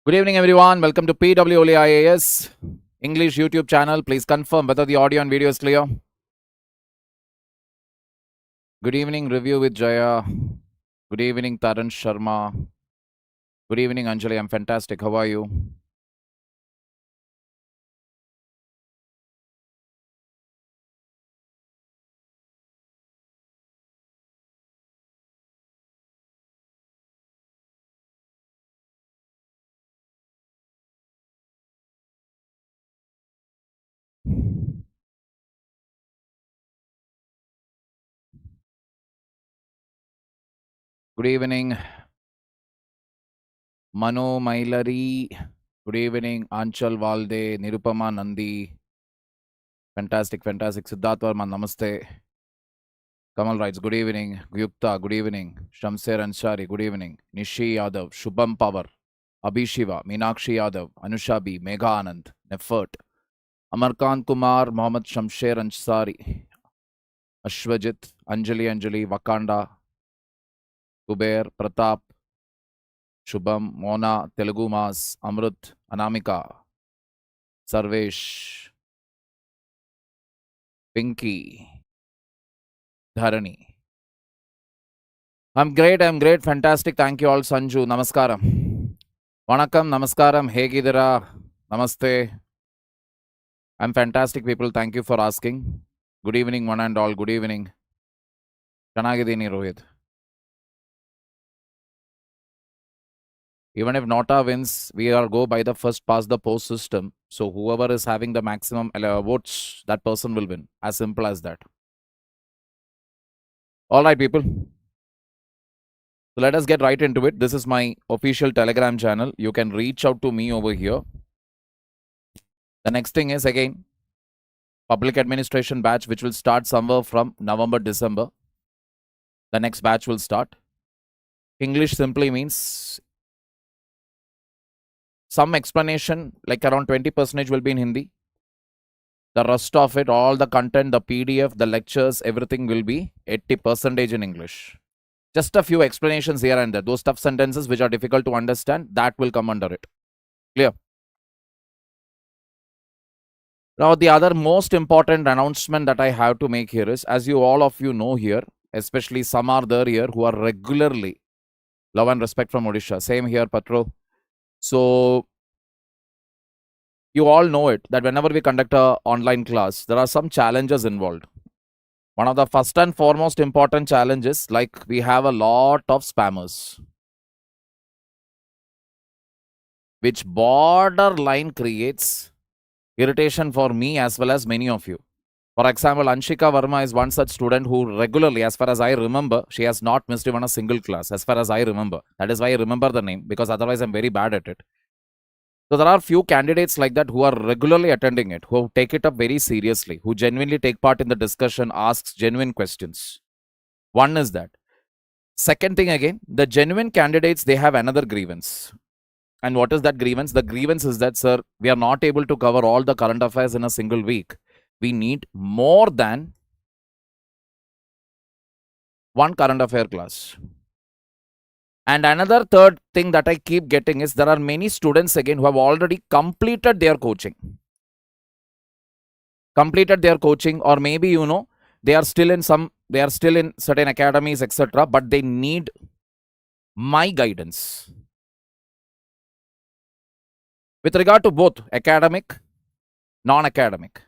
Good evening, everyone. Welcome to PWOnlyIAS English YouTube channel. Please confirm whether the audio and video is clear. Good evening, review with Jaya. Good evening, Taran Sharma. Good evening, Anjali. I'm fantastic. How are you? Good evening, Mano Mailari. Good evening, Anchal Valde, Nirupama Nandi. Fantastic. Siddharth Varma, namaste. Kamal writes, good evening. Gupta, good evening. Shamser Ansari, good evening. Nishi Yadav, Shubham Power. Abhishiva, Meenakshi Yadav, Anusha B, Megha Anand, Neffert, Amarkant Kumar, Mohammad Shamsher Ansari, Ashwajit, Anjali, Wakanda, Kuber, Pratap, Shubham, Mona, Telugu Mas, Amrut, Anamika, Sarvesh, Pinky, Dharani. I'm great, fantastic. Thank you all, Sanju. Namaskaram. Vanakkam, namaskaram. Hegidira, namaste. I'm fantastic, people. Thank you for asking. Good evening, one and all. Good evening. Chanagidini, Rohit. Even if Nota wins, we are go by the first past the post system. So whoever is having the maximum votes, that person will win. As simple as that. All right, people. So let us get right into it. This is my official Telegram channel. You can reach out to me over here. The next thing is, again, public administration batch, which will start somewhere from November, December. The next batch will start. English simply means some explanation, like around 20% will be in Hindi. The rest of it, all the content, the PDF, the lectures, everything will be 80% in English. Just a few explanations here and there. Those tough sentences which are difficult to understand, that will come under it. Clear? Now, the other most important announcement that I have to make here is, as you all of you know here, especially some are there here who are regularly, love and respect from Odisha. Same here, Patro. So, you all know it, that whenever we conduct a online class, there are some challenges involved. One of the first and foremost important challenges, like we have a lot of spammers, which borderline creates irritation for me as well as many of you. For example, Anshika Verma is one such student who regularly, as far as I remember, she has not missed even a single class, as far as I remember. That is why I remember the name, because otherwise I'm very bad at it. So there are few candidates like that who are regularly attending it, who take it up very seriously, who genuinely take part in the discussion, asks genuine questions. One is that. Second thing again, the genuine candidates, they have another grievance. And what is that grievance? The grievance is that, sir, we are not able to cover all the current affairs in a single week. We need more than one current affair class. And another third thing that I keep getting is there are many students again who have already completed their coaching. Or maybe, they are still in certain academies, etc. But they need my guidance. With regard to both academic, non-academic.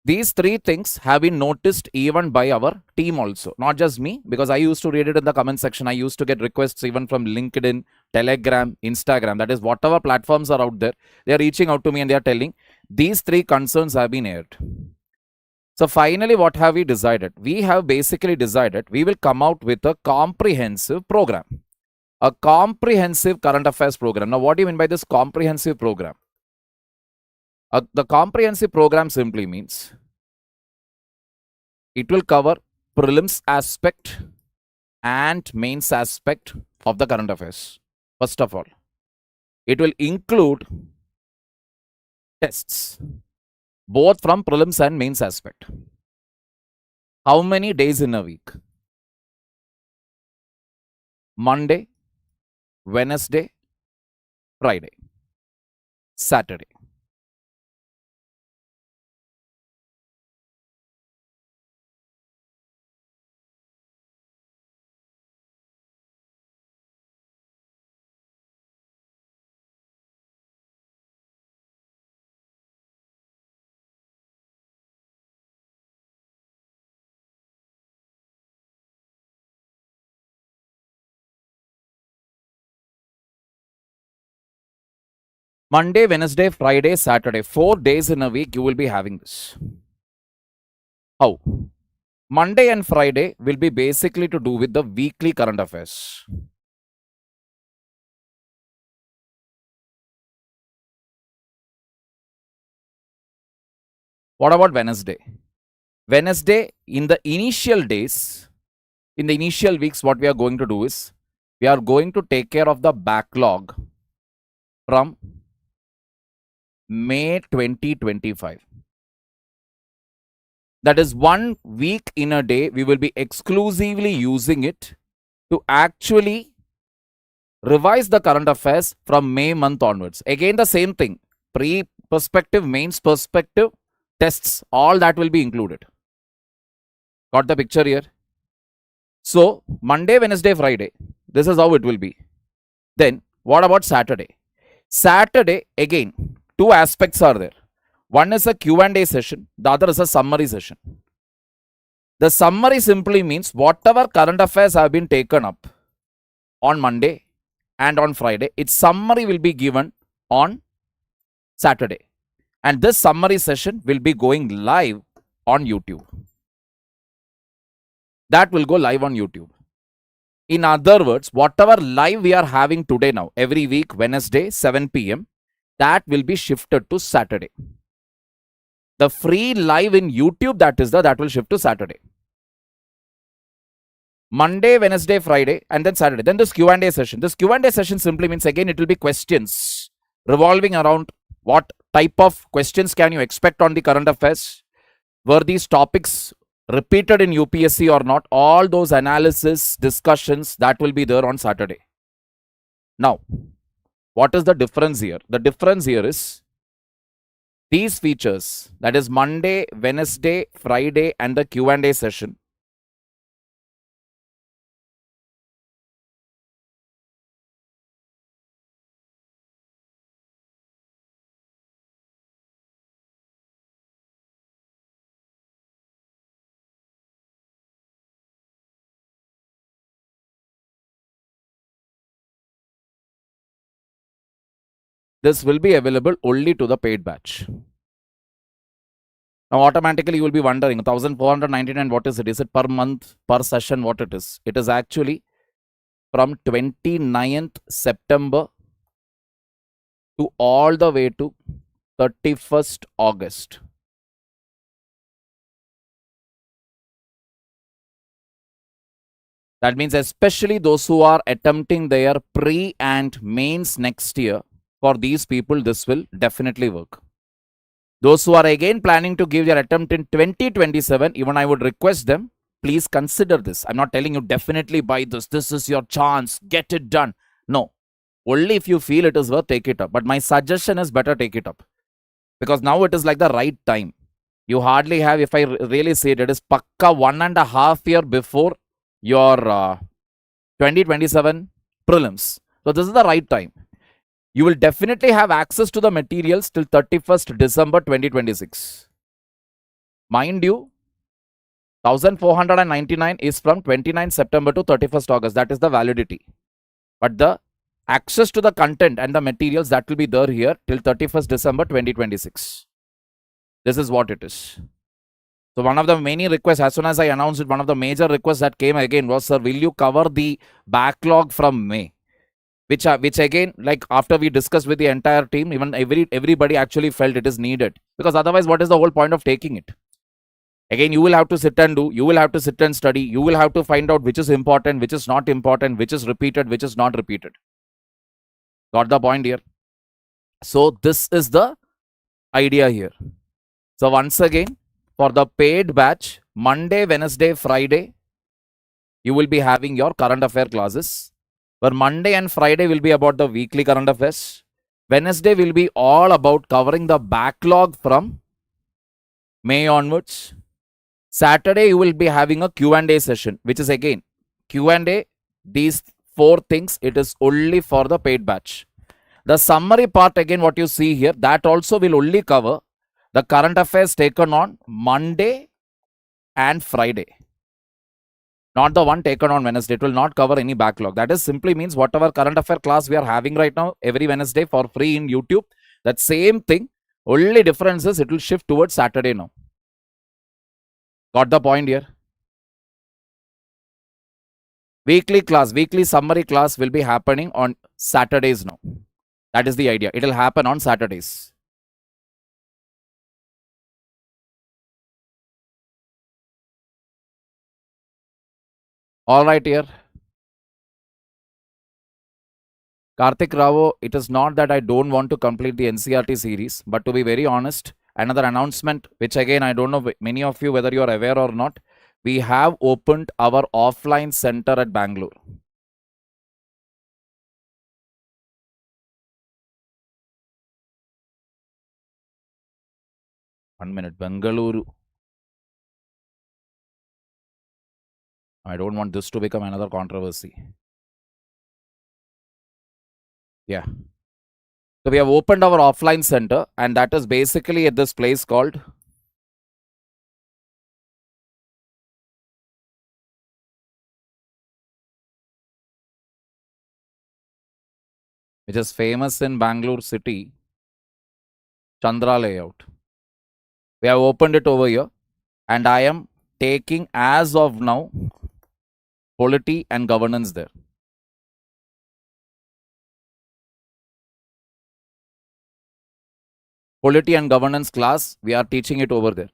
These three things have been noticed even by our team also, not just me, because I used to read it in the comment section. I used to get requests even from LinkedIn, Telegram, Instagram. That is, whatever platforms are out there, they are reaching out to me and they are telling these three concerns have been aired. So finally, what have we decided? We have basically decided we will come out with a comprehensive program, a comprehensive current affairs program. Now, what do you mean by this comprehensive program? The comprehensive program simply means it will cover prelims aspect and mains aspect of the current affairs. First of all, it will include tests, both from prelims and mains aspect. How many days in a week? Monday, Wednesday, Friday, Saturday. Monday, Wednesday, Friday, Saturday. 4 days in a week you will be having this. How? Monday and Friday will be basically to do with the weekly current affairs. What about Wednesday? Wednesday, in the initial days, in the initial weeks, what we are going to do is, we are going to take care of the backlog from May 2025. That is 1 week in a day, we will be exclusively using it to actually revise the current affairs from May month onwards. Again, the same thing. Pre-perspective, mains perspective, tests, all that will be included. Got the picture here? So, Monday, Wednesday, Friday, this is how it will be. Then, what about Saturday? Saturday, again, 2 aspects are there. One is a Q&A session, the other is a summary session. The summary simply means whatever current affairs have been taken up on Monday and on Friday, its summary will be given on Saturday. And this summary session will be going live on YouTube. That will go live on YouTube. In other words, whatever live we are having today now, every week, Wednesday, 7 p.m., that will be shifted to Saturday. The free live in YouTube, that will shift to Saturday. Monday, Wednesday, Friday, and then Saturday. Then this Q&A session. This Q&A session simply means, again, it will be questions revolving around what type of questions can you expect on the current affairs. Were these topics repeated in UPSC or not? All those analysis, discussions, that will be there on Saturday. Now, what is the difference here? The difference here is these features, that is Monday, Wednesday, Friday, and the Q&A session. This will be available only to the paid batch. Now, automatically you will be wondering, 1499, what is it? Is it per month, per session, what it is? It is actually from 29th September to all the way to 31st August. That means especially those who are attempting their pre and mains next year, for these people, this will definitely work. Those who are again planning to give their attempt in 2027, even I would request them, please consider this. I'm not telling you definitely buy this. This is your chance. Get it done. No. Only if you feel it is worth, take it up. But my suggestion is better take it up. Because now it is like the right time. You hardly have, if I really say it is pakka 1.5 years before your 2027 prelims. So this is the right time. You will definitely have access to the materials till 31st December 2026. Mind you, 1499 is from 29 September to 31st August. That is the validity. But the access to the content and the materials, that will be there here till 31st December 2026. This is what it is. So one of the many requests, as soon as I announced it, one of the major requests that came again was, sir, will you cover the backlog from May? Which again, like after we discussed with the entire team, even everybody actually felt it is needed. Because otherwise, what is the whole point of taking it? Again, you will have to sit and do, you will have to sit and study, you will have to find out which is important, which is not important, which is repeated, which is not repeated. Got the point here? So this is the idea here. So once again, for the paid batch, Monday, Wednesday, Friday, you will be having your current affair classes. Where Monday and Friday will be about the weekly current affairs. Wednesday will be all about covering the backlog from May onwards. Saturday, you will be having a Q&A session, which is again Q&A. These four things, it is only for the paid batch. The summary part, again, what you see here, that also will only cover the current affairs taken on Monday and Friday. Not the one taken on Wednesday. It will not cover any backlog. That is simply means whatever current affair class we are having right now, every Wednesday for free in YouTube, that same thing. Only difference is it will shift towards Saturday now. Got the point here? Weekly class, weekly summary class will be happening on Saturdays now. That is the idea. It will happen on Saturdays. All right here. Karthik Rao, it is not that I don't want to complete the NCRT series, but to be very honest, another announcement, which again, I don't know many of you whether you are aware or not, we have opened our offline center at Bangalore. One minute, Bangalore. I don't want this to become another controversy. Yeah. So we have opened our offline center, and that is basically at this place called which is famous in Bangalore city, Chandra layout. We have opened it over here, and I am taking as of now polity and governance there. Polity and governance class, we are teaching it over there.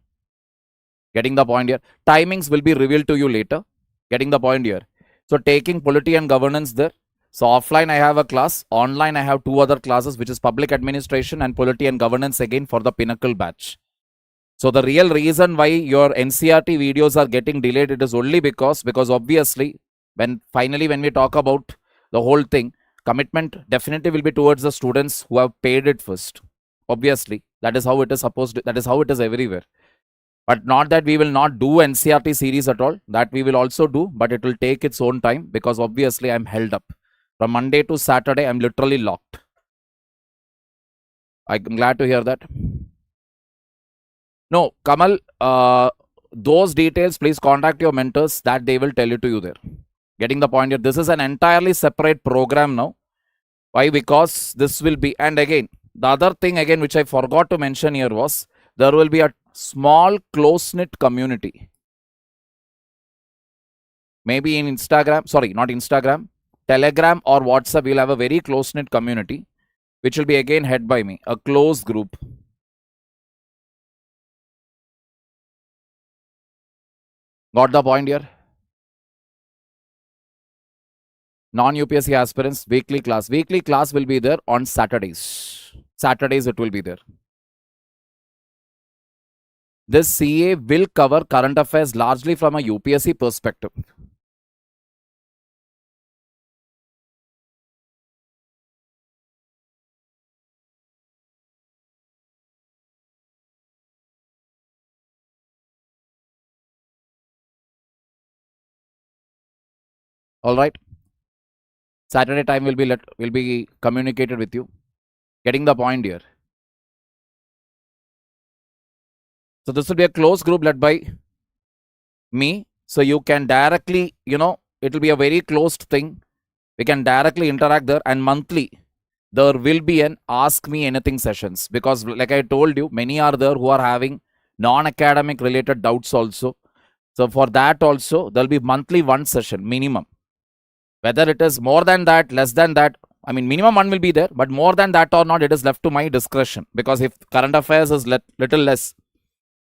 Getting the point here? Timings will be revealed to you later. Getting the point here? So taking polity and governance there. So offline I have a class. Online I have two other classes, which is public administration and polity and governance again for the pinnacle batch. So the real reason why your NCRT videos are getting delayed, it is only because obviously when we talk about the whole thing, commitment definitely will be towards the students who have paid it first. Obviously, that is how it is supposed to, that is how it is everywhere. But not that we will not do NCRT series at all. That we will also do, but it will take its own time because obviously I'm held up. From Monday to Saturday, I'm literally locked. I'm glad to hear that. No, Kamal, those details, please contact your mentors, that they will tell it to you there. Getting the point here. This is an entirely separate program now. Why? Because this will be, and again, the other thing again, which I forgot to mention here was, there will be a small close-knit community. Maybe in Instagram, sorry, not Instagram, Telegram or WhatsApp, you'll have a very close-knit community, which will be again head by me, a close group. Got the point here? Non-UPSC aspirants, weekly class. Weekly class will be there on Saturdays. Saturdays it will be there. This CA will cover current affairs largely from a UPSC perspective. All right. Saturday time will be communicated with you. Getting the point here. So this will be a closed group led by me. So you can directly, it will be a very closed thing. We can directly interact there, and monthly there will be an ask me anything sessions, because like I told you, many are there who are having non-academic related doubts also. So for that also, there will be monthly one session minimum. Whether it is more than that, less than that, I mean, minimum one will be there, but more than that or not, it is left to my discretion. Because if current affairs is little less,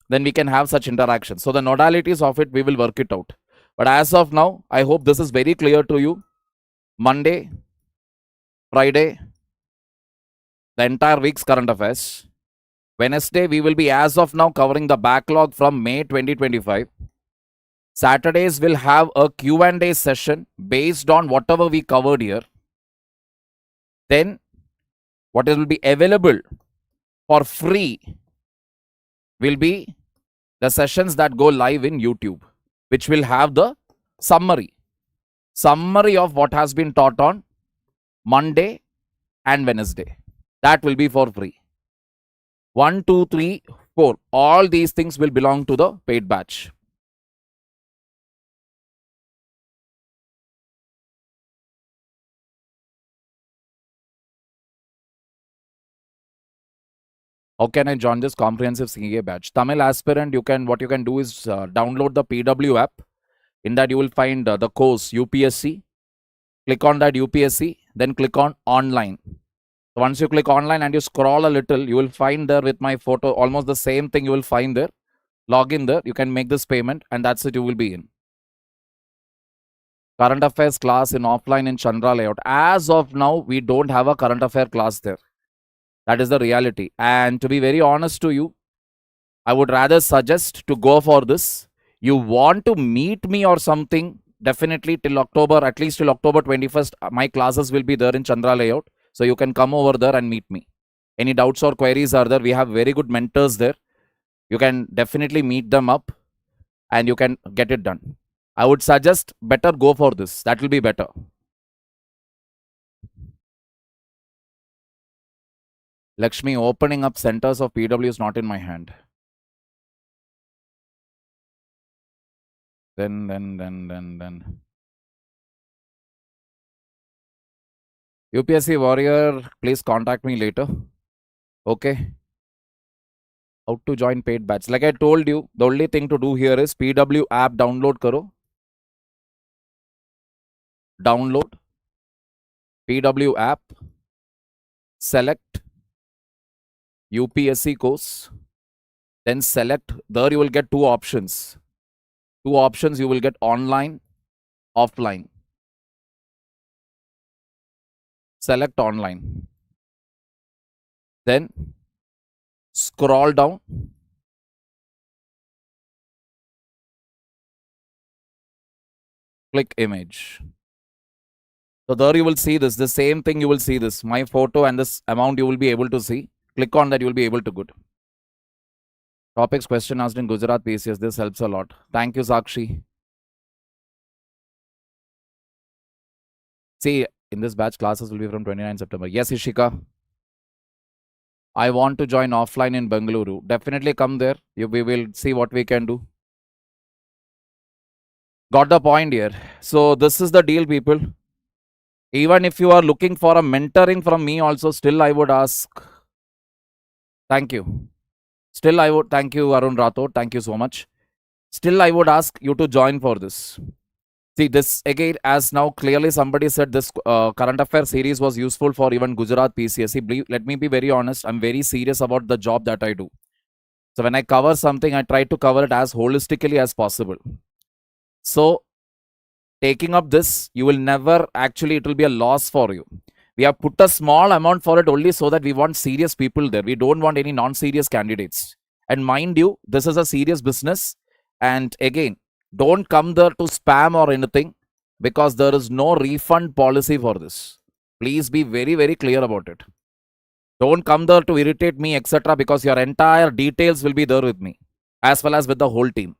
then we can have such interactions. So the modalities of it, we will work it out. But as of now, I hope this is very clear to you. Monday, Friday, the entire week's current affairs. Wednesday, we will be as of now covering the backlog from May 2025. Saturdays will have a Q&A session based on whatever we covered here. Then What will be available for free will be the sessions that go live in YouTube, which will have the summary of what has been taught on Monday and Wednesday. That will be for free. 1, 2, 3, 4. All these things will belong to the paid batch. How can I join this comprehensive CA batch? Tamil aspirant, what you can do is download the PW app. In that you will find the course UPSC. Click on that UPSC, then click on online. Once you click online and you scroll a little, you will find there with my photo, almost the same thing you will find there. Log in there, you can make this payment and that's it, you will be in. Current affairs class in offline in Chandra layout. As of now, we don't have a current affair class there. That is the reality. And to be very honest to you, I would rather suggest to go for this. You want to meet me or something, definitely till October, at least till October 21st, my classes will be there in Chandra layout. So you can come over there and meet me. Any doubts or queries are there? We have very good mentors there. You can definitely meet them up and you can get it done. I would suggest better go for this. That will be better. Lakshmi, opening up centers of PW is not in my hand. Then. UPSC warrior, please contact me later. Okay. How to join paid batch? Like I told you, the only thing to do here is PW app download karo. Download PW app. Select UPSC course. Then select, there you will get two options. Two options you will get online, offline. Select online. Then scroll down. Click image. So there you will see this. The same thing you will see this. My photo and this amount you will be able to see. Click on that, you will be able to good. Topics question asked in Gujarat PCS. This helps a lot. Thank you, Sakshi. See, in this batch, classes will be from 29 September. Yes, Ishika. I want to join offline in Bengaluru. Definitely come there. We will see what we can do. Got the point here. So this is the deal, people. Even if you are looking for a mentoring from me also, still I would ask. Thank you. Still I would, thank you Arun Rathod. Thank you so much. Still I would ask you to join for this. See, this again, as now clearly somebody said, this current affair series was useful for even Gujarat PCSE. Let me be very honest. I'm very serious about the job that I do. So when I cover something, I try to cover it as holistically as possible. So taking up this, you will never actually, it will be a loss for you. We have put a small amount for it only so that we want serious people there. We don't want any non-serious candidates. And mind you, this is a serious business. And again, don't come there to spam or anything because there is no refund policy for this. Please be very, very clear about it. Don't come there to irritate me, etc. because your entire details will be there with me as well as with the whole team.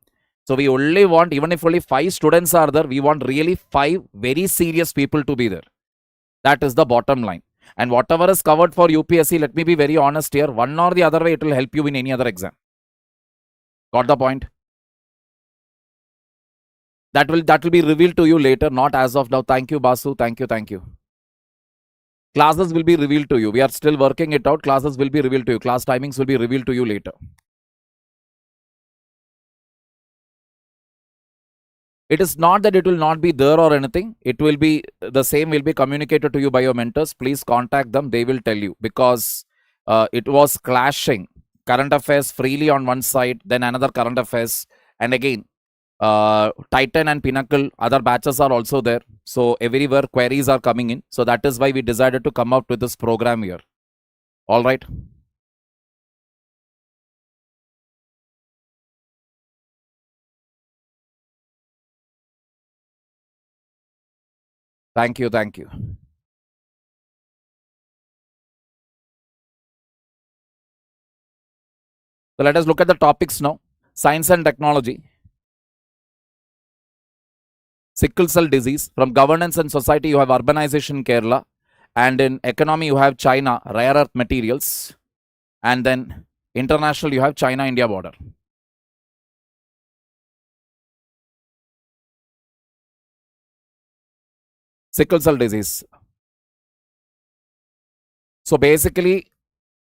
So we only want, even if only 5 students are there, we want really 5 very serious people to be there. That is the bottom line. And whatever is covered for UPSC, let me be very honest here, one or the other way, it will help you in any other exam. Got the point? That will be revealed to you later, not as of now. Thank you, Basu. Thank you. Classes will be revealed to you. We are still working it out. Classes will be revealed to you. Class timings will be revealed to you later. It is not that it will not be there or anything. It will be, the same will be communicated to you by your mentors. Please contact them. They will tell you because it was clashing. Current affairs freely on one side, then another current affairs. And again, Titan and Pinnacle, other batches are also there. So everywhere queries are coming in. So that is why we decided to come up with this program here. All right. Thank you. So let us look at the topics now. Science and technology. Sickle cell disease. From governance and society, you have urbanization in Kerala. And in economy, you have China, rare earth materials. And then international, you have China-India border. Sickle cell disease. So basically,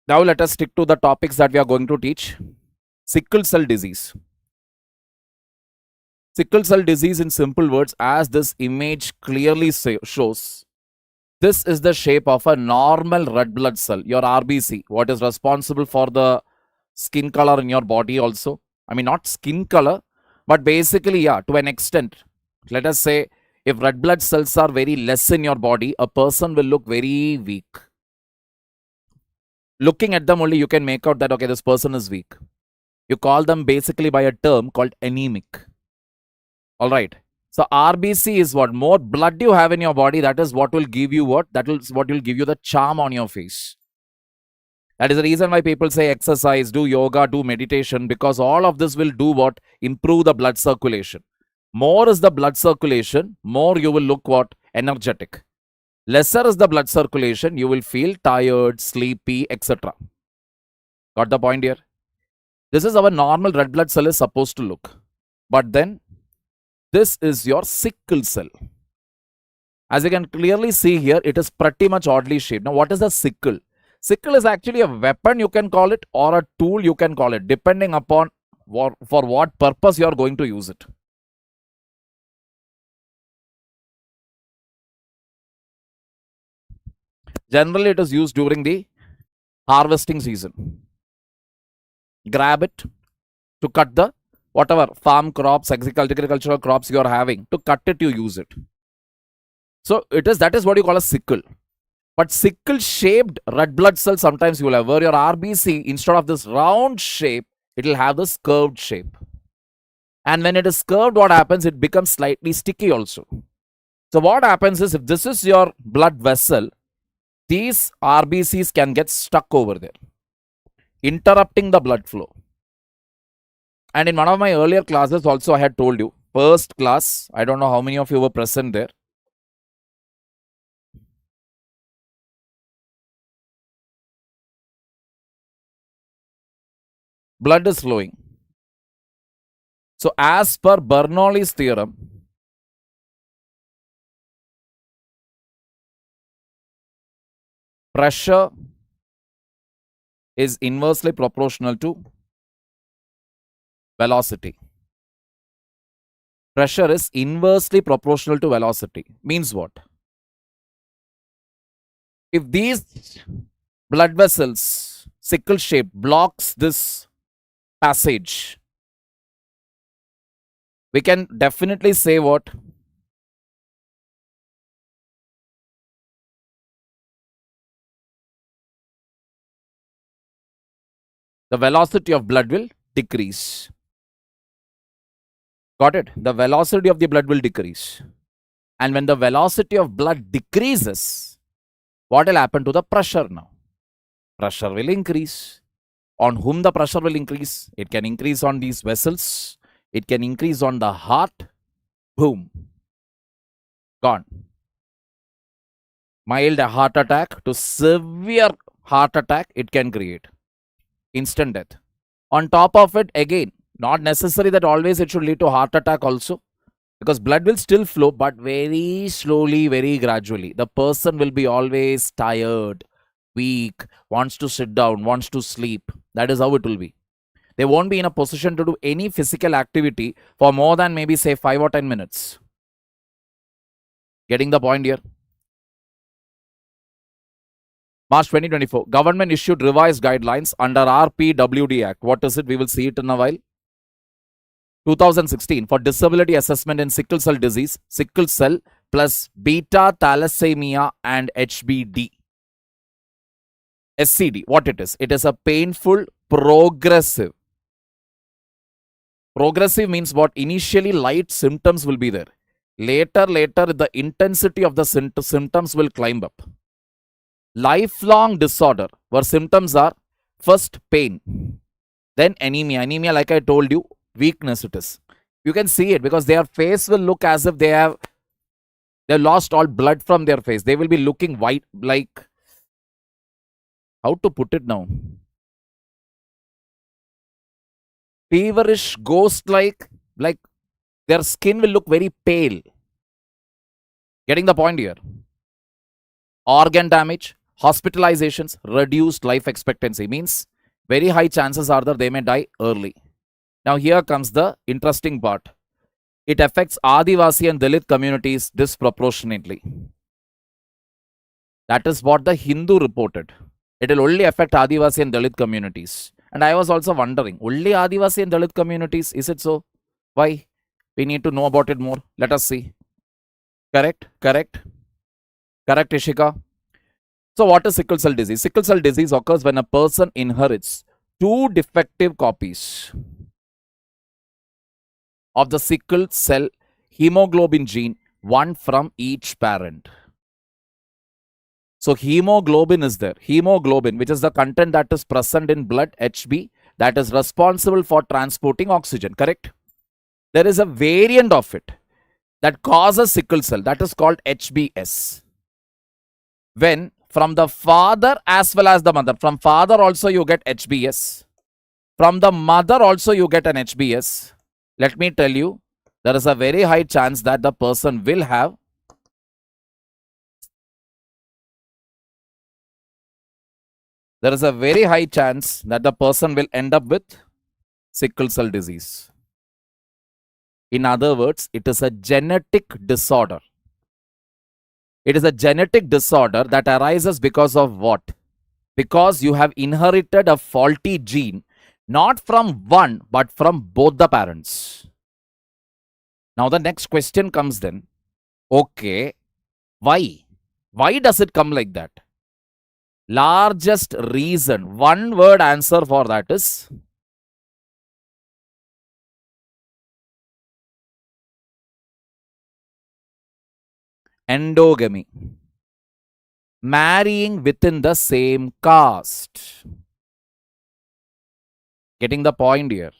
now let us stick to the topics that we are going to teach. Sickle cell disease. Sickle cell disease, in simple words, as this image clearly shows, this is the shape of a normal red blood cell, your RBC, what is responsible for the skin color in your body also. I mean, not skin color, but basically, yeah, to an extent. Let us say, if red blood cells are very less in your body, a person will look very weak. Looking at them only, you can make out that, okay, this person is weak. You call them basically by a term called anemic. All right. So RBC is what? More blood you have in your body, that is what will give you what? That is what will give you the charm on your face. That is the reason why people say exercise, do yoga, do meditation, because all of this will do what? Improve the blood circulation. More is the blood circulation, more you will look what? Energetic. Lesser is the blood circulation, you will feel tired, sleepy, etc. Got the point here? This is how a normal red blood cell is supposed to look. But then, this is your sickle cell. As you can clearly see here, it is pretty much oddly shaped. Now, what is a sickle? Sickle is actually a weapon, you can call it, or a tool, you can call it, depending upon for what purpose you are going to use it. Generally, it is used during the harvesting season. Grab it to cut the whatever farm crops, agricultural crops you are having. To cut it, you use it. So that is what you call a sickle. But sickle shaped red blood cell, sometimes you will have, where your RBC, instead of this round shape, it will have this curved shape. And when it is curved, what happens? It becomes slightly sticky also. So what happens is, if this is your blood vessel, these RBCs can get stuck over there, interrupting the blood flow. And in one of my earlier classes also, I had told you, first class, I don't know how many of you were present there. Blood is flowing. So as per Bernoulli's theorem, pressure is inversely proportional to velocity. Pressure is inversely proportional to velocity. Means what? If these blood vessels, sickle shape, blocks this passage, we can definitely say what? The velocity of blood will decrease. Got it? The velocity of the blood will decrease. And when the velocity of blood decreases, what will happen to the pressure now? Pressure will increase. On whom the pressure will increase? It can increase on these vessels. It can increase on the heart. Boom. Gone. Mild heart attack to severe heart attack it can create. Instant death. On top of it, again, not necessary that always it should lead to heart attack also, because blood will still flow, but very slowly, very gradually. The person will be always tired, weak, wants to sit down, wants to sleep. That is how it will be. They won't be in a position to do any physical activity for more than maybe say 5 or 10 minutes. Getting the point here? March 2024, government issued revised guidelines under RPWD Act. What is it? We will see it in a while. 2016, for disability assessment in sickle cell disease, sickle cell plus beta thalassemia and HBD. SCD, what it is? It is a painful progressive. Progressive means what? Initially light symptoms will be there. Later, the intensity of the symptoms will climb up. Lifelong disorder, where symptoms are first pain, Then anemia. Anemia, like I told you, weakness it is. You can see it because their face will look as if they lost all blood from their face. They will be looking white, like, how to put it now? Feverish, ghost like their skin will look very pale. Getting the point here? Organ damage, hospitalizations, reduced life expectancy means very high chances are that they may die early. Now here comes the interesting part. It affects Adivasi and Dalit communities disproportionately. That is what the Hindu reported. It will only affect Adivasi and Dalit communities. And I was also wondering, only Adivasi and Dalit communities, is it so? Why? We need to know about it more. Let us see. Correct, Ishika. So what is sickle cell disease? Sickle cell disease occurs when a person inherits two defective copies of the sickle cell hemoglobin gene, one from each parent. So hemoglobin is there. Hemoglobin, which is the content that is present in blood, HB, that is responsible for transporting oxygen, correct? There is a variant of it that causes sickle cell, that is called HBS. When from the father as well as the mother, from father also you get HBS, from the mother also you get an HBS. Let me tell you, there is a very high chance that the person will have end up with sickle cell disease. In other words, it is a genetic disorder. It is a genetic disorder that arises because of what? Because you have inherited a faulty gene, not from one, but from both the parents. Now the next question comes then, okay, why? Why does it come like that? Largest reason, one word answer for that is endogamy. Marrying within the same caste. Getting the point here?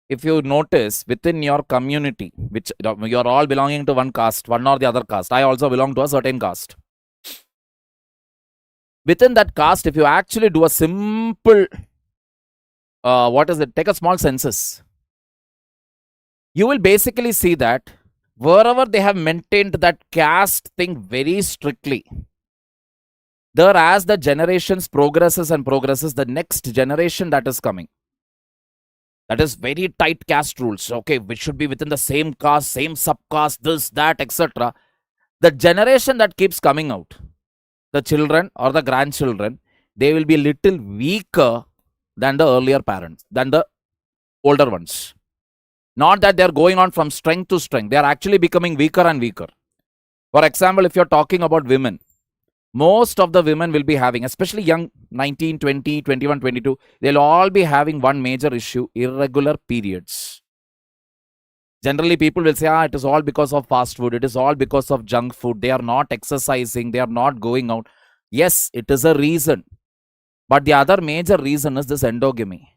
If you notice within your community, which you are all belonging to one caste, one or the other caste, I also belong to a certain caste. Within that caste, if you actually do a simple, take a small census, you will basically see that wherever they have maintained that caste thing very strictly, there as the generations progresses, the next generation that is coming, that is very tight caste rules. Okay, we should be within the same caste, same subcaste, this, that, etc. The generation that keeps coming out, the children or the grandchildren, they will be little weaker than the earlier parents, than the older ones. Not that they are going on from strength to strength. They are actually becoming weaker and weaker. For example, if you're talking about women, most of the women will be having, especially young 19, 20, 21, 22, they'll all be having one major issue, irregular periods. Generally, people will say, it is all because of fast food. It is all because of junk food. They are not exercising. They are not going out. Yes, it is a reason. But the other major reason is this endogamy.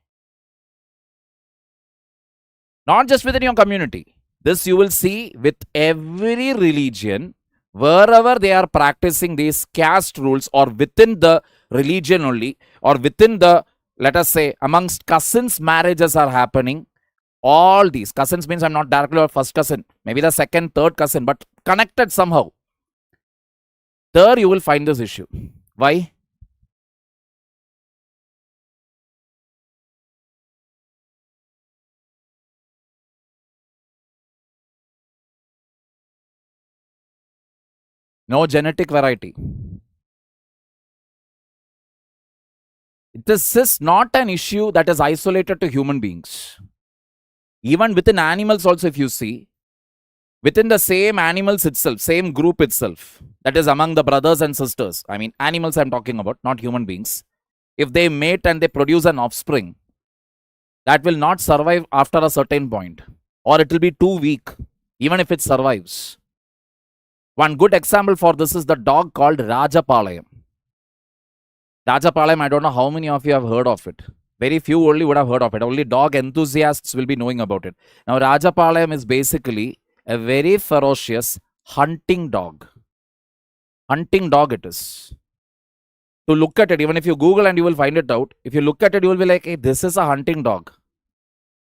Not just within your community. This you will see with every religion, wherever they are practicing these caste rules, or within the religion only, or within the, let us say, amongst cousins, marriages are happening. All these cousins means I'm not directly your first cousin, maybe the second, third cousin, but connected somehow. There you will find this issue. Why? No genetic variety. This is not an issue that is isolated to human beings. Even within animals also, if you see, within the same animals itself, same group itself, that is among the brothers and sisters, I mean animals I'm talking about, not human beings, if they mate and they produce an offspring, that will not survive after a certain point, or it will be too weak, even if it survives. One good example for this is the dog called Rajapalayam. Rajapalayam, I don't know how many of you have heard of it. Very few only would have heard of it. Only dog enthusiasts will be knowing about it. Now, Rajapalayam is basically a very ferocious hunting dog. Hunting dog it is. To look at it, even if you Google and you will find it out, if you look at it, you will be like, hey, this is a hunting dog.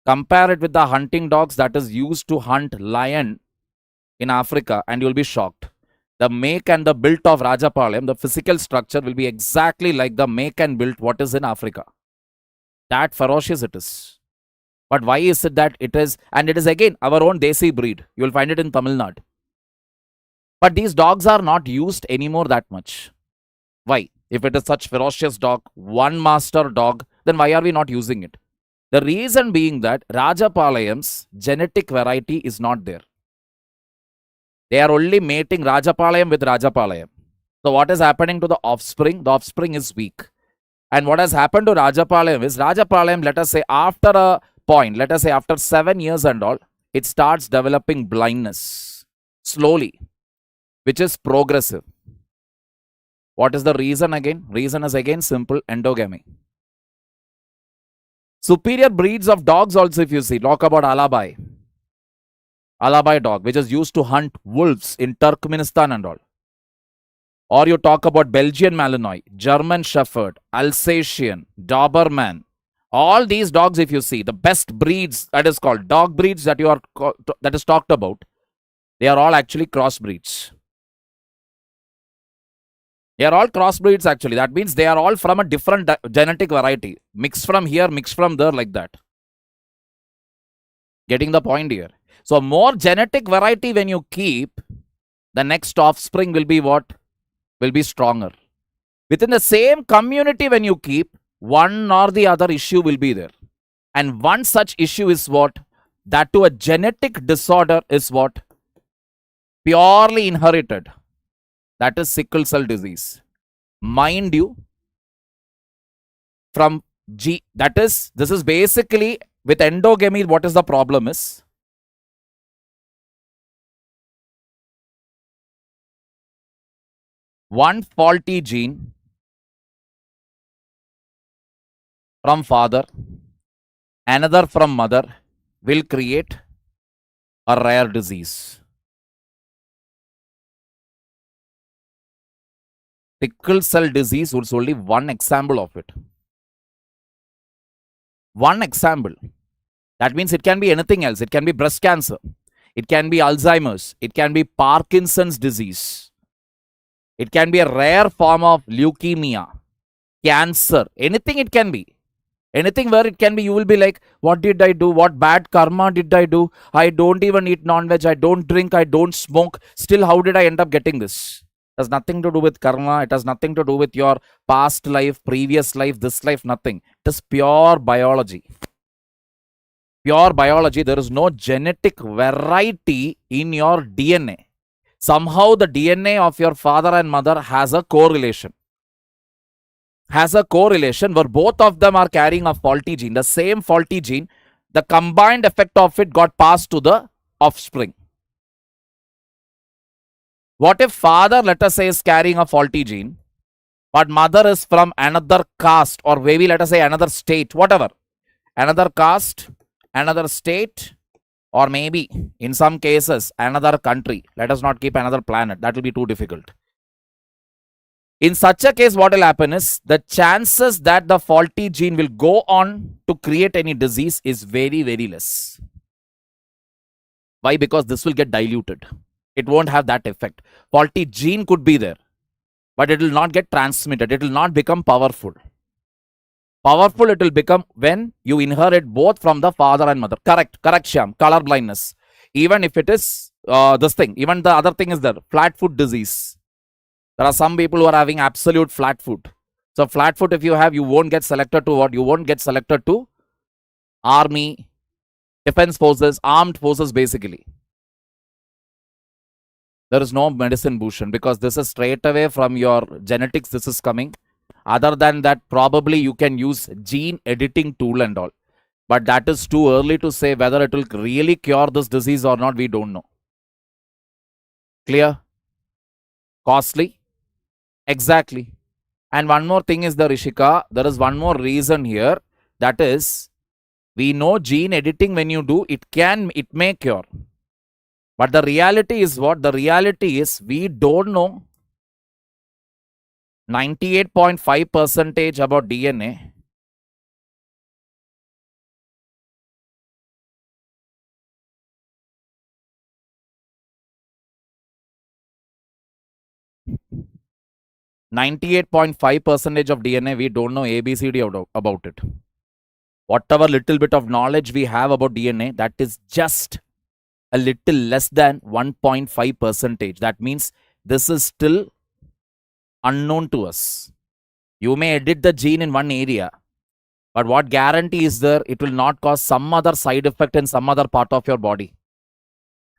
Compare it with the hunting dogs that is used to hunt lion in Africa and you'll be shocked. The make and the build of Rajapalayam, the physical structure will be exactly like the make and build what is in Africa. That ferocious it is. But why is it that it is, and it is again our own Desi breed. You will find it in Tamil Nadu. But these dogs are not used anymore that much. Why? If it is such ferocious dog, one master dog, then why are we not using it? The reason being that Rajapalayam's genetic variety is not there. They are only mating Rajapalayam with Rajapalayam. So what is happening to the offspring? The offspring is weak. And what has happened to Rajapalayam is, Rajapalayam, let us say after a point, let us say after 7 years and all, it starts developing blindness slowly, which is progressive. What is the reason again? Reason is again simple, endogamy. Superior breeds of dogs also, if you see, talk about Alabai. Alabai dog, which is used to hunt wolves in Turkmenistan and all. Or you talk about Belgian Malinois, German Shepherd, Alsatian, Doberman. All these dogs, if you see, the best breeds, that is called dog breeds that is talked about, they are all actually crossbreeds. They are all crossbreeds actually. That means they are all from a different genetic variety. Mixed from here, mixed from there, like that. Getting the point here. So more genetic variety when you keep, the next offspring will be what? Will be stronger. Within the same community when you keep, one or the other issue will be there. And one such issue is what? That to a genetic disorder is what? Purely inherited. That is sickle cell disease. Mind you, from this is basically with endogamy, what is the problem is? One faulty gene from father, another from mother will create a rare disease. Sickle cell disease was only one example of it. One example. That means it can be anything else. It can be breast cancer. It can be Alzheimer's. It can be Parkinson's disease. It can be a rare form of leukemia, cancer, anything it can be. Anything where it can be, you will be like, what did I do? What bad karma did I do? I don't even eat non-veg. I don't drink. I don't smoke. Still, how did I end up getting this? It has nothing to do with karma. It has nothing to do with your past life, previous life, this life, nothing. It is pure biology. Pure biology. There is no genetic variety in your DNA. Somehow the DNA of your father and mother has a correlation. Has a correlation where both of them are carrying a faulty gene. The same faulty gene, the combined effect of it got passed to the offspring. What if father, let us say, is carrying a faulty gene, but mother is from another caste, or maybe let us say another state, whatever. Another caste, another state, or maybe in some cases another country. Let us not keep another planet. That will be too difficult. In such a case, what will happen is the chances that the faulty gene will go on to create any disease is very, very less. Why? Because this will get diluted. It won't have that effect. Faulty gene could be there, but it will not get transmitted. It will not become powerful. Powerful it will become when you inherit both from the father and mother. Correct, Shyam. Color blindness. Even if it is this thing, even the other thing is there. Flat foot disease. There are some people who are having absolute flat foot. So flat foot, if you have, you won't get selected to what? You won't get selected to army, defense forces, armed forces basically. There is no medicine, Bhushan, because this is straight away from your genetics this is coming. Other than that, probably you can use gene editing tool and all. But that is too early to say whether it will really cure this disease or not. We don't know. Clear? Costly? Exactly. And one more thing is the Rishika. There is one more reason here. That is, we know gene editing when you do, it may cure. But the reality is what? The reality is we don't know 98.5% about DNA. %98.5% of DNA, we don't know ABCD about it. Whatever little bit of knowledge we have about DNA, that is just a little less than 1.5%. That means this is still unknown to us. You may edit the gene in one area, but what guarantee is there it will not cause some other side effect in some other part of your body?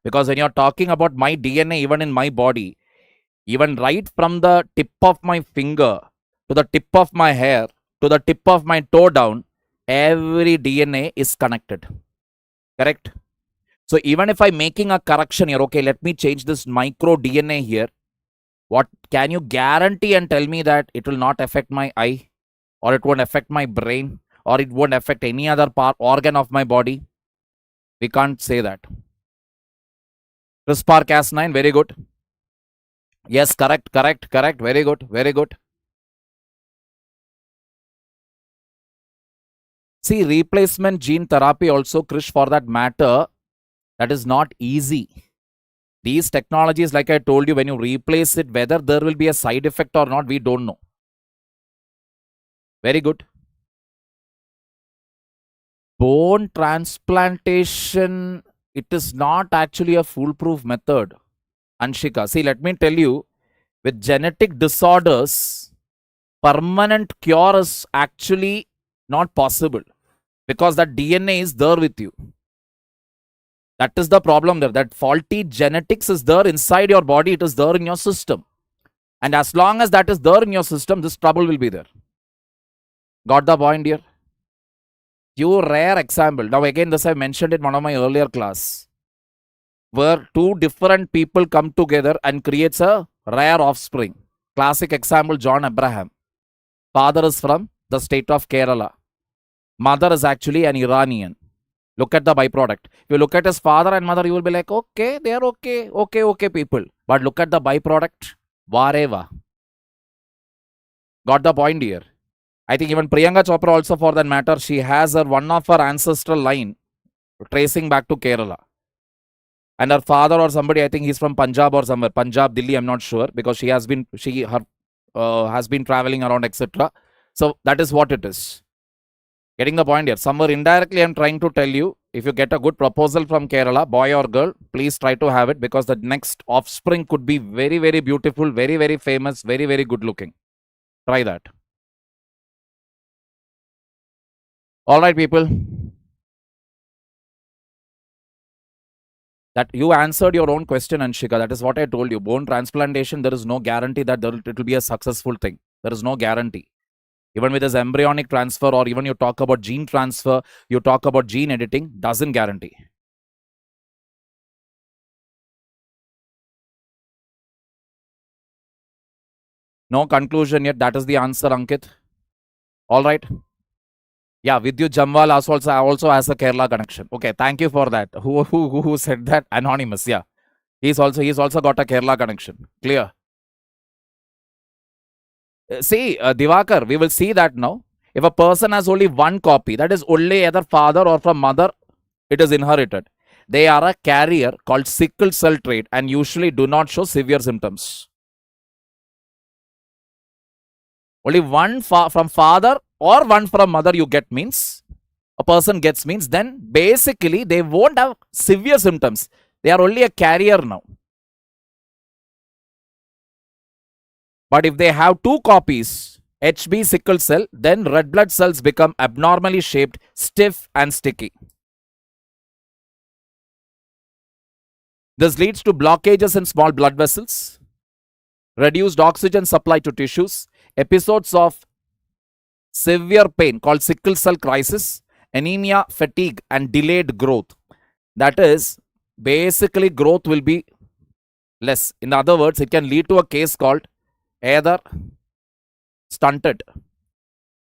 Because when you're talking about my DNA, even in my body, even right from the tip of my finger to the tip of my hair to the tip of my toe down, every DNA is connected. Correct? So even if I'm making a correction here, okay, let me change this micro DNA here. What can you guarantee and tell me that it will not affect my eye, or it won't affect my brain, or it won't affect any other organ of my body? We can't say that. CRISPR-Cas9, very good. Yes, correct. Very good. See, replacement gene therapy also, Krish, for that matter, that is not easy. These technologies, like I told you, when you replace it, whether there will be a side effect or not, we don't know. Very good. Bone transplantation, it is not actually a foolproof method, Anshika. See, let me tell you, with genetic disorders, permanent cure is actually not possible because that DNA is there with you. That is the problem there. That faulty genetics is there inside your body. It is there in your system. And as long as that is there in your system, this trouble will be there. Got the point here? Few rare example. Now again, this I mentioned in one of my earlier class, where two different people come together and creates a rare offspring. Classic example, John Abraham. Father is from the state of Kerala. Mother is actually an Iranian. Look at the byproduct. If you look at his father and mother, you will be like, okay, they are okay. Okay, people. But look at the byproduct. Vareva. Got the point here? I think even Priyanka Chopra also, for that matter, she has one of her ancestral line tracing back to Kerala. And her father or somebody, I think he's from Punjab or somewhere. Punjab, Delhi, I'm not sure. Because she has been traveling around, etc. So that is what it is. Getting the point here. Somewhere indirectly, I'm trying to tell you, if you get a good proposal from Kerala, boy or girl, please try to have it, because the next offspring could be very, very beautiful, very, very famous, very, very good looking. Try that. All right, people. That you answered your own question, Anshika. That is what I told you. Bone transplantation, there is no guarantee that it will be a successful thing. There is no guarantee. Even with this embryonic transfer, or even you talk about gene transfer, you talk about gene editing, doesn't guarantee. No conclusion yet. That is the answer, Ankit. All right. Yeah, Vidyut Jamwal also has a Kerala connection. Okay, thank you for that. Who said that? Anonymous. Yeah, he's also got a Kerala connection. Clear. See, Divakar, we will see that now. If a person has only one copy, that is only either father or from mother, it is inherited. They are a carrier called sickle cell trait and usually do not show severe symptoms. Only one from father or one from mother you get means, a person gets means, then basically they won't have severe symptoms. They are only a carrier now. But if they have two copies, HB sickle cell, then red blood cells become abnormally shaped, stiff and sticky. This leads to blockages in small blood vessels, reduced oxygen supply to tissues, episodes of severe pain called sickle cell crisis, anemia, fatigue, and delayed growth. That is, basically growth will be less. In other words, it can lead to a case called either stunted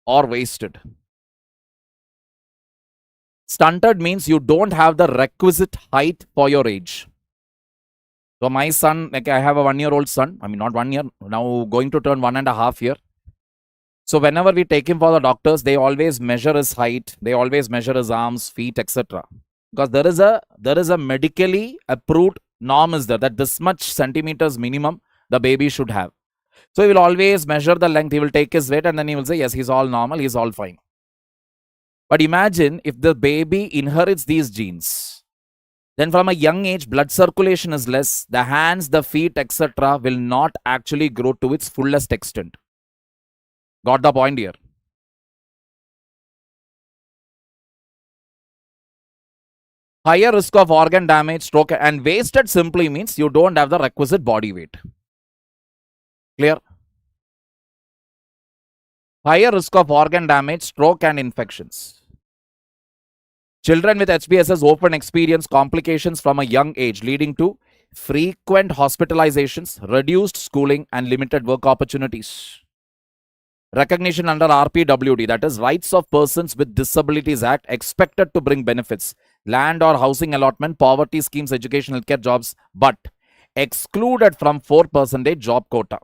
or wasted. Stunted means you don't have the requisite height for your age. So my son, like I have a 1-year-old son. I mean, not 1 year, now going to turn 1.5 years. So whenever we take him for the doctors, they always measure his height. They always measure his arms, feet, etc. Because there is a medically approved norm is there that this much centimeters minimum the baby should have. So he will always measure the length. He will take his weight and then he will say, yes, he's all normal. He's all fine. But imagine if the baby inherits these genes. Then from a young age, blood circulation is less. The hands, the feet, etc. will not actually grow to its fullest extent. Got the point here? Higher risk of organ damage, stroke, and wasted simply means you don't have the requisite body weight. Clear? Higher risk of organ damage, stroke, and infections. Children with HBSS often experience complications from a young age, leading to frequent hospitalizations, reduced schooling, and limited work opportunities. Recognition under RPWD, that is Rights of Persons with Disabilities Act, expected to bring benefits, land or housing allotment, poverty schemes, education, healthcare, jobs, but excluded from 4% job quota.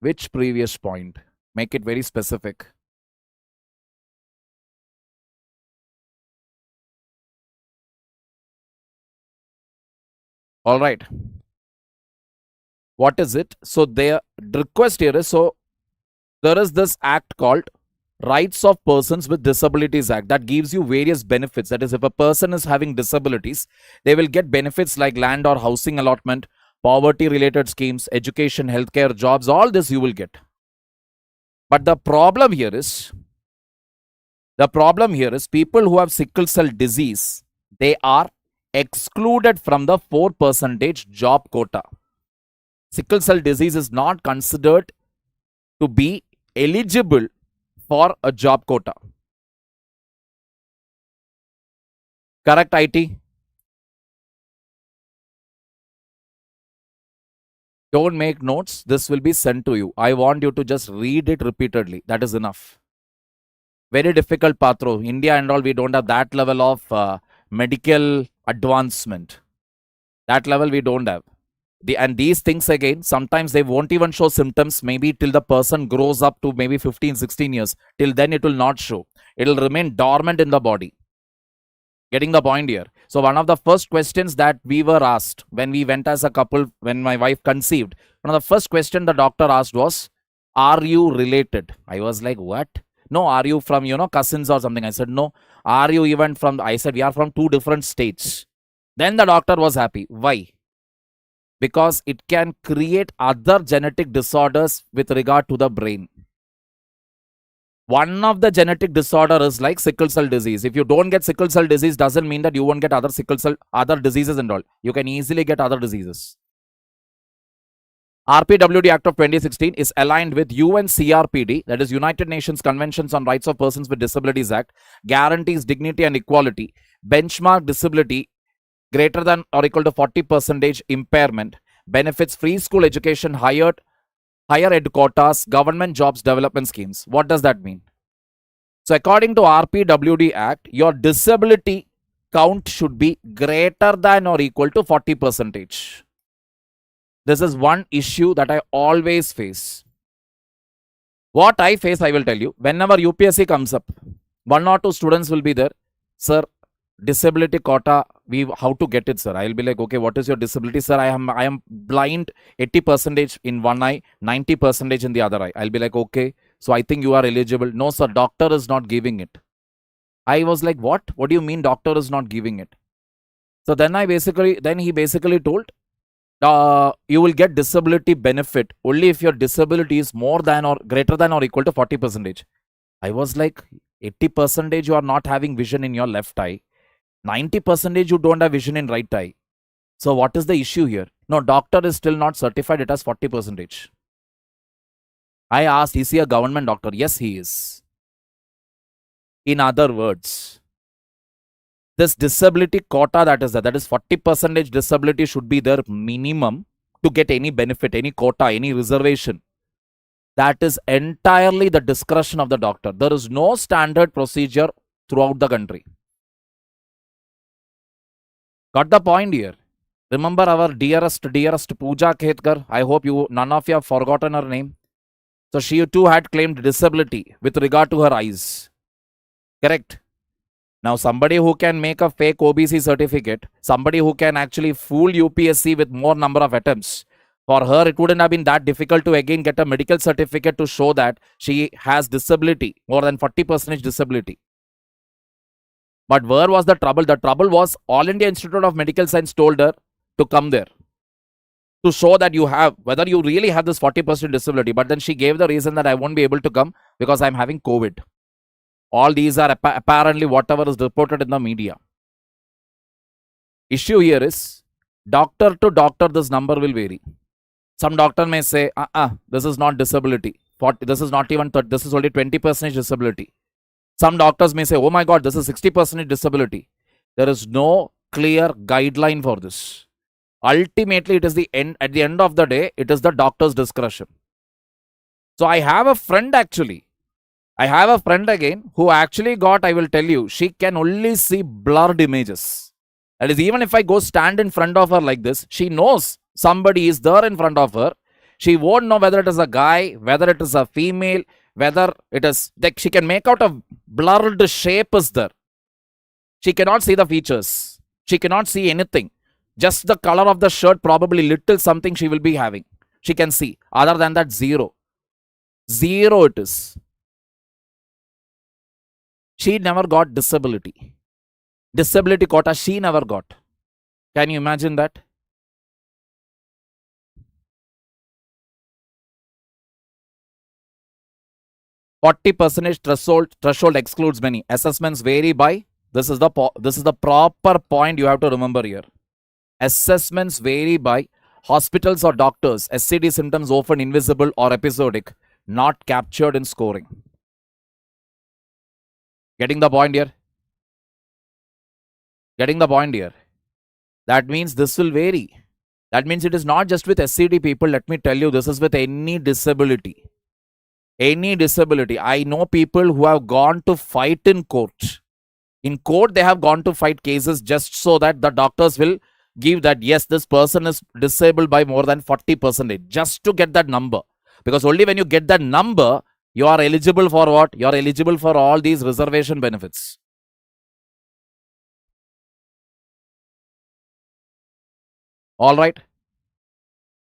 Which previous point? Make it very specific. All right. What is it? So their request here is, so there is this act called Rights of Persons with Disabilities Act that gives you various benefits. That is, if a person is having disabilities, they will get benefits like land or housing allotment, poverty related schemes, education, healthcare, jobs, all this you will get. But the problem here is people who have sickle cell disease, they are excluded from the 4% job quota. Sickle cell disease is not considered to be eligible for a job quota. Correct, IT? Don't make notes. This will be sent to you. I want you to just read it repeatedly. That is enough. Very difficult path through. India and all, we don't have that level of medical advancement. That level we don't have. And these things again, sometimes they won't even show symptoms, maybe till the person grows up to maybe 15, 16 years. Till then it will not show. It will remain dormant in the body. Getting the point here. So one of the first questions that we were asked when we went as a couple, when my wife conceived, one of the first question the doctor asked was, are you related? I was like, what? No, are you from, cousins or something? I said, no. Are you even from, I said, we are from 2 different states. Then the doctor was happy. Why? Because it can create other genetic disorders with regard to the brain. One of the genetic disorder is like sickle cell disease. If you don't get sickle cell disease, doesn't mean that you won't get other diseases and all. You can easily get other diseases. RPWD Act of 2016 is aligned with UNCRPD, that is United Nations Conventions on Rights of Persons with Disabilities Act, guarantees dignity and equality, benchmark disability greater than or equal to 40% impairment, benefits free school education, higher ed quotas, government jobs development schemes. What does that mean? So according to RPWD Act, your disability count should be greater than or equal to 40%. This is one issue that I always face. What I face, I will tell you. Whenever UPSC comes up, 1 or 2 students will be there. Sir, disability quota, how to get it, sir? I'll be like, okay, what is your disability, sir? I am blind 80% in one eye, 90% in the other eye. I'll be like, okay, so I think you are eligible. No, sir, doctor is not giving it. I was like, what? What do you mean doctor is not giving it? So then he basically told, you will get disability benefit only if your disability is more than or greater than or equal to 40%. I was like, 80% you are not having vision in your left eye. 90% you don't have vision in right eye. So what is the issue here? No, doctor is still not certified. It has 40%. I asked, is he a government doctor? Yes, he is. In other words, this disability quota that is 40% disability should be their minimum to get any benefit, any quota, any reservation. That is entirely the discretion of the doctor. There is no standard procedure throughout the country. Got the point here? Remember our dearest Pooja Khetkar? I hope none of you have forgotten her name. So she too had claimed disability with regard to her eyes. Correct? Now somebody who can make a fake OBC certificate, somebody who can actually fool UPSC with more number of attempts, for her it wouldn't have been that difficult to again get a medical certificate to show that she has disability, more than 40% disability. But where was the trouble? The trouble was All India Institute of Medical Science told her to come there to show that you have, whether you really have this 40% disability. But then she gave the reason that I won't be able to come because I'm having COVID. All these are apparently whatever is reported in the media. Issue here is, doctor to doctor, this number will vary. Some doctor may say, this is not disability. This is not even, this is only 20% disability. Some doctors may say, oh my God, this is 60% disability. There is no clear guideline for this. Ultimately, it is at the end of the day, it is the doctor's discretion. So I have a friend actually. I have a friend again who actually got, I will tell you, she can only see blurred images. That is, even if I go stand in front of her like this, she knows somebody is there in front of her. She won't know whether it is a guy, whether it is a female, whether it is, like, she can make out a blurred shape is there. She cannot see the features. She cannot see anything. Just the color of the shirt, probably little something she will be having. She can see. Other than that, zero. Zero it is. She never got disability. Disability quota she never got. Can you imagine that? %, threshold excludes many. Assessments vary by, this is the proper point you have to remember here. Assessments vary by hospitals or doctors. SCD symptoms often invisible or episodic, not captured in scoring. Getting the point here? Getting the point here? That means this will vary. That means it is not just with SCD people. Let me tell you, this is with any disability. Any disability. I know people who have gone to fight in court. In court, they have gone to fight cases just so that the doctors will give that, yes, this person is disabled by more than 40%, just to get that number. Because only when you get that number, you are eligible for what? You are eligible for all these reservation benefits. All right.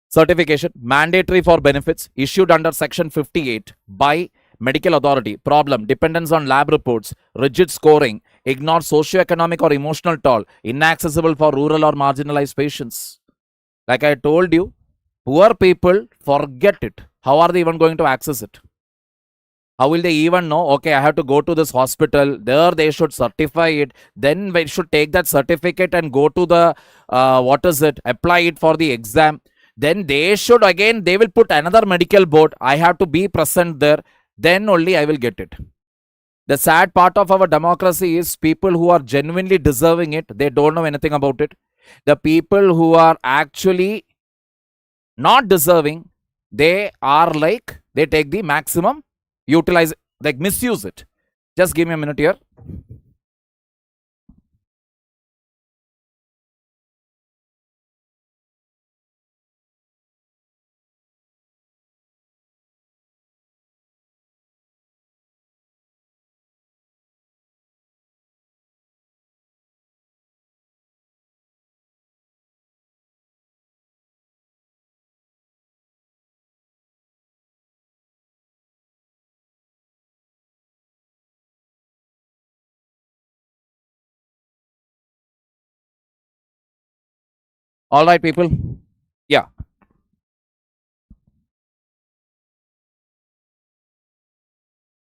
Certification, mandatory for benefits, issued under Section 58 by medical authority. Problem, dependence on lab reports, rigid scoring, ignore socio-economic or emotional toll, inaccessible for rural or marginalized patients. Like I told you, poor people forget it. How are they even going to access it? How will they even know, okay, I have to go to this hospital, there they should certify it, then we should take that certificate and go to the, apply it for the exam. Then they should, again, they will put another medical board. I have to be present there. Then only I will get it. The sad part of our democracy is people who are genuinely deserving it, they don't know anything about it. The people who are actually not deserving, they are like, they take the maximum, utilize, like misuse it. Just give me a minute here. All right, people. Yeah.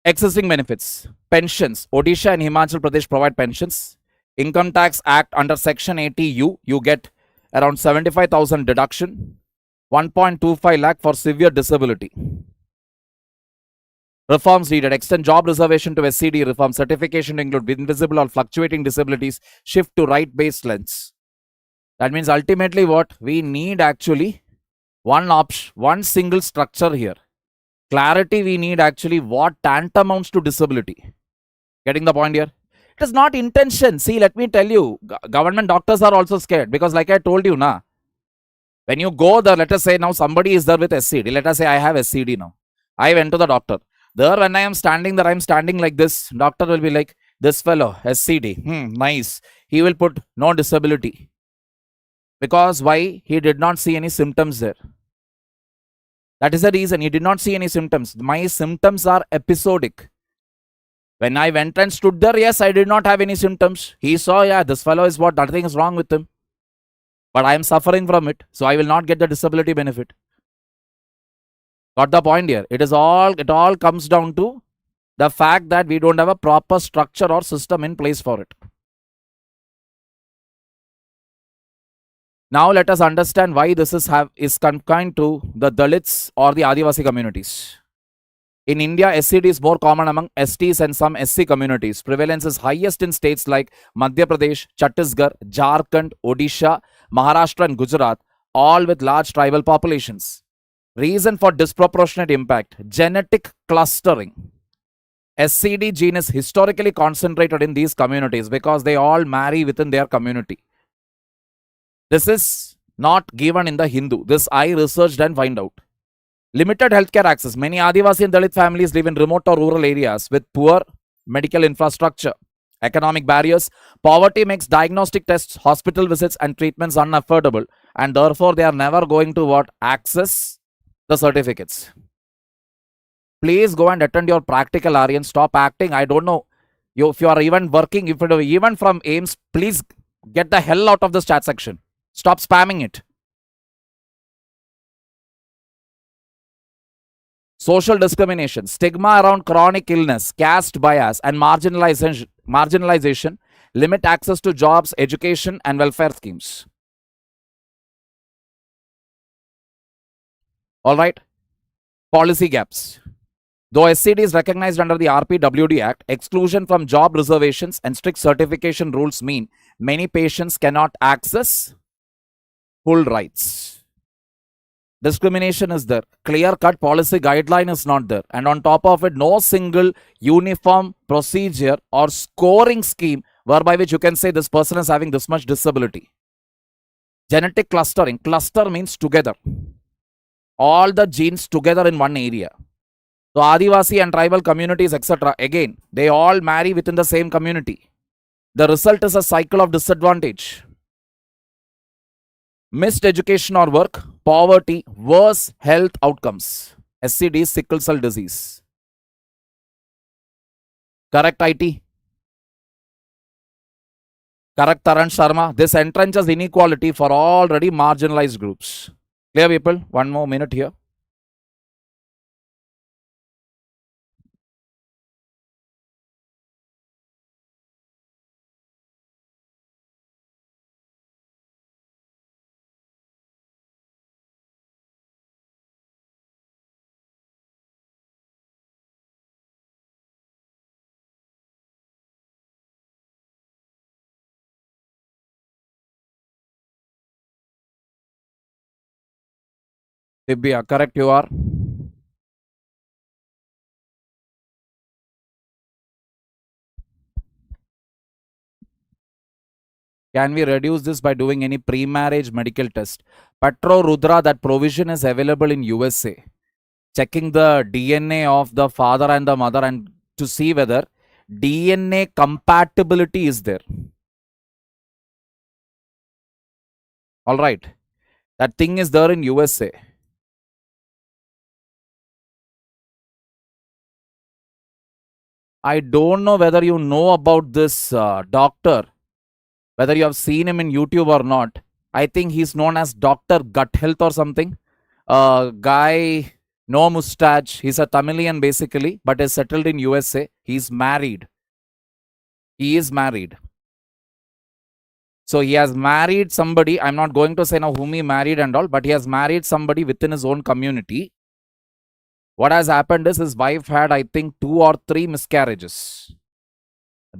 Existing benefits. Pensions. Odisha and Himachal Pradesh provide pensions. Income Tax Act under Section 80U, you get around 75,000 deduction. 1.25 lakh for severe disability. Reforms needed. Extend job reservation to SCD reform. Certification to include invisible or fluctuating disabilities. Shift to right-based lens. That means ultimately what? We need actually one single structure here. Clarity we need actually what tantamounts to disability. Getting the point here? It is not intention. See, let me tell you, government doctors are also scared because, like I told you, when you go there, let us say now somebody is there with SCD. Let us say I have SCD now. I went to the doctor. There, when I am standing there, I am standing like this. Doctor will be like, this fellow, SCD, nice. He will put no disability. Because why? He did not see any symptoms there. That is the reason. He did not see any symptoms. My symptoms are episodic. When I went and stood there, yes, I did not have any symptoms. He saw, yeah, this fellow is what, nothing is wrong with him. But I am suffering from it, so I will not get the disability benefit. Got the point here? It all comes down to the fact that we don't have a proper structure or system in place for it. Now let us understand why this is confined to the Dalits or the Adivasi communities. In India, SCD is more common among STs and some SC communities. Prevalence is highest in states like Madhya Pradesh, Chhattisgarh, Jharkhand, Odisha, Maharashtra and Gujarat, all with large tribal populations. Reason for disproportionate impact, genetic clustering. SCD gene is historically concentrated in these communities because they all marry within their community. This is not given in the Hindu. This I researched and find out. Limited healthcare access. Many Adivasi and Dalit families live in remote or rural areas with poor medical infrastructure. Economic barriers. Poverty makes diagnostic tests, hospital visits and treatments unaffordable, and therefore they are never going to access the certificates. Please go and attend your practical RN. Stop acting. I don't know. If you are even working, if you are even from AIMS, please get the hell out of this chat section. Stop spamming it. Social discrimination, stigma around chronic illness, caste bias, and marginalization limit access to jobs, education, and welfare schemes. All right. Policy gaps. Though SCD is recognized under the RPWD Act, exclusion from job reservations and strict certification rules mean many patients cannot access full rights. Discrimination is there. Clear-cut policy guideline is not there. And on top of it, no single uniform procedure or scoring scheme whereby which you can say this person is having this much disability. Genetic clustering. Cluster means together. All the genes together in one area. So Adivasi and tribal communities, etc. Again, they all marry within the same community. The result is a cycle of disadvantage. Missed education or work, poverty, worse health outcomes. SCD, sickle cell disease. Correct, IT? Correct, Taran Sharma. This entrenches inequality for already marginalized groups. Clear, people? One more minute here. Tibia, correct you are. Can we reduce this by doing any pre-marriage medical test? Patro Rudra, that provision is available in USA. Checking the DNA of the father and the mother and to see whether DNA compatibility is there. All right. That thing is there in USA. I don't know whether you know about this doctor, whether you have seen him in YouTube or not. I think he's known as Dr. Gut Health or something. Guy, no mustache. He's a Tamilian basically, but is settled in USA. He's married. He is married. So he has married somebody. I'm not going to say now whom he married and all, but he has married somebody within his own community. What has happened is his wife had, I think, 2 or 3 miscarriages.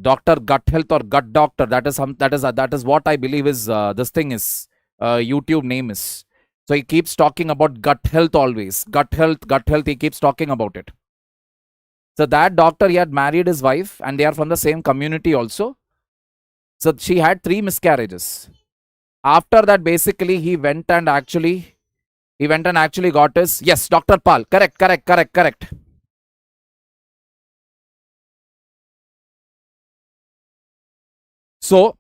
Dr. Gut Health or Gut Doctor. That is what I believe is this thing is YouTube name is. So he keeps talking about gut health always. Gut health, he keeps talking about it. So that doctor, he had married his wife and they are from the same community also. So she had 3 miscarriages. After that, basically, he went and actually got his, yes, Dr. Pal, correct. So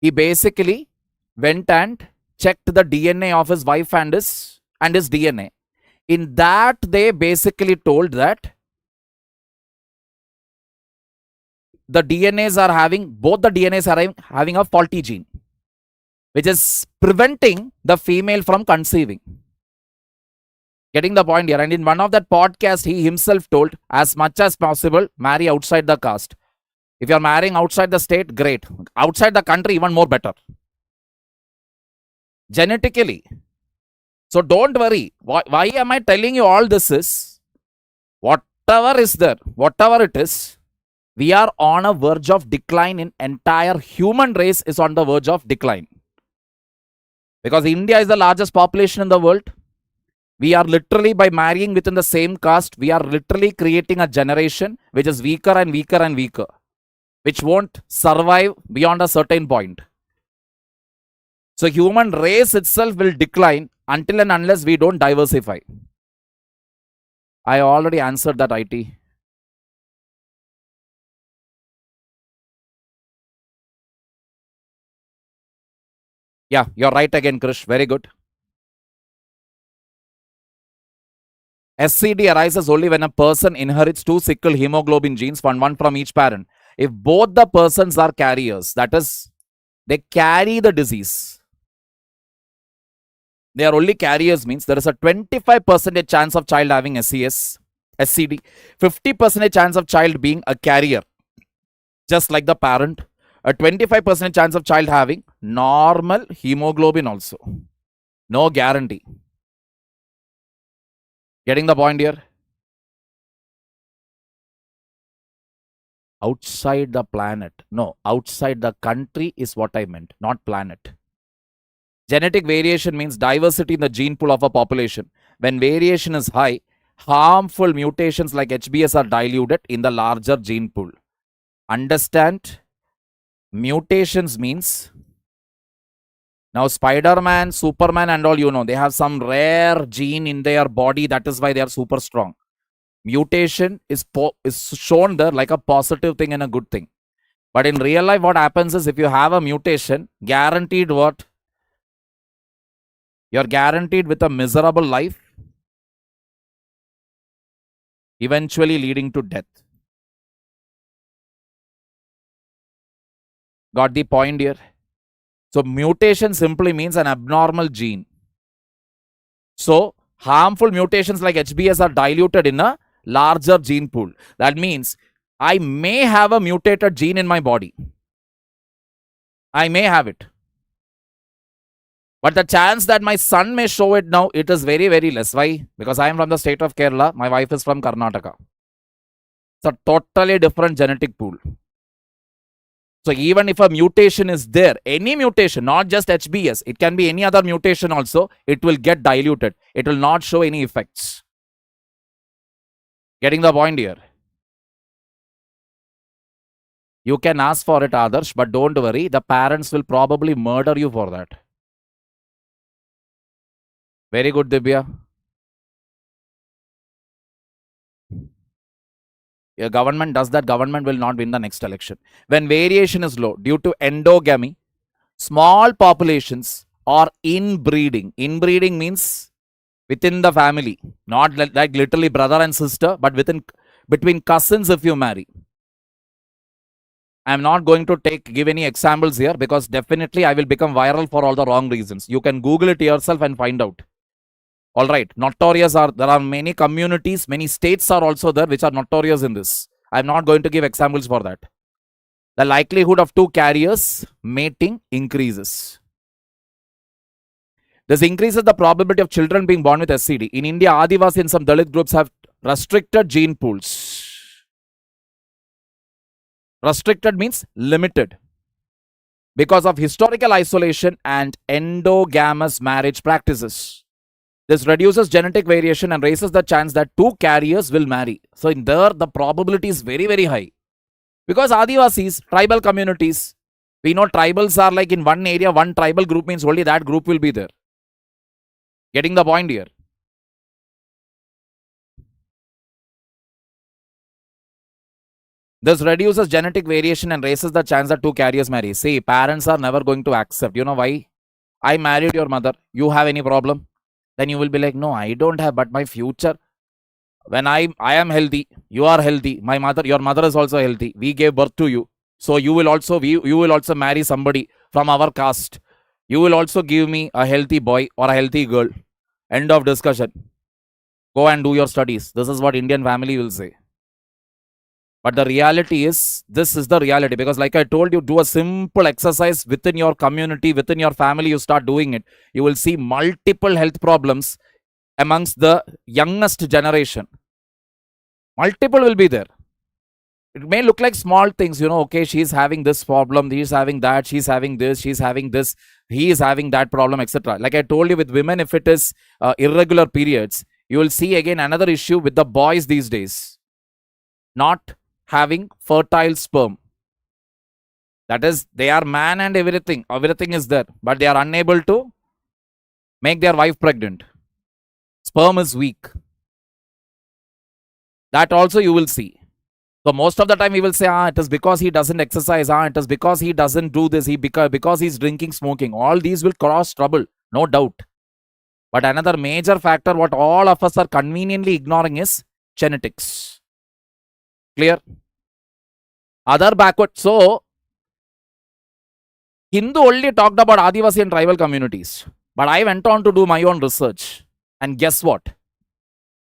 he basically went and checked the DNA of his wife and his DNA. In that, they basically told that the DNAs are having, both the DNAs are having a faulty gene, which is preventing the female from conceiving. Getting the point here. And in one of that podcast, he himself told, as much as possible, marry outside the caste. If you're marrying outside the state, great. Outside the country, even more better. Genetically. So don't worry. Why am I telling you all this is, whatever is there, whatever it is, we are on a verge of decline. In entire human race is on the verge of decline. Because India is the largest population in the world. We are literally, by marrying within the same caste, we are literally creating a generation which is weaker and weaker and weaker, which won't survive beyond a certain point. So human race itself will decline until and unless we don't diversify. I already answered that, IT. Yeah, you're right again, Krish. Very good. SCD arises only when a person inherits 2 sickle hemoglobin genes, one from each parent. If both the persons are carriers, that is, they carry the disease. They are only carriers means there is a 25% chance of child having SCD, 50% chance of child being a carrier, just like the parent, a 25% chance of child having normal hemoglobin also. No guarantee. Getting the point here? Outside the planet. No, outside the country is what I meant, not planet. Genetic variation means diversity in the gene pool of a population. When variation is high, harmful mutations like HBS are diluted in the larger gene pool. Understand? Mutations means, now Spider-Man, Superman and all, you know, they have some rare gene in their body. That is why they are super strong. Mutation is shown there like a positive thing and a good thing. But in real life, what happens is, if you have a mutation, guaranteed what? You're guaranteed with a miserable life, eventually leading to death. Got the point here? So mutation simply means an abnormal gene. So harmful mutations like HBS are diluted in a larger gene pool. That means I may have a mutated gene in my body. I may have it. But the chance that my son may show it now, it is very, very less. Why? Because I am from the state of Kerala. My wife is from Karnataka. It's a totally different genetic pool. So even if a mutation is there, any mutation, not just HBS, it can be any other mutation also, it will get diluted. It will not show any effects. Getting the point here? You can ask for it, Adarsh, but don't worry. The parents will probably murder you for that. Very good, Dibya. A government does that, government will not win the next election. When variation is low due to endogamy, small populations or inbreeding. Inbreeding means within the family, not like literally brother and sister, but between cousins if you marry. I'm not going to give any examples here because definitely I will become viral for all the wrong reasons. You can Google it yourself and find out. All right, there are many communities, many states are also there which are notorious in this. I'm not going to give examples for that. The likelihood of 2 carriers mating increases. This increases the probability of children being born with SCD. In India, Adivasi and some Dalit groups have restricted gene pools. Restricted means limited. because of historical isolation and endogamous marriage practices. This reduces genetic variation and raises the chance that two carriers will marry. So in there, the probability is very, very high. Because Adivasis, tribal communities, we know tribals are like in one area, one tribal group means only that group will be there. Getting the point here? This reduces genetic variation and raises the chance that two carriers marry. See, parents are never going to accept. You know why? I married your mother. You have any problem? Then you will be like, no, I don't have, but my future, when I am healthy, you are healthy. My mother, your mother is also healthy. We gave birth to you. So you will also marry somebody from our caste. You will also give me a healthy boy or a healthy girl. End of discussion. Go and do your studies. This is what Indian family will say. But the reality is, this is the reality. Because like I told you, do a simple exercise within your community, within your family, you start doing it. You will see multiple health problems amongst the youngest generation. Multiple will be there. It may look like small things, okay, she's having this problem, he's having that, she's having this, he is having that problem, etc. Like I told you, with women, if it is irregular periods, you will see again another issue with the boys these days. Not having fertile sperm. That is, they are man and everything is there, but they are unable to make their wife pregnant. Sperm is weak. That also you will see. So most of the time we will say, it is because he doesn't exercise, it is because he doesn't do this, because he's drinking, smoking. All these will cause trouble, no doubt. But another major factor what all of us are conveniently ignoring is genetics. Clear? Other backward. So, Hindu only talked about Adivasi and tribal communities. But I went on to do my own research. And guess what?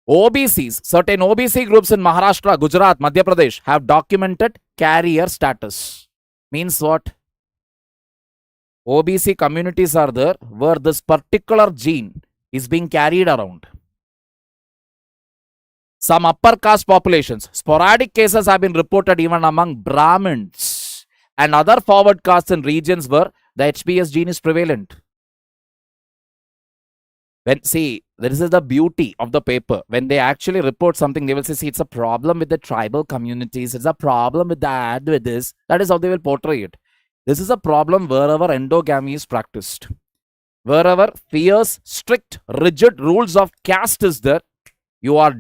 OBCs, certain OBC groups in Maharashtra, Gujarat, Madhya Pradesh have documented carrier status. Means what? OBC communities are there where this particular gene is being carried around. Some upper caste populations, sporadic cases have been reported even among Brahmins and other forward castes in regions where the HBS gene is prevalent. See, this is the beauty of the paper. When they actually report something, they will say, see, it's a problem with the tribal communities. It's a problem with that, with this. That is how they will portray it. This is a problem wherever endogamy is practiced. Wherever fierce, strict, rigid rules of caste is there, you are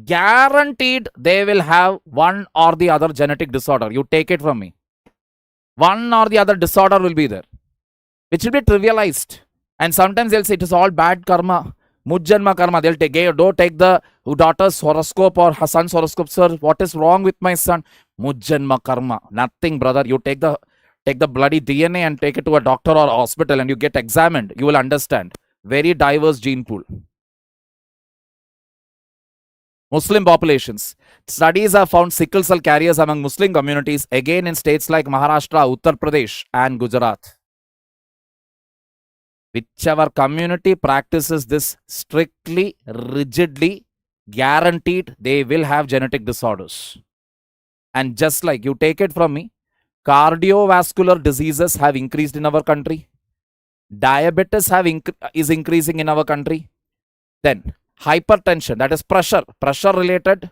guaranteed they will have one or the other genetic disorder. You take it from me. One or the other disorder will be there, which will be trivialized. And sometimes they'll say it is all bad karma, mujjanma karma. They'll take, don't take the daughter's horoscope or her son's horoscope, sir. What is wrong with my son? Mujjanma karma. Nothing, brother. You take the bloody DNA and take it to a doctor or a hospital and you get examined. You will understand. Very diverse gene pool. Muslim populations. Studies have found sickle cell carriers among Muslim communities, again in states like Maharashtra, Uttar Pradesh and Gujarat. Whichever community practices this strictly, rigidly, guaranteed they will have genetic disorders. And just like, you take it from me, cardiovascular diseases have increased in our country. Diabetes is increasing in our country. Then hypertension, that is pressure related.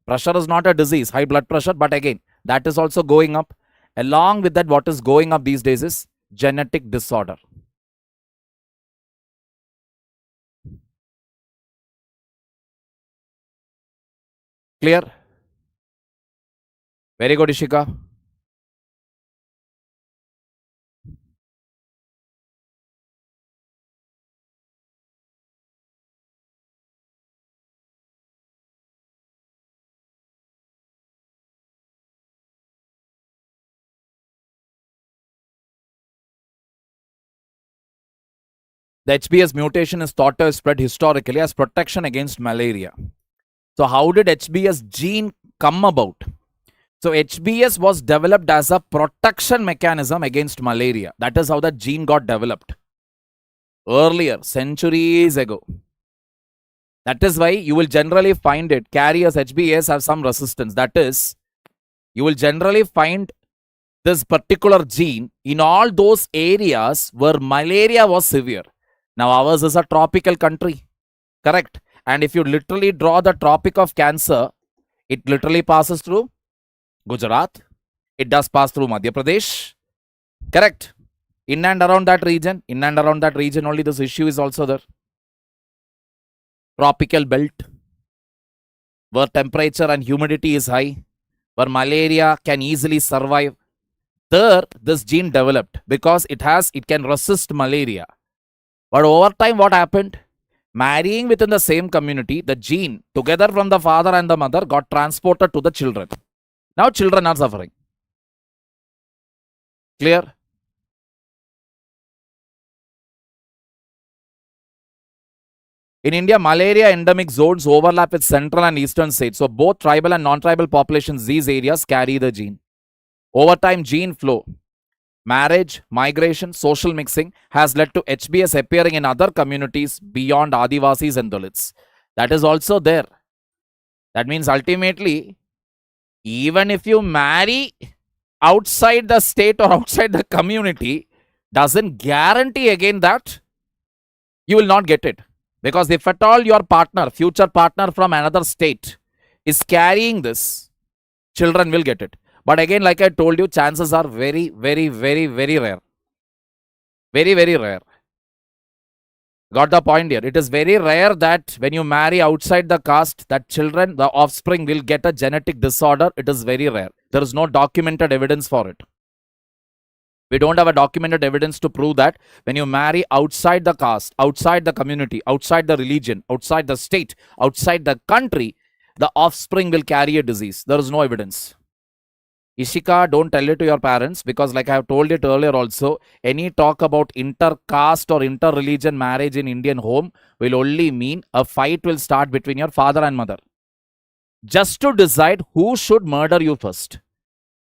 Pressure is not a disease, high blood pressure, but again, that is also going up. Along with that, what is going up these days is genetic disorder. Clear? Very good, Ishika. The HBS mutation is thought to have spread historically as protection against malaria. So how did HBS gene come about? So HBS was developed as a protection mechanism against malaria. That is how the gene got developed. Earlier, centuries ago. That is why you will generally find it. Carriers HBS have some resistance. That is, you will generally find this particular gene in all those areas where malaria was severe. Now, ours is a tropical country, correct? And if you literally draw the Tropic of Cancer, it literally passes through Gujarat. It does pass through Madhya Pradesh, correct? In and around that region, only this issue is also there. Tropical belt, where temperature and humidity is high, where malaria can easily survive. There, this gene developed because it can resist malaria. But over time, what happened? Marrying within the same community, the gene, together from the father and the mother, got transported to the children. Now children are suffering. Clear? In India, malaria endemic zones overlap with central and eastern states. So both tribal and non-tribal populations, these areas carry the gene. Over time, gene flow, marriage, migration, social mixing has led to HBS appearing in other communities beyond Adivasis and Dalits. That is also there. That means ultimately, even if you marry outside the state or outside the community, doesn't guarantee again that you will not get it. Because if at all your partner, future partner from another state is carrying this, children will get it. But again, like I told you, chances are very, very, very, very rare. Very, very rare. Got the point here. It is very rare that when you marry outside the caste, that children, the offspring will get a genetic disorder. It is very rare. There is no documented evidence for it. We don't have a documented evidence to prove that when you marry outside the caste, outside the community, outside the religion, outside the state, outside the country, the offspring will carry a disease. There is no evidence. Ishika, don't tell it to your parents, because like I have told it earlier also, any talk about inter-caste or inter-religion marriage in Indian home will only mean a fight will start between your father and mother, just to decide who should murder you first.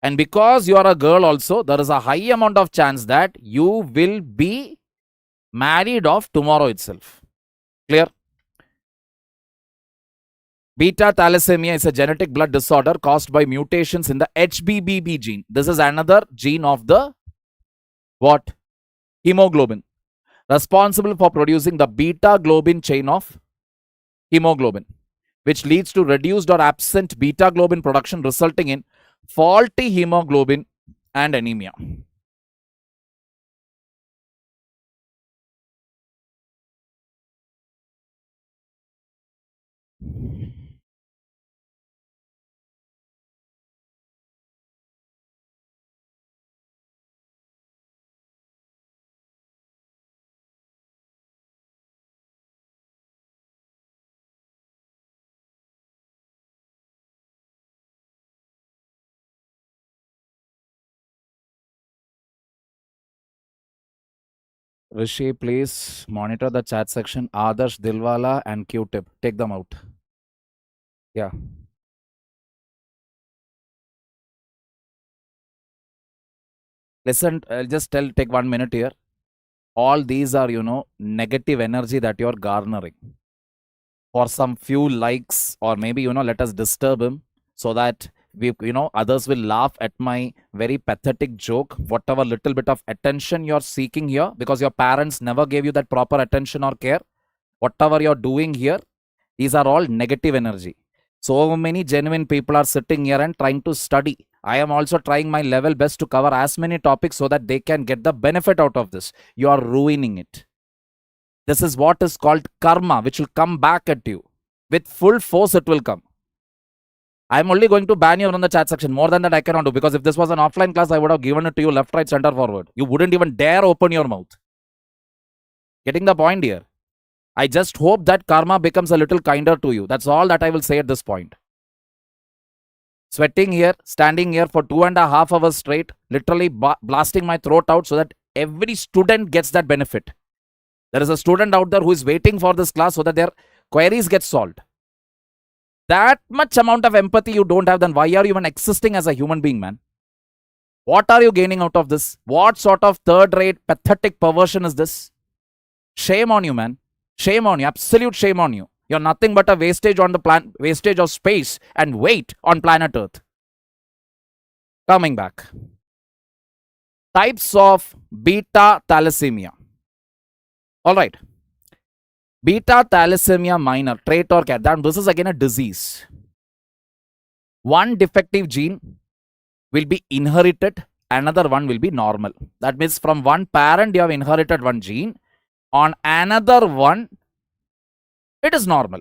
And because you are a girl also, there is a high amount of chance that you will be married off tomorrow itself. Clear? Beta thalassemia is a genetic blood disorder caused by mutations in the HBBB gene. This is another gene of the what? Hemoglobin. Responsible for producing the beta globin chain of hemoglobin, which leads to reduced or absent beta globin production, resulting in faulty hemoglobin and anemia. Rishi, please monitor the chat section. Adarsh, Dilwala and Q-Tip. Take them out. Yeah. Listen, I'll just take 1 minute here. All these are, negative energy that you're garnering. For some few likes, or maybe, let us disturb him so that others will laugh at my very pathetic joke. Whatever little bit of attention you're seeking here, because your parents never gave you that proper attention or care. Whatever you're doing here, these are all negative energy. So many genuine people are sitting here and trying to study. I am also trying my level best to cover as many topics so that they can get the benefit out of this. You are ruining it. This is what is called karma, which will come back at you. With full force, it will come. I'm only going to ban you from the chat section. More than that, I cannot do, because if this was an offline class, I would have given it to you left, right, center, forward. You wouldn't even dare open your mouth. Getting the point here? I just hope that karma becomes a little kinder to you. That's all that I will say at this point. Sweating here, standing here for 2.5 hours straight, literally blasting my throat out so that every student gets that benefit. There is a student out there who is waiting for this class so that their queries get solved. That much amount of empathy you don't have, then why are you even existing as a human being, man? What are you gaining out of this? What sort of third-rate, pathetic perversion is this? Shame on you, man. Shame on you. Absolute shame on you. You're nothing but a wastage on the wastage of space and weight on planet Earth. Coming back. Types of beta thalassemia. All right. Beta thalassemia minor, trait or cat. This is again a disease. One defective gene will be inherited, another one will be normal. That means from one parent you have inherited one gene, on another one it is normal.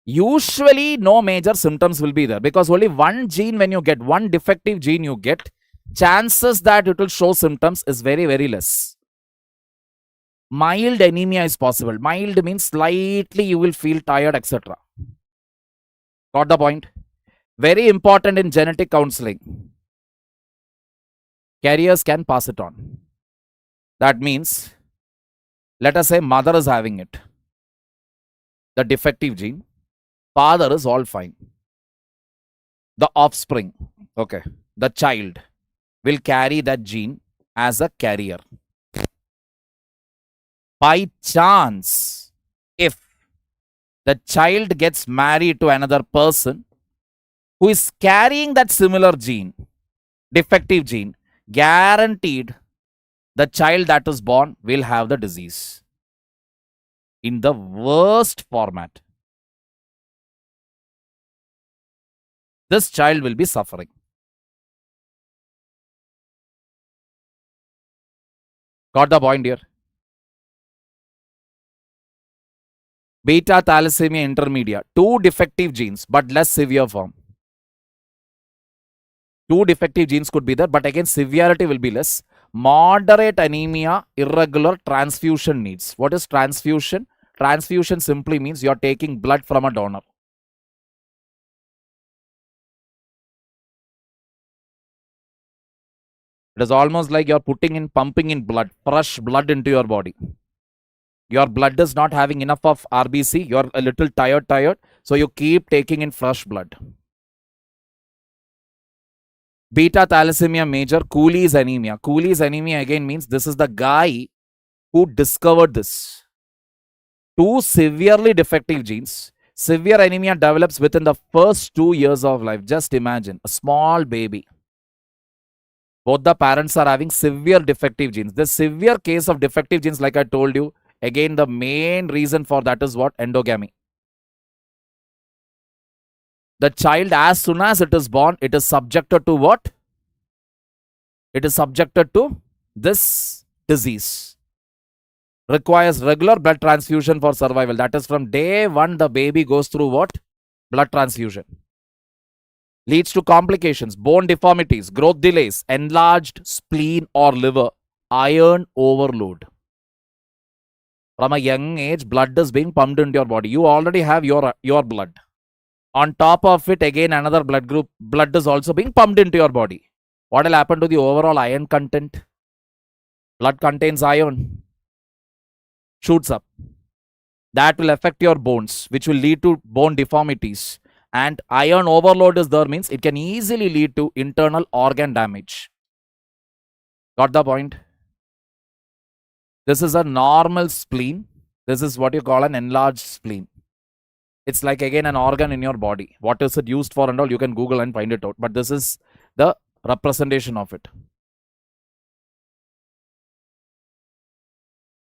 Usually no major symptoms will be there because only one gene, when you get one defective gene you get, chances that it will show symptoms is very, very less. Mild anemia is possible. Mild means slightly you will feel tired, etc. Got the point? Very important in genetic counseling. Carriers can pass it on. That means, let us say mother is having it, the defective gene, father is all fine. The offspring, okay, the child will carry that gene as a carrier. By chance, if the child gets married to another person who is carrying that similar gene, defective gene, guaranteed the child that is born will have the disease in the worst format. This child will be suffering. Got the point here? Beta thalassemia intermedia, 2 defective genes but less severe form. 2 defective genes could be there, but again severity will be less. Moderate anemia, irregular transfusion needs. What is transfusion? Transfusion simply means you are taking blood from a donor. It is almost like you are pumping in blood, fresh blood into your body. Your blood is not having enough of RBC. You are a little tired. So you keep taking in fresh blood. Beta thalassemia major, Cooley's anemia. Cooley's anemia again means this is the guy who discovered this. 2 severely defective genes. Severe anemia develops within the first 2 years of life. Just imagine, a small baby. Both the parents are having severe defective genes. The severe case of defective genes, like I told you, again the main reason for that is what? Endogamy. The child, as soon as it is born, it is subjected to what? It is subjected to this disease. Requires regular blood transfusion for survival. That is from day 1 the baby goes through what? Blood transfusion. Leads to complications, bone deformities, growth delays, enlarged spleen or liver, iron overload. From a young age, blood is being pumped into your body. You already have your blood. On top of it, again another blood is also being pumped into your body. What will happen to the overall iron content? Blood contains iron. Shoots up. That will affect your bones, which will lead to bone deformities. And iron overload is there means it can easily lead to internal organ damage. Got the point? This is a normal spleen. This is what you call an enlarged spleen. It's like again an organ in your body. What is it used for and all, you can Google and find it out. But this is the representation of it.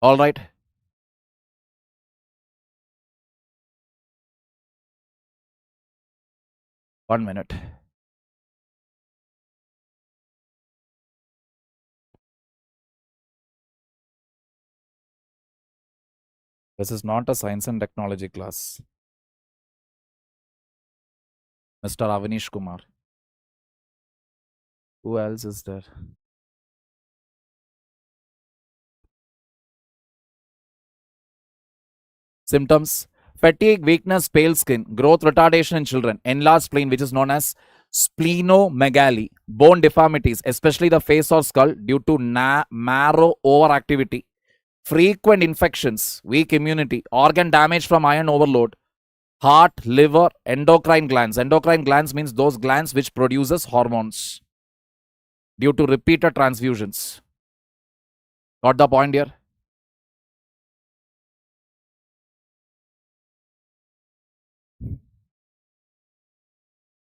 All right. One minute. This is not a science and technology class. Mr. Avanish Kumar. Who else is there? Symptoms: fatigue, weakness, pale skin, growth retardation in children, enlarged spleen, which is known as splenomegaly, bone deformities, especially the face or skull due to marrow overactivity, frequent infections, weak immunity, organ damage from iron overload, heart, liver, endocrine glands. Endocrine glands means those glands which produces hormones due to repeated transfusions. Got the point here?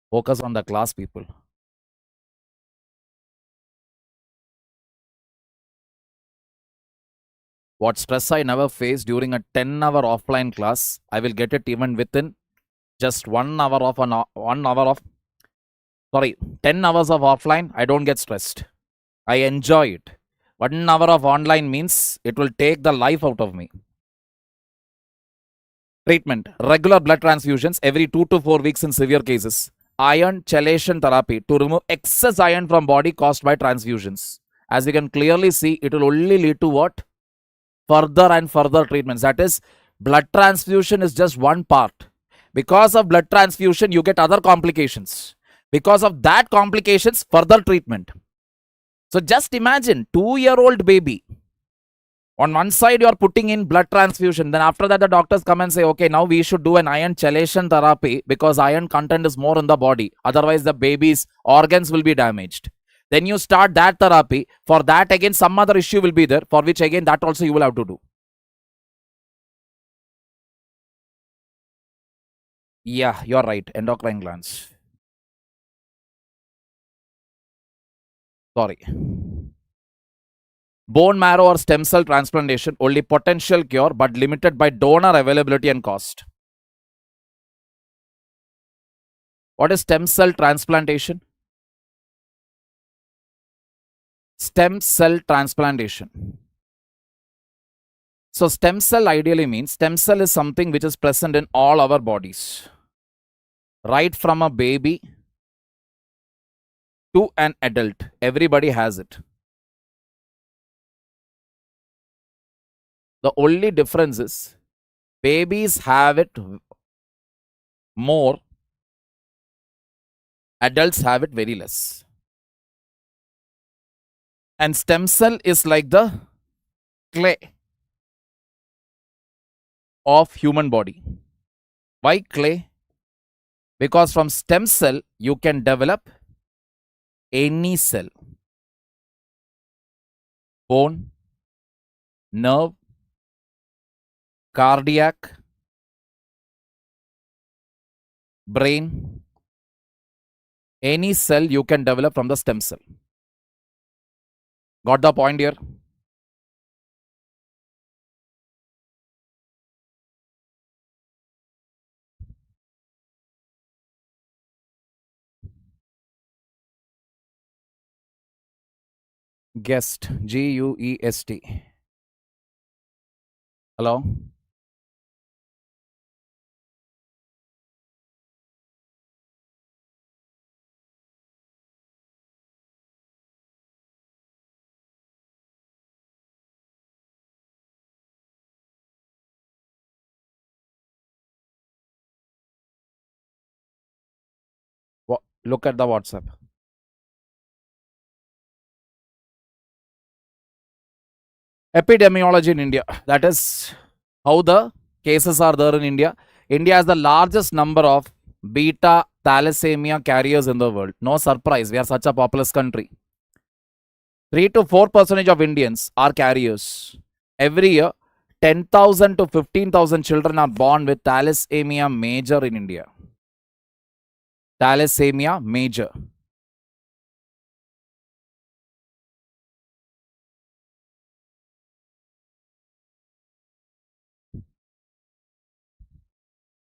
Focus on the class, people. What stress I never faced during a 10-hour offline class, I will get it even within just 1 hour of 10 hours of offline. I don't get stressed. I enjoy it. 1 hour of online means it will take the life out of me. Treatment: regular blood transfusions every 2 to 4 weeks in severe cases. Iron chelation therapy to remove excess iron from body caused by transfusions. As you can clearly see, it will only lead to what? Further and further treatments. That is, blood transfusion is just one part. Because of blood transfusion, you get other complications. Because of that complications, further treatment. So just imagine 2-year-old baby. On one side, you are putting in blood transfusion. Then after that, the doctors come and say, okay, now we should do an iron chelation therapy because iron content is more in the body. Otherwise, the baby's organs will be damaged. Then you start that therapy. For that, again, some other issue will be there, for which, again, that also you will have to do. Yeah, you're right. Endocrine glands. Sorry. Bone marrow or stem cell transplantation, only potential cure but limited by donor availability and cost. What is stem cell transplantation? Stem cell transplantation. So stem cell ideally means stem cell is something which is present in all our bodies. Right from a baby to an adult. Everybody has it. The only difference is babies have it more, adults have it very less. And stem cell is like the clay of human body. Why clay? Because from stem cell, you can develop any cell. Bone, nerve, cardiac, brain, any cell you can develop from the stem cell. Got the point here? Guest, G-U-E-S-T. Hello? Look at the WhatsApp. Epidemiology in India. That is how the cases are there in India. India has the largest number of beta thalassemia carriers in the world. No surprise, we are such a populous country. 3 to 4% of Indians are carriers. Every year, 10,000 to 15,000 children are born with thalassemia major in India. Thalassemia major.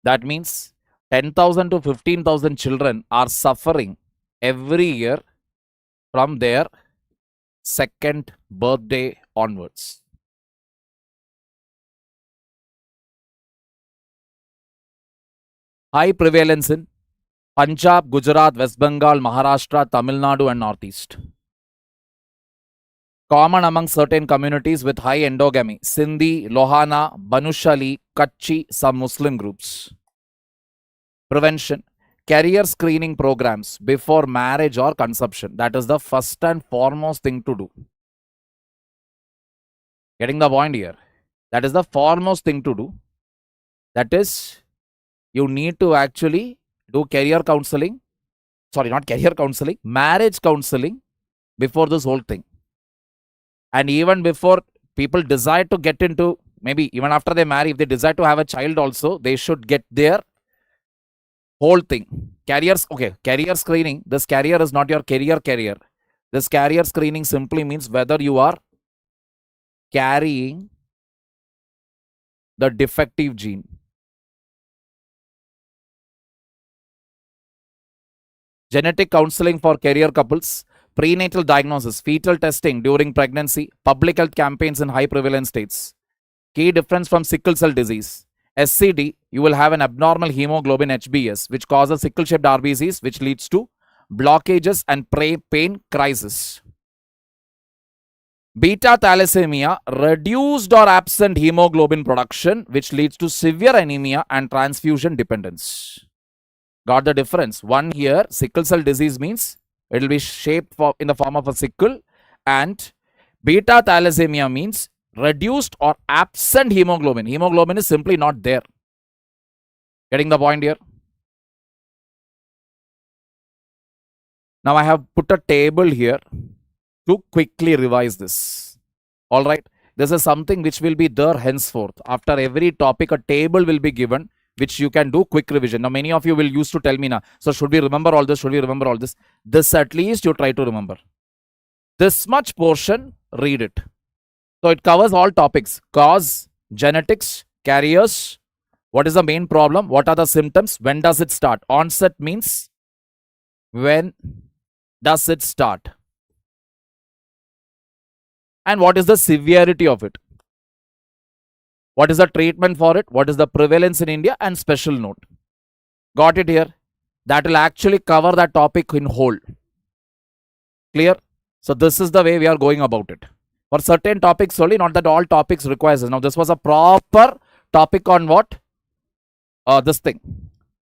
That means 10,000 to 15,000 children are suffering every year from their second birthday onwards. High prevalence in Punjab, Gujarat, West Bengal, Maharashtra, Tamil Nadu and Northeast. Common among certain communities with high endogamy. Sindhi, Lohana, Banushali, Kutchi, some Muslim groups. Prevention. Career screening programs before marriage or conception. That is the first and foremost thing to do. Getting the point here? That is the foremost thing to do. That is, you need to actually do career counseling. Sorry, not career counseling. Marriage counseling before this whole thing. And even before people desire to get into, maybe even after they marry, if they desire to have a child also, they should get their whole thing. Careers, okay, career screening. This career is not your career. This career screening simply means whether you are carrying the defective gene. Genetic counseling for career couples, prenatal diagnosis, fetal testing during pregnancy, public health campaigns in high prevalence states. Key difference from sickle cell disease. SCD, you will have an abnormal hemoglobin HbS, which causes sickle-shaped RBCs, which leads to blockages and pain crisis. Beta thalassemia, reduced or absent hemoglobin production, which leads to severe anemia and transfusion dependence. Got the difference? One here, sickle cell disease means it will be shaped in the form of a sickle, and beta thalassemia means reduced or absent hemoglobin. Hemoglobin is simply not there. Getting the point here? Now I have put a table here to quickly revise this. All right. This is something which will be there henceforth. After every topic, a table will be given, which you can do quick revision. Now, many of you will used to tell me now, so should we remember all this? Should we remember all this? This at least you try to remember. This much portion, read it. So it covers all topics: cause, genetics, carriers, what is the main problem, what are the symptoms, when does it start? Onset means when does it start? And what is the severity of it? What is the treatment for it? What is the prevalence in India? And special note. Got it here? That will actually cover that topic in whole. Clear? So this is the way we are going about it. For certain topics only, not that all topics requires this. Now this was a proper topic on what? This thing.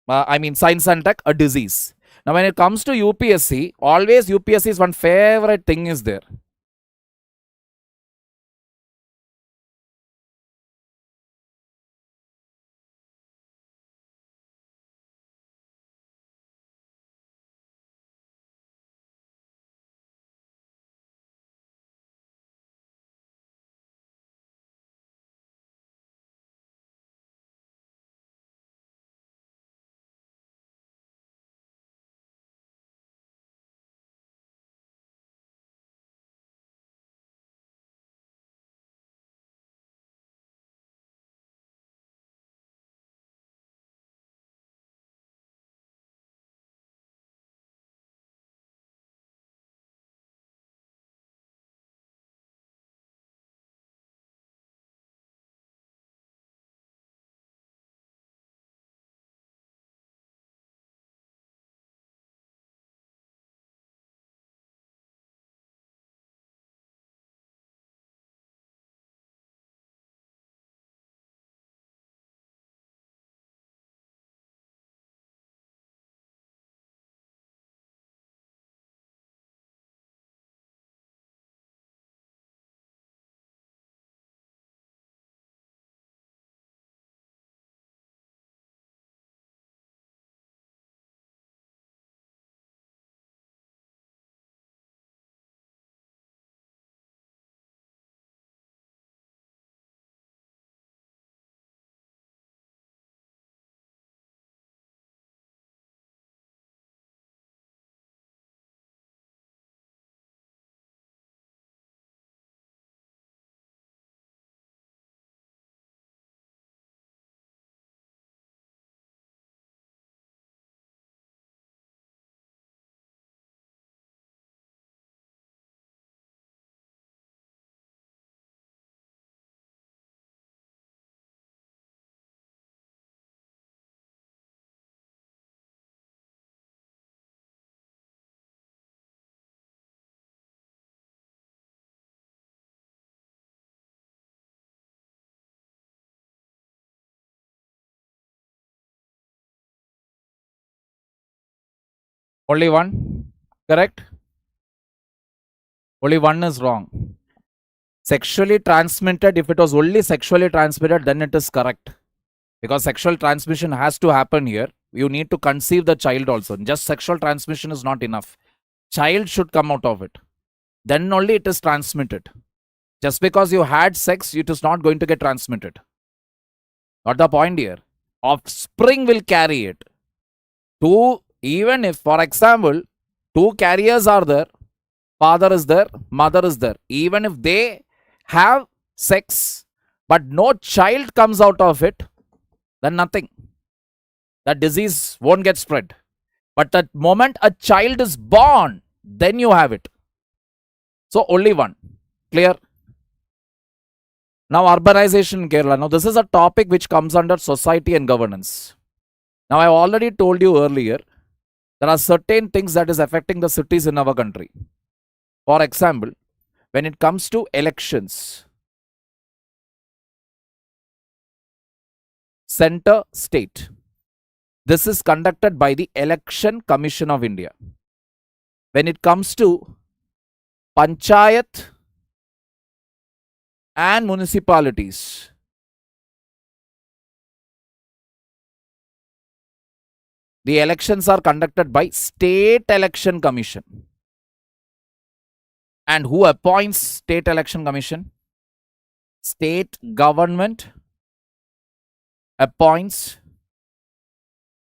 I mean science and tech, a disease. Now when it comes to UPSC, always UPSC's one favorite thing is there. Only one? Correct? Only one is wrong. Sexually transmitted, if it was only sexually transmitted, then it is correct. Because sexual transmission has to happen here. You need to conceive the child also. Just sexual transmission is not enough. Child should come out of it. Then only it is transmitted. Just because you had sex, it is not going to get transmitted. Got the point here? Offspring will carry it. Even if, for example, two carriers are there, father is there, mother is there. Even if they have sex, but no child comes out of it, then nothing. That disease won't get spread. But the moment a child is born, then you have it. So only one. Clear? Now urbanization in Kerala. Now this is a topic which comes under society and governance. Now I already told you earlier, there are certain things that is affecting the cities in our country. For example, when it comes to elections, center state. This is conducted by the Election Commission of India. When it comes to panchayat and municipalities, the elections are conducted by State Election Commission. And who appoints State Election Commission? State government appoints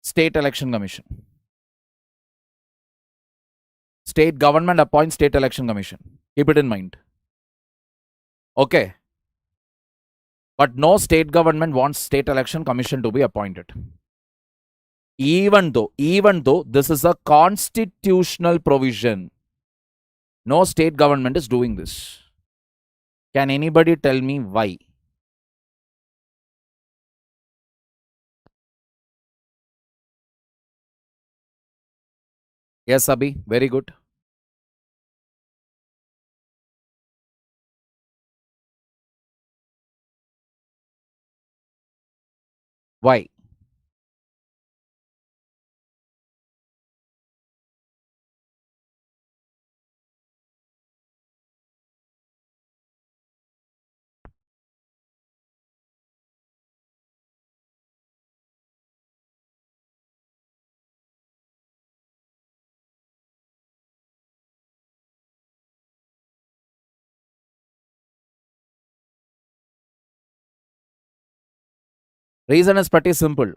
State Election Commission. State government appoints State Election Commission. Keep it in mind. Okay. But no state government wants State Election Commission to be appointed. Even though this is a constitutional provision, no state government is doing this. Can anybody tell me why? Yes, Abhi, very good. Why? Reason is pretty simple.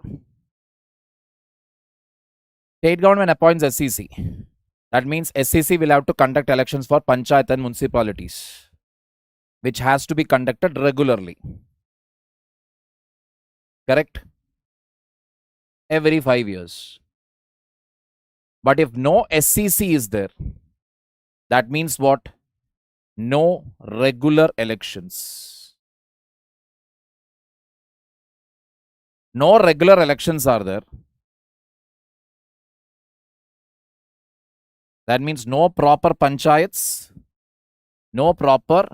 State government appoints SEC. That means SEC will have to conduct elections for panchayat and municipalities, which has to be conducted regularly. Correct? Every 5 years. But if no SEC is there, that means what? No regular elections. No regular elections are there. That means no proper panchayats, no proper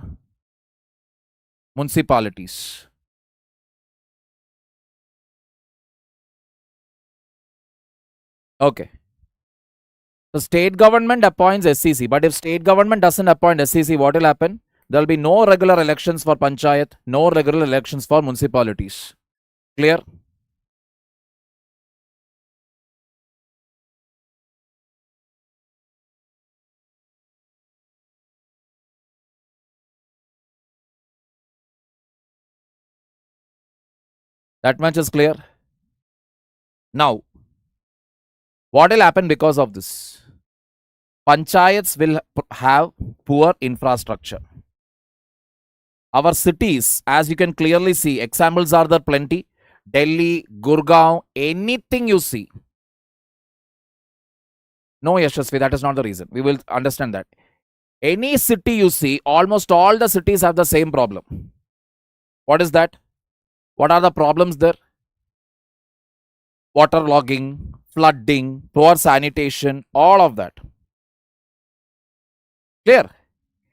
municipalities. Okay. The state government appoints SEC, but if state government doesn't appoint SEC, what will happen? There will be no regular elections for panchayat, no regular elections for municipalities. Clear? That much is clear. Now, what will happen because of this? Panchayats will have poor infrastructure. Our cities, as you can clearly see, examples are there plenty. Delhi, Gurgaon, anything you see. No, Yashasvi, that is not the reason. We will understand that. Any city you see, almost all the cities have the same problem. What is that? What are the problems there? Waterlogging, flooding, poor sanitation, all of that. Clear?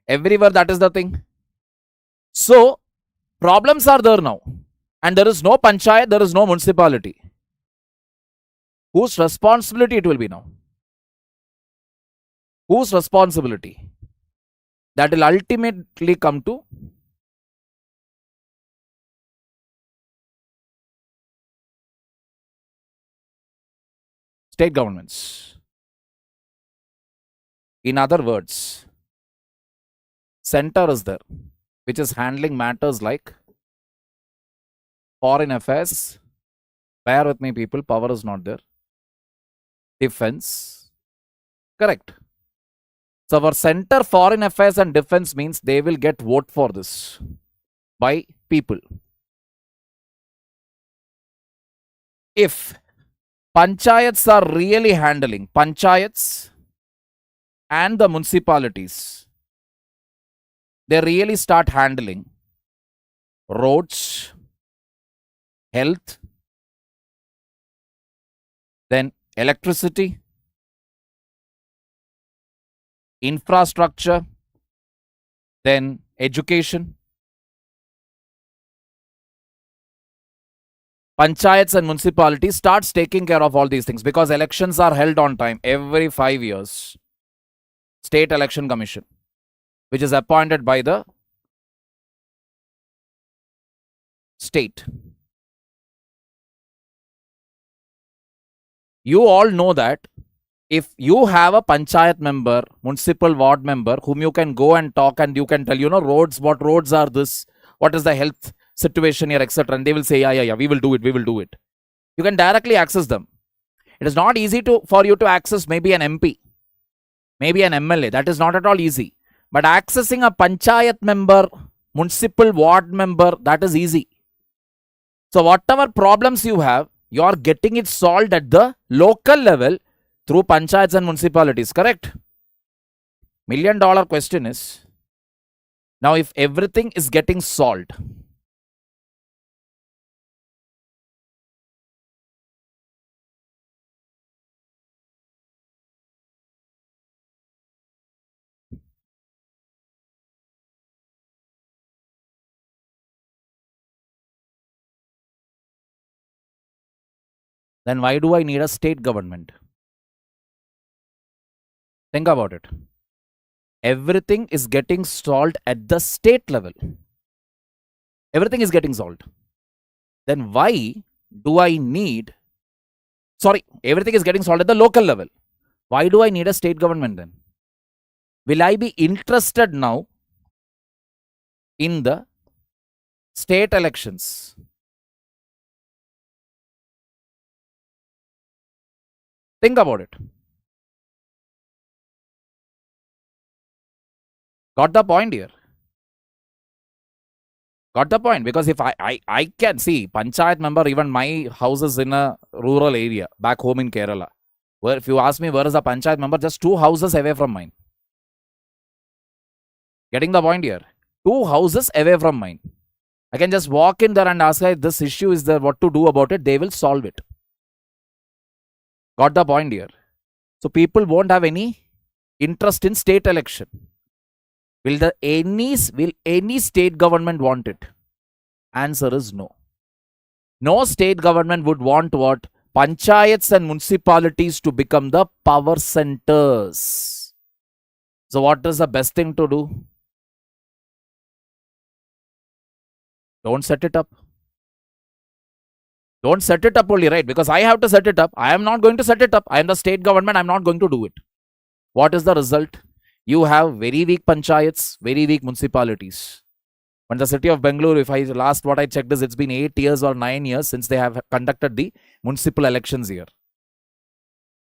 Everywhere that is the thing. So, problems are there now. And there is no panchayat, there is no municipality. Whose responsibility it will be now? Whose responsibility? That will ultimately come to state governments. In other words, center is there, which is handling matters like foreign affairs. Bear with me, people, power is not there. Defense. Correct. So our center foreign affairs and defense means they will get vote for this by people. If panchayats are really handling, panchayats and the municipalities, they really start handling roads, health, then electricity, infrastructure, then education. Panchayats and municipalities starts taking care of all these things because elections are held on time every 5 years. State Election Commission, which is appointed by the state. You all know that if you have a panchayat member, municipal ward member, whom you can go and talk and you can tell, roads, what roads are this, what is the health situation here, etc. And they will say, yeah, we will do it, we will do it. You can directly access them. It is not easy for you to access maybe an MP, maybe an MLA. That is not at all easy. But accessing a panchayat member, municipal ward member, that is easy. So whatever problems you have, you are getting it solved at the local level through panchayats and municipalities, correct? $1 million question is, now if everything is getting solved, then why do I need a state government? Think about it. Everything is getting solved at the state level. Everything is getting solved. Then why do I need, everything is getting solved at the local level. Why do I need a state government then? Will I be interested now in the state elections? Think about it. Got the point here? Got the point? Because if I can see panchayat member, even my house is in a rural area back home in Kerala. Where if you ask me where is the panchayat member, just 2 houses away from mine. Getting the point here? 2 houses away from mine. I can just walk in there and ask, hey, this issue is there, what to do about it? They will solve it. Got the point here? So people won't have any interest in state election. Will any state government want it? Answer is no. No state government would want what? Panchayats and municipalities to become the power centers. So what is the best thing to do? Don't set it up. Don't set it up only, right? Because I have to set it up. I am not going to set it up. I am the state government. I am not going to do it. What is the result? You have very weak panchayats, very weak municipalities. When the city of Bangalore, what I checked is it's been 8 years or 9 years since they have conducted the municipal elections here.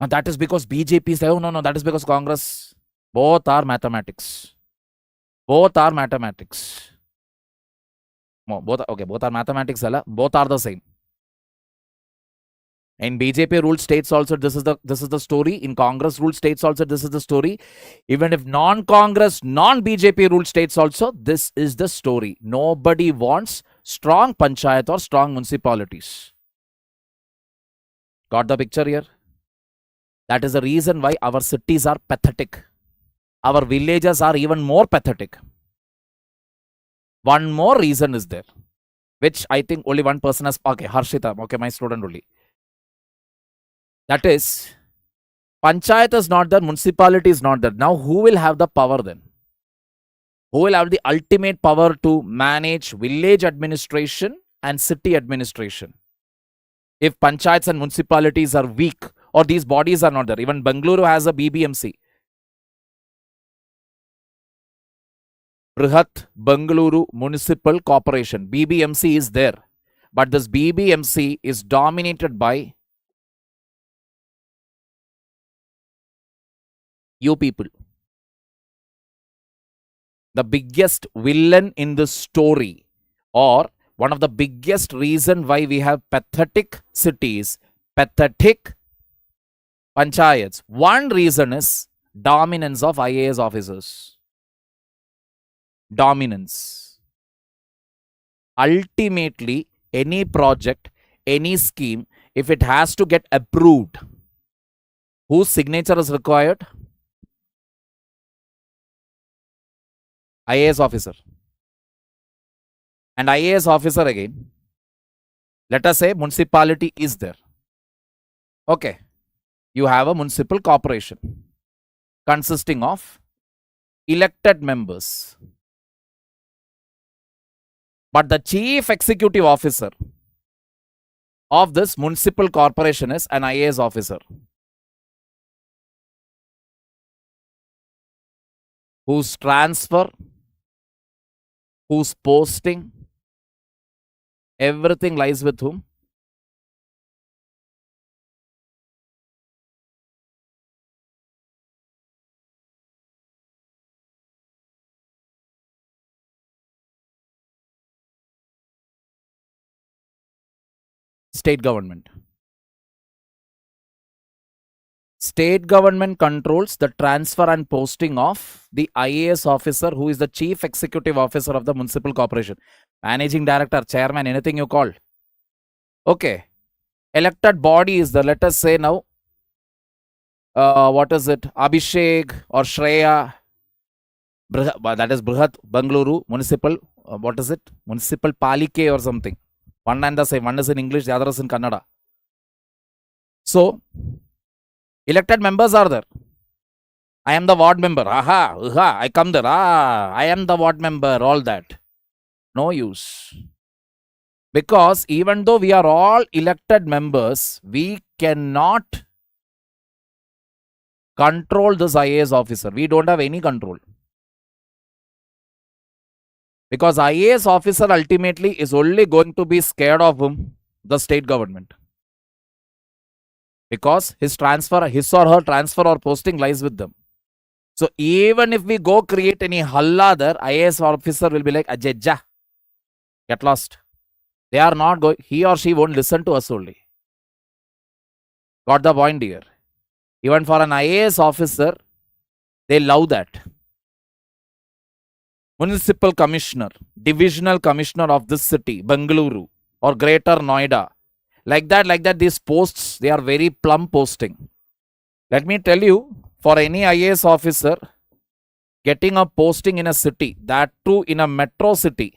And that is because BJP say, oh no, that is because Congress. Both are mathematics. Both are mathematics. Both are mathematics. Both are the same. In BJP ruled states also, this is the story. In Congress ruled states also, this is the story. Even if non-Congress, non-BJP ruled states also, this is the story. Nobody wants strong panchayat or strong municipalities. Got the picture here? That is the reason why our cities are pathetic. Our villages are even more pathetic. One more reason is there, which I think only one person has. Okay, Harshita. Okay, my student only. That is, panchayat is not there, municipality is not there. Now, who will have the power then? Who will have the ultimate power to manage village administration and city administration? If panchayats and municipalities are weak or these bodies are not there. Even Bengaluru has a BBMC. Brihat Bengaluru Municipal Corporation. BBMC is there. But this BBMC is dominated by you people. The biggest villain in the story, or one of the biggest reason why we have pathetic cities, pathetic panchayats. One reason is dominance of IAS officers. Dominance. Ultimately, any project, any scheme, if it has to get approved, whose signature is required? IAS officer. And IAS officer again, let us say municipality is there. Okay. You have a municipal corporation consisting of elected members. But the chief executive officer of this municipal corporation is an IAS officer whose transfer, whose posting, everything lies with whom? State government. State government controls the transfer and posting of the IAS officer who is the chief executive officer of the municipal corporation. Managing director, chairman, anything you call. Okay. Elected body is the, let us say now, what is it? Abhishek or Shreya. That is Brihat Bangalore Municipal. What is it? Municipal Palike or something. One and the same. One is in English, the other is in Kannada. So, elected members are there. I am the ward member. Aha, aha, I come there. Ah, I am the ward member. All that. No use. Because even though we are all elected members, we cannot control this IAS officer. We don't have any control. Because IAS officer ultimately is only going to be scared of whom? The state government. Because his or her transfer or posting lies with them. So even if we go create any halla there, IAS officer will be like, Ajajja, get lost. They are not going, he or she won't listen to us only. Got the point here? Even for an IAS officer, they love that. Municipal commissioner, divisional commissioner of this city, Bengaluru or Greater Noida. Like that, these posts, they are very plum posting. Let me tell you, for any IAS officer, getting a posting in a city, that too in a metro city,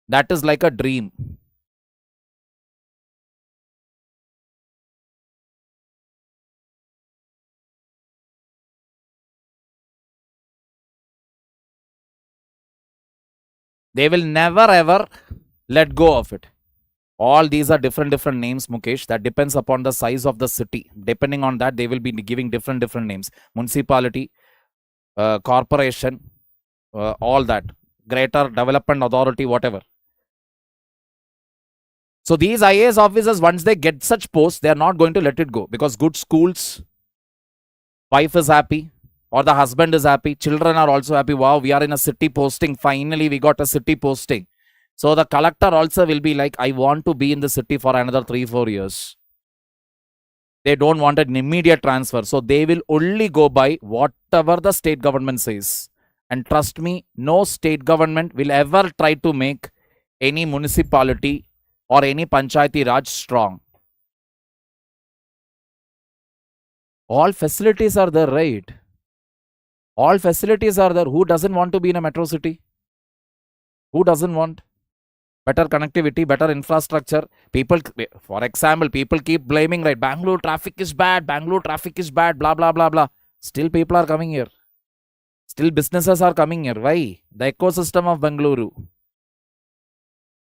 that is like a dream. They will never ever let go of it. All these are different names, Mukesh. That depends upon the size of the city. Depending on that, they will be giving different names. Municipality, corporation, all that. Greater Development Authority, whatever. So these IAS officers, once they get such posts, they are not going to let it go. Because good schools, wife is happy, or the husband is happy, children are also happy. Wow, we are in a city posting. Finally, we got a city posting. So the collector also will be like, I want to be in the city for another 3-4 years. They don't want an immediate transfer. So they will only go by whatever the state government says. And trust me, no state government will ever try to make any municipality or any panchayati raj strong. All facilities are there, right? All facilities are there. Who doesn't want to be in a metro city? Who doesn't want? Better connectivity, better infrastructure. People, for example, people keep blaming, right? Bangalore traffic is bad, Bangalore traffic is bad, blah, blah, blah, blah. Still people are coming here. Still businesses are coming here. Why? The ecosystem of Bangalore.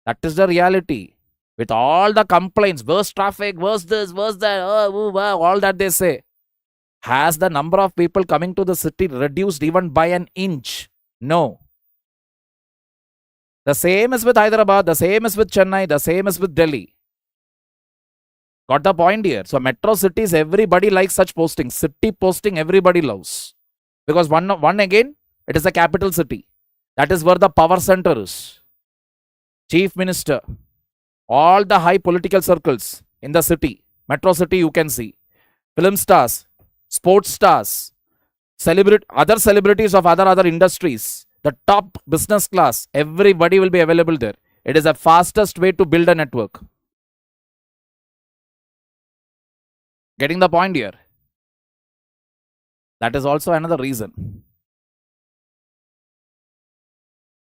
That is the reality. With all the complaints, worse traffic, worse this, worse that, all that they say. Has the number of people coming to the city reduced even by an inch? No. The same is with Hyderabad, the same is with Chennai, the same is with Delhi. Got the point here? So metro cities, everybody likes such postings. City posting, everybody loves. Because one again, it is a capital city. That is where the power center is. chief minister, all the high political circles in the city, metro city, you can see film stars, sports stars, other celebrities of other industries, the top business class, everybody will be available there. It is the fastest way to build a network. Getting the point here? That is also another reason.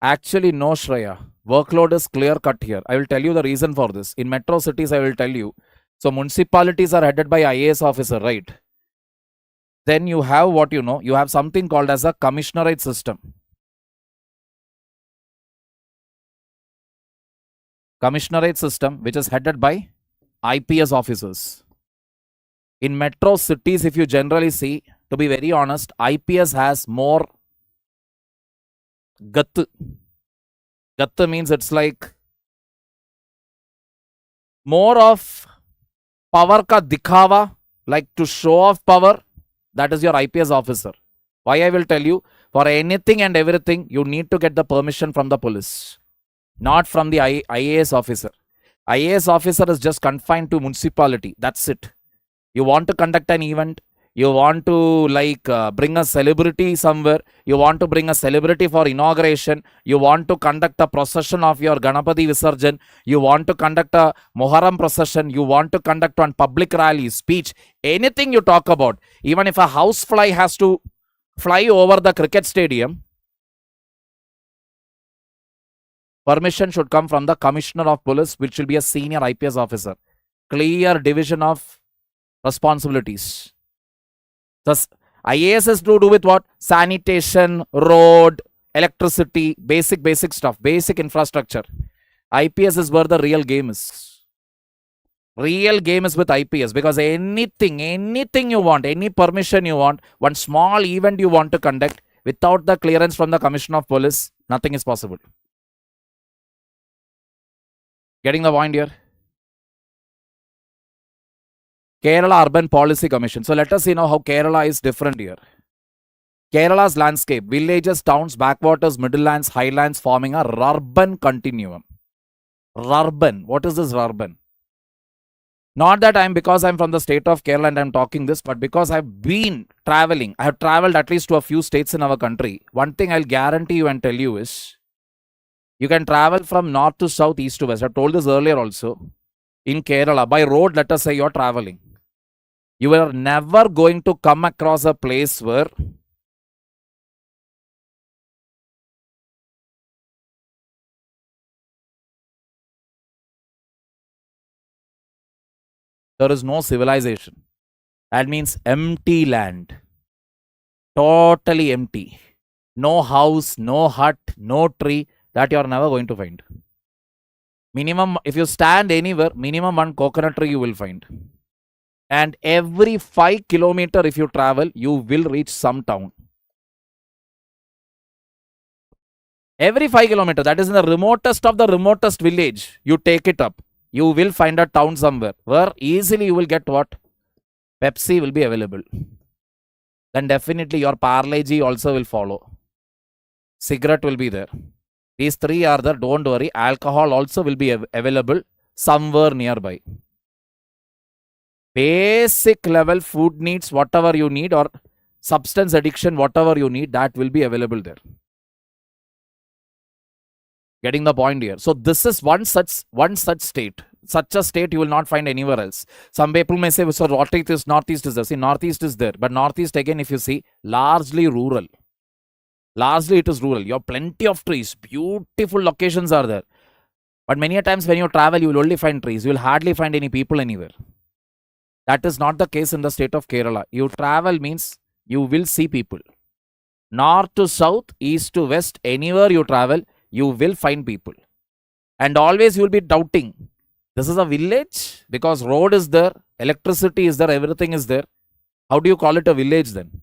Actually, no, Shreya. Workload is clear cut here. I will tell you the reason for this. In metro cities, I will tell you. So, municipalities are headed by IAS officer, right? Then you have what you know. You have something called as a commissionerate system. Commissionerate system, which is headed by IPS officers. In metro cities, if you generally see, to be very honest, IPS has more gatt. Gatt means it's like more of power ka dikhava, like to show off power. That is your IPS officer. Why I will tell you, for anything and everything, you need to get the permission from the police, not from the IAS officer. IAS officer is just confined to municipality. That's it. You want to conduct an event, you want to bring a celebrity somewhere, you want to bring a celebrity for inauguration, you want to conduct a procession of your Ganapati Visarjan, you want to conduct a Moharram procession, you want to conduct one public rally, speech, anything you talk about, even if a housefly has to fly over the cricket stadium, permission should come from the commissioner of police, which will be a senior IPS officer. Clear division of responsibilities. Thus, IAS is to do with what? Sanitation, road, electricity, basic stuff, basic infrastructure. IPS is where the real game is. Real game is with IPS, because anything you want, any permission you want, one small event you want to conduct, without the clearance from the Commissioner of Police, nothing is possible. Getting the point here? Kerala Urban Policy Commission. So let us see now how Kerala is different here. Kerala's landscape, villages, towns, backwaters, middlelands, highlands forming a urban continuum. Urban. What is this urban? Not that because I'm from the state of Kerala and I'm talking this, but because I've been traveling. I have traveled at least to a few states in our country. One thing I'll guarantee you and tell you is, you can travel from north to south, east to west. I've told this earlier also. In Kerala, by road, let us say you're traveling. You are never going to come across a place where there is no civilization. That means empty land. Totally empty. No house, no hut, no tree. That you are never going to find. Minimum, if you stand anywhere, minimum one coconut tree you will find. And every 5 kilometers if you travel, you will reach some town. Every 5 kilometers, that is in the remotest of the remotest village, you take it up. You will find a town somewhere where easily you will get what? Pepsi will be available. Then definitely your Parle-G also will follow. Cigarette will be there. These three are there, don't worry. Alcohol also will be available somewhere nearby. Basic level food needs, whatever you need, or substance addiction, whatever you need, that will be available there. Getting the point here. So this is one such state. Such a state you will not find anywhere else. Some people may say, so northeast is there. See, northeast is there. But northeast again, if you see, largely rural. Largely it is rural. You have plenty of trees. Beautiful locations are there. But many a times when you travel, you will only find trees. You will hardly find any people anywhere. That is not the case in the state of Kerala. You travel means you will see people. North to south, east to west, anywhere you travel, you will find people. And always you will be doubting. This is a village because road is there, electricity is there, everything is there. How do you call it a village then?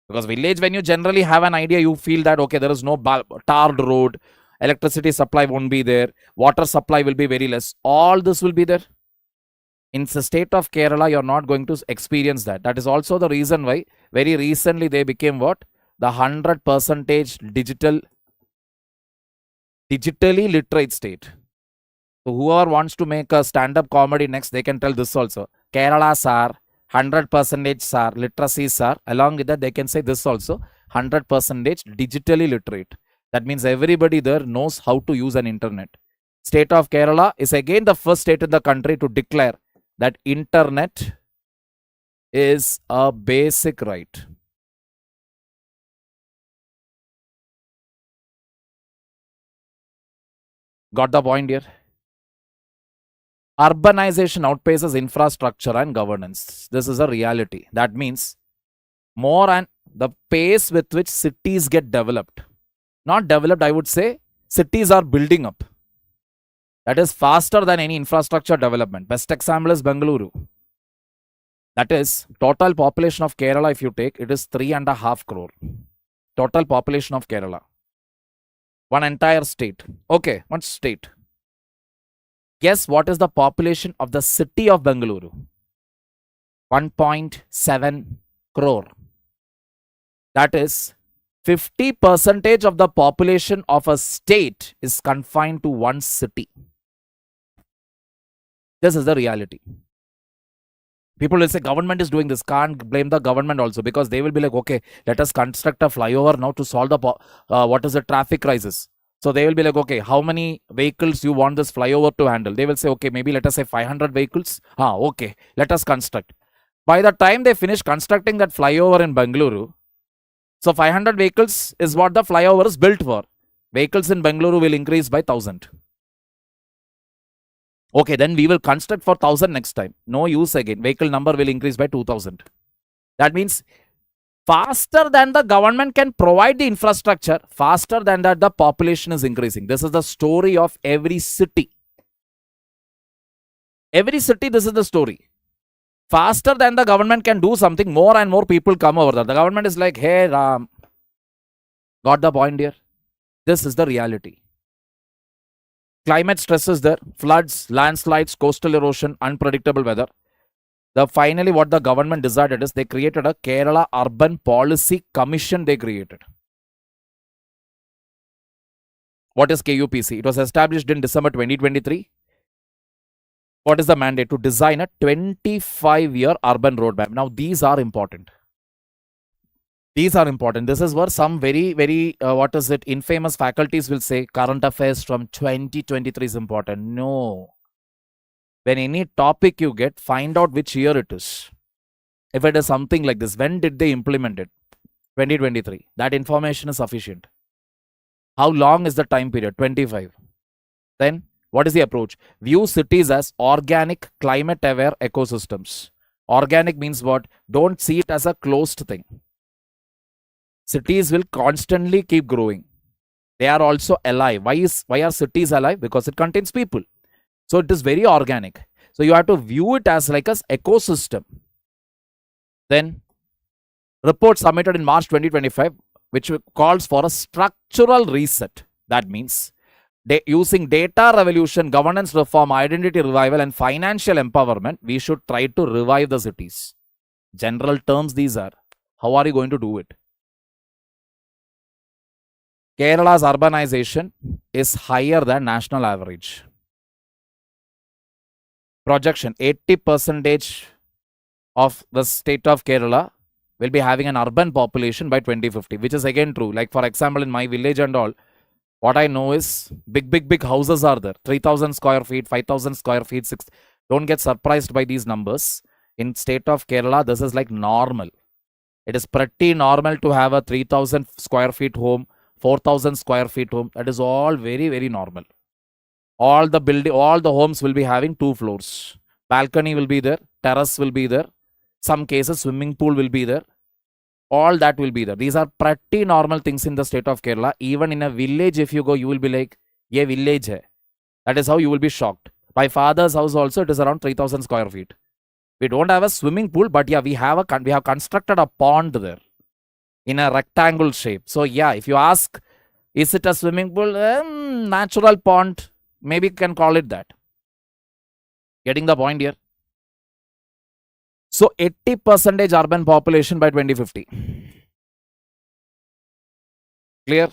Because village, when you generally have an idea, you feel that, okay, there is no tarred road, electricity supply won't be there, water supply will be very less. All this will be there. In the state of Kerala, you're not going to experience that. That is also the reason why very recently they became what? The 100% digital Digitally literate state. So whoever wants to make a stand-up comedy next, they can tell this also. Kerala sir, 100% sir, literacy sir. Along with that, they can say this also, 100% digitally literate. That means everybody there knows how to use an internet. State of Kerala is again the first state in the country to declare that internet is a basic right. Got the point here? Urbanization outpaces infrastructure and governance. This is a reality. That means more and the pace with which cities get developed. Not developed, I would say, cities are building up. That is faster than any infrastructure development. Best example is Bengaluru. That is, total population of Kerala, if you take, it is 3.5 crore. Total population of Kerala. One entire state. Okay, one state. Guess what is the population of the city of Bengaluru? 1.7 crore. That is, 50% of the population of a state is confined to one city. This is the reality. People will say government is doing this. Can't blame the government also, because they will be like, okay, let us construct a flyover now to solve the traffic crisis. So they will be like, okay, how many vehicles you want this flyover to handle? They will say, okay, maybe let us say 500 vehicles. Okay, let us construct. By the time they finish constructing that flyover in Bengaluru, so 500 vehicles is what the flyover is built for. Vehicles in Bengaluru will increase by 1,000. Okay, then we will construct for 1,000 next time. No use again. Vehicle number will increase by 2,000. That means faster than the government can provide the infrastructure, faster than that the population is increasing. This is the story of every city. Every city, this is the story. Faster than the government can do something, more and more people come over there. The government is like, hey, Ram. Got the point here? This is the reality. Climate stress is there. Floods, landslides, coastal erosion, unpredictable weather. Finally, what the government decided is they created a Kerala Urban Policy Commission they created. What is KUPC? It was established in December 2023. What is the mandate? To design a 25-year urban roadmap. Now, these are important. These are important. This is where some very, very, infamous faculties will say current affairs from 2023 is important. No. When any topic you get, find out which year it is. If it is something like this, when did they implement it? 2023. That information is sufficient. How long is the time period? 25. Then, what is the approach? View cities as organic, climate-aware ecosystems. Organic means what? Don't see it as a closed thing. Cities will constantly keep growing. They are also alive. Why are cities alive? Because it contains people. So it is very organic. So you have to view it as like an ecosystem. Then, report submitted in March 2025, which calls for a structural reset. That means using data revolution, governance reform, identity revival, and financial empowerment, we should try to revive the cities. General terms these are. How are you going to do it? Kerala's urbanization is higher than national average. Projection, 80% of the state of Kerala will be having an urban population by 2050, which is again true. Like for example, in my village and all, what I know is big houses are there. 3,000 square feet, 5,000 square feet, 6. Don't get surprised by these numbers. In state of Kerala, this is like normal. It is pretty normal to have a 3,000 square feet home, 4,000 square feet home. That is all very, very normal. All the homes will be having 2 floors. Balcony will be there. Terrace will be there. Some cases, swimming pool will be there. All that will be there. These are pretty normal things in the state of Kerala. Even in a village, if you go, you will be like, ye village hai. That is how you will be shocked. My father's house also, it is around 3,000 square feet. We don't have a swimming pool, but yeah, we have constructed a pond there in a rectangle shape. So yeah, if you ask, is it a swimming pool? Natural pond. Maybe you can call it that. Getting the point here? So 80% urban population by 2050. Clear?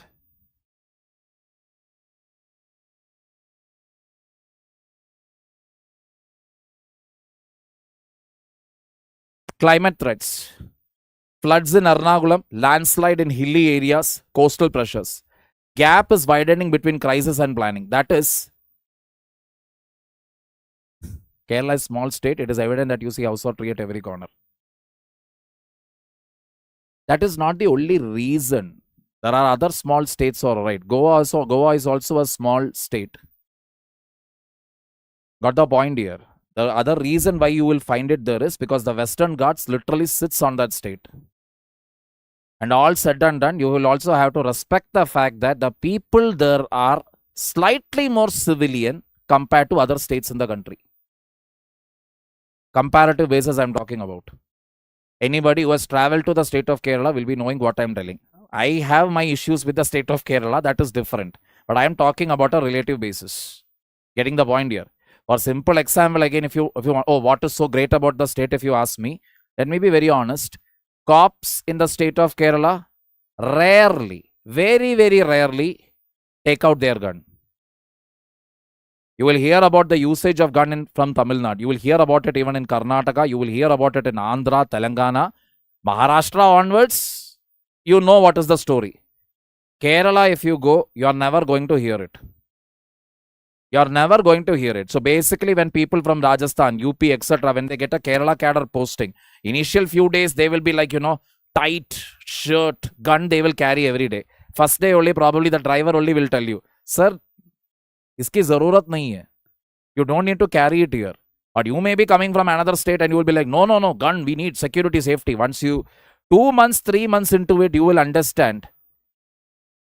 Climate threats. Floods in Ernakulam, landslide in hilly areas, coastal pressures. Gap is widening between crisis and planning. That is, Kerala is small state. It is evident that you see house or tree at every corner. That is not the only reason. There are other small states, all right. Goa is also a small state. Got the point here. The other reason why you will find it there is because the Western Ghats literally sits on that state. And all said and done, you will also have to respect the fact that the people there are slightly more civilian compared to other states in the country. Comparative basis I'm talking about. Anybody who has traveled to the state of Kerala will be knowing what I'm telling. I have my issues with the state of Kerala, that is different. But I am talking about a relative basis. Getting the point here. For simple example, again, if you want, oh, what is so great about the state, if you ask me, let me be very honest. Cops in the state of Kerala rarely, very, very rarely take out their gun. You will hear about the usage of gun from Tamil Nadu. You will hear about it even in Karnataka. You will hear about it in Andhra, Telangana. Maharashtra onwards, you know what is the story. Kerala, if you go, you are never going to hear it. You are never going to hear it. So basically, when people from Rajasthan, UP, etc., when they get a Kerala cadre posting, initial few days, they will be like, tight shirt, gun they will carry every day. First day only, probably the driver only will tell you, sir, iski zarurat nahi hai. You don't need to carry it here. But you may be coming from another state and you will be like, no, gun, we need security, safety. Once you, 2 months, 3 months into it, you will understand.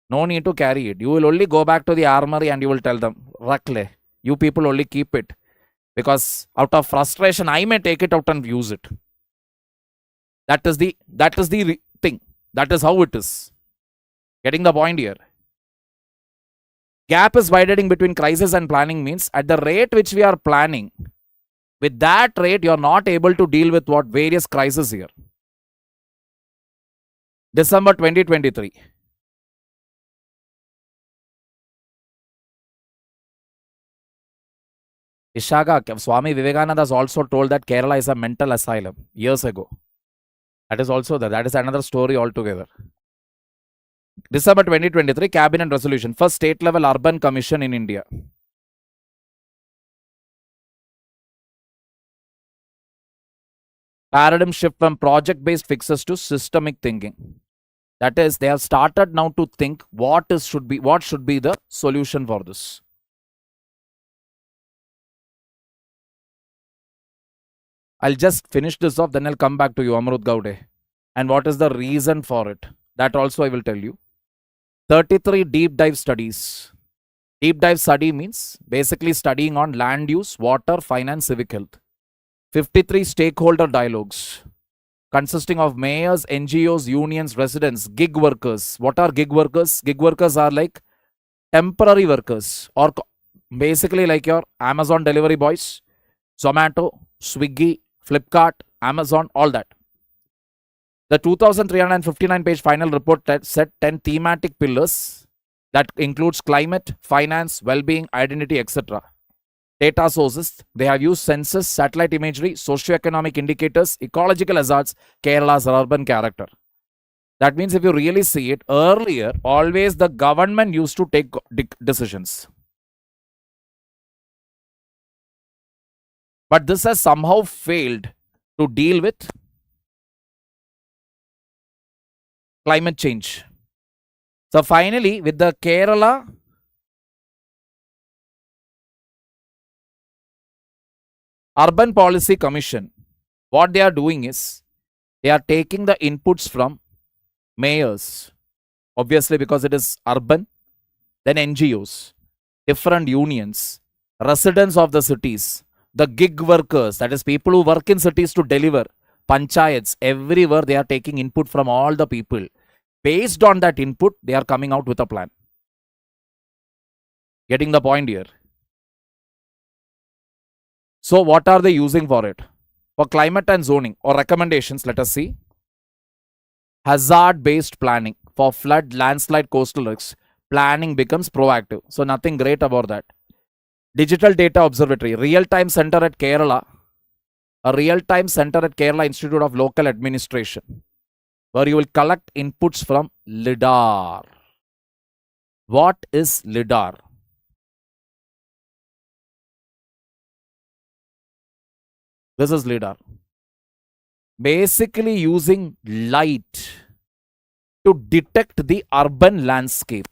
No need to carry it. You will only go back to the armory and you will tell them, Rakle, you people only keep it. Because out of frustration, I may take it out and use it. That is the thing. That is how it is. Getting the point here. Gap is widening between crisis and planning means at the rate which we are planning, with that rate, you are not able to deal with what various crises here. December 2023. Ishaga, Swami Vivekananda has also told that Kerala is a mental asylum years ago. That is also there. That is another story altogether. December 2023, Cabinet Resolution. First state level urban commission in India. Paradigm shift from project-based fixes to systemic thinking. That is, they have started now to think what should be the solution for this. I'll just finish this off, then I'll come back to you, Amrut Gaude. And what is the reason for it? That also I will tell you. 33 deep dive studies. Deep dive study means basically studying on land use, water, finance, civic health. 53 stakeholder dialogues consisting of mayors, NGOs, unions, residents, gig workers. What are gig workers? Gig workers are like temporary workers or basically like your Amazon delivery boys, Zomato, Swiggy, Flipkart, Amazon, all that. The 2,359-page final report set 10 thematic pillars that includes climate, finance, well-being, identity, etc. Data sources, they have used census, satellite imagery, socioeconomic indicators, ecological hazards, Kerala's urban character. That means if you really see it, earlier, always the government used to take decisions. But this has somehow failed to deal with climate change. So finally, with the Kerala Urban Policy Commission, what they are doing is, they are taking the inputs from mayors, obviously because it is urban, then NGOs, different unions, residents of the cities, the gig workers, that is people who work in cities to deliver, panchayats, everywhere they are taking input from all the people. Based on that input, they are coming out with a plan. Getting the point here. So what are they using for it? For climate and zoning or recommendations, let us see. Hazard-based planning. For flood, landslide, coastal risks, planning becomes proactive. So nothing great about that. Digital Data Observatory, real-time center at Kerala. a real-time center at Kerala Institute of Local Administration, where you will collect inputs from LIDAR. What is LIDAR? This is LIDAR. Basically using light to detect the urban landscape.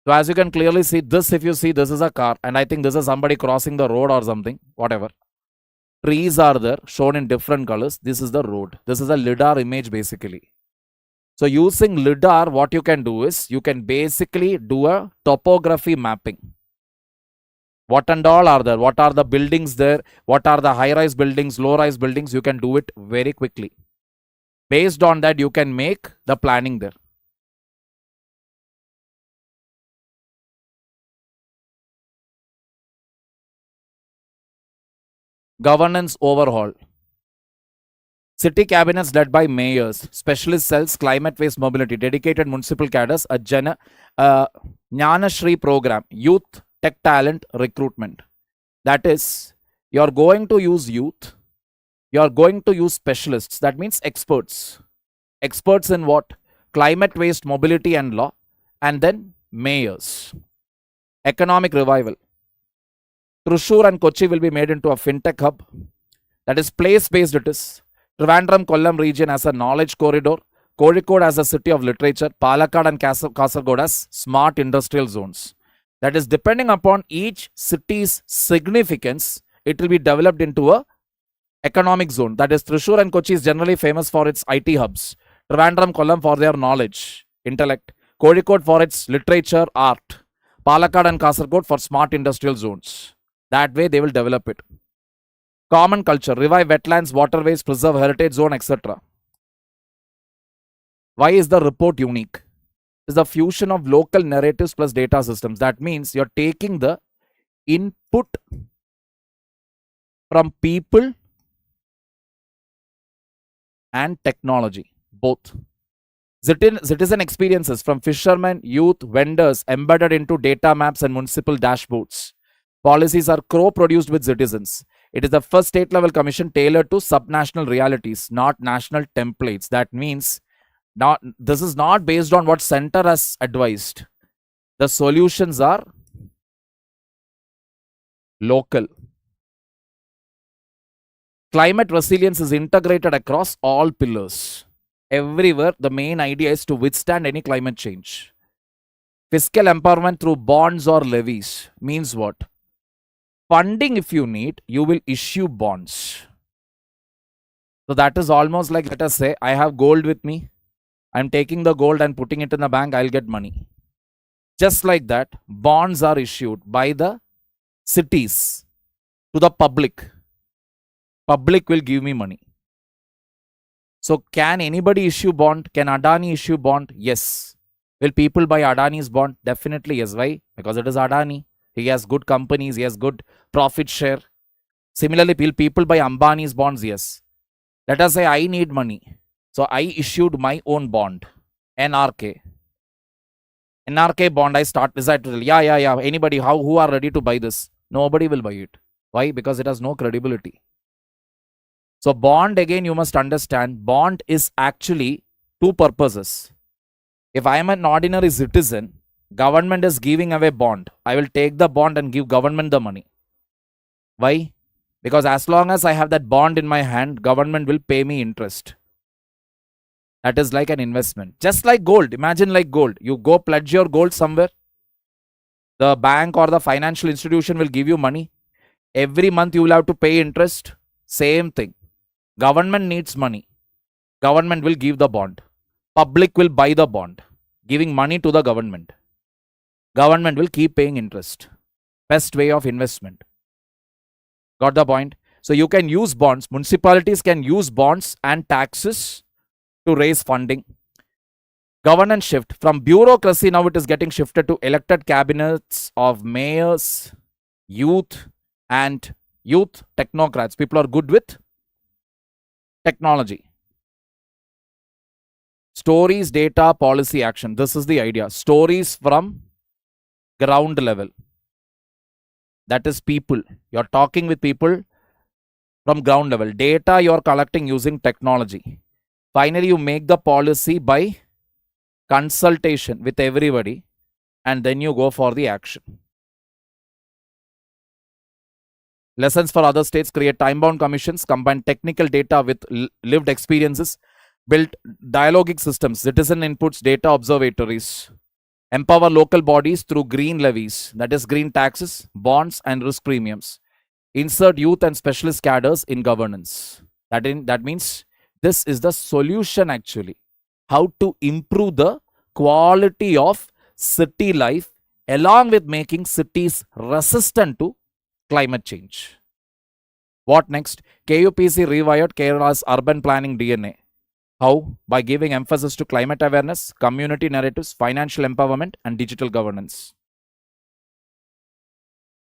So as you can clearly see, this, if you see, this is a car, and I think this is somebody crossing the road or something, whatever. Trees are there, shown in different colors. This is the road. This is a LIDAR image basically. So using LIDAR, what you can do is, you can basically do a topography mapping. What and all are there? What are the buildings there? What are the high-rise buildings, low-rise buildings? You can do it very quickly. Based on that, you can make the planning there. Governance overhaul. City cabinets led by mayors, specialist cells, climate-based mobility, dedicated municipal cadres, a Jnanashri program, youth tech talent recruitment. That is, you are going to use youth, you are going to use specialists, that means experts. Experts in what? Climate-based mobility and law, and then mayors. Economic revival. Thrissur and Kochi will be made into a fintech hub. That is place-based it is. Trivandrum Kollam region as a knowledge corridor. Kozhikode as a city of literature. Palakkad and Kasaragod as smart industrial zones. That is, depending upon each city's significance, it will be developed into a economic zone. That is, Thrissur and Kochi is generally famous for its IT hubs. Trivandrum Kollam for their knowledge, intellect. Kozhikode for its literature, art. Palakkad and Kasaragod for smart industrial zones. That way they will develop it. Common culture, revive wetlands, waterways, preserve heritage zone, etc. Why is the report unique? It's the fusion of local narratives plus data systems. That means you're taking the input from people and technology, both. Citizen experiences from fishermen, youth, vendors embedded into data maps and municipal dashboards. Policies are co-produced with citizens. It is the first state-level commission tailored to subnational realities, not national templates. That means this is not based on what center has advised. The solutions are local. Climate resilience is integrated across all pillars. Everywhere, the main idea is to withstand any climate change. Fiscal empowerment through bonds or levies means what? Funding, if you need, you will issue bonds. So that is almost like, let us say, I have gold with me. I'm taking the gold and putting it in the bank, I'll get money. Just like that, bonds are issued by the cities to the public. Public will give me money. So can anybody issue bond? Can Adani issue bond? Yes. Will people buy Adani's bond? Definitely yes. Why? Because it is Adani. He has good companies. He has good profit share. Similarly, will people buy Ambani's bonds? Yes. Let us say I need money. So I issued my own bond. NRK. NRK bond I decided to tell, yeah. Anybody who are ready to buy this? Nobody will buy it. Why? Because it has no credibility. So bond, again, you must understand, bond is actually two purposes. If I am an ordinary citizen, government is giving away bond. I will take the bond and give government the money. Why? Because as long as I have that bond in my hand, government will pay me interest. That is like an investment. Just like gold. Imagine like gold. You go pledge your gold somewhere. The bank or the financial institution will give you money. Every month you will have to pay interest. Same thing. Government needs money. Government will give the bond. Public will buy the bond, giving money to the government. Government will keep paying interest. Best way of investment. Got the point? So you can use bonds. Municipalities can use bonds and taxes to raise funding. Governance shift. From bureaucracy, now it is getting shifted to elected cabinets of mayors, youth, and youth technocrats. People are good with technology. Stories, data, policy, action. This is the idea. Stories from ground level. That is people. You're talking with people from ground level. Data you're collecting using technology. Finally, you make the policy by consultation with everybody, and then you go for the action. Lessons for other states: create time-bound commissions, combine technical data with lived experiences, build dialogic systems, citizen inputs, data observatories, empower local bodies through green levies, that is green taxes, bonds and risk premiums, insert youth and specialist cadres in governance. That means this is the solution actually. How to improve the quality of city life along with making cities resistant to climate change. What next? KUPC rewired Kerala's urban planning DNA. How? By giving emphasis to climate awareness, community narratives, financial empowerment, and digital governance.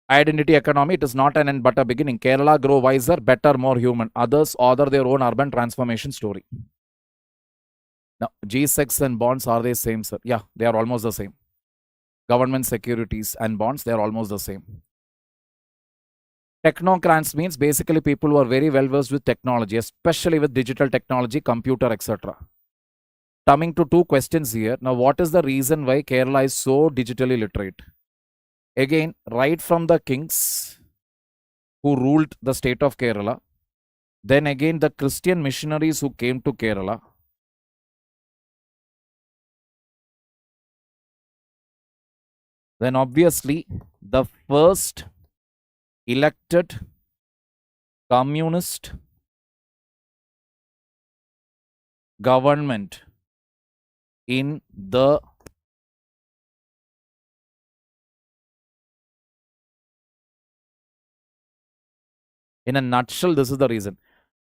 Identity economy, it is not an end but a beginning. Kerala grow wiser, better, more human. Others author their own urban transformation story. Now, G6 and bonds, are they same, sir? Yeah, they are almost the same. Government securities and bonds, they are almost the same. Technocrats means basically people who are very well versed with technology, especially with digital technology, computer, etc. Coming to two questions here. Now, what is the reason why Kerala is so digitally literate? Again, right from the kings who ruled the state of Kerala, then again the Christian missionaries who came to Kerala, then obviously the first elected communist government in the in a nutshell, this is the reason.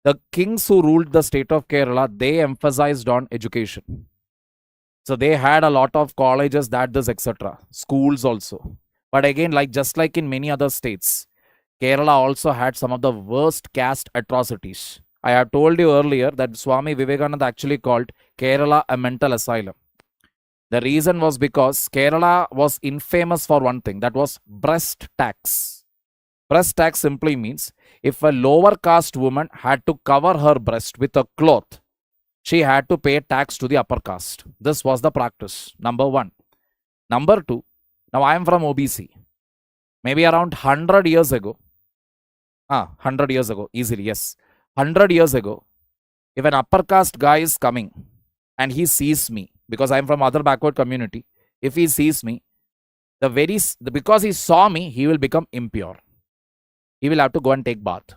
The kings who ruled the state of Kerala, they emphasized on education. So they had a lot of colleges, etc. Schools also. But again, just like in many other states, Kerala also had some of the worst caste atrocities. I have told you earlier that Swami Vivekananda actually called Kerala a mental asylum. The reason was because Kerala was infamous for one thing, that was breast tax. Breast tax simply means if a lower caste woman had to cover her breast with a cloth, she had to pay tax to the upper caste. This was the practice, number one. Number two, now I am from OBC. Maybe around 100 years ago, 100 years ago, easily, yes. 100 years ago, if an upper caste guy is coming and he sees me, because I am from other backward community, if he sees me, because he saw me, he will become impure. He will have to go and take bath.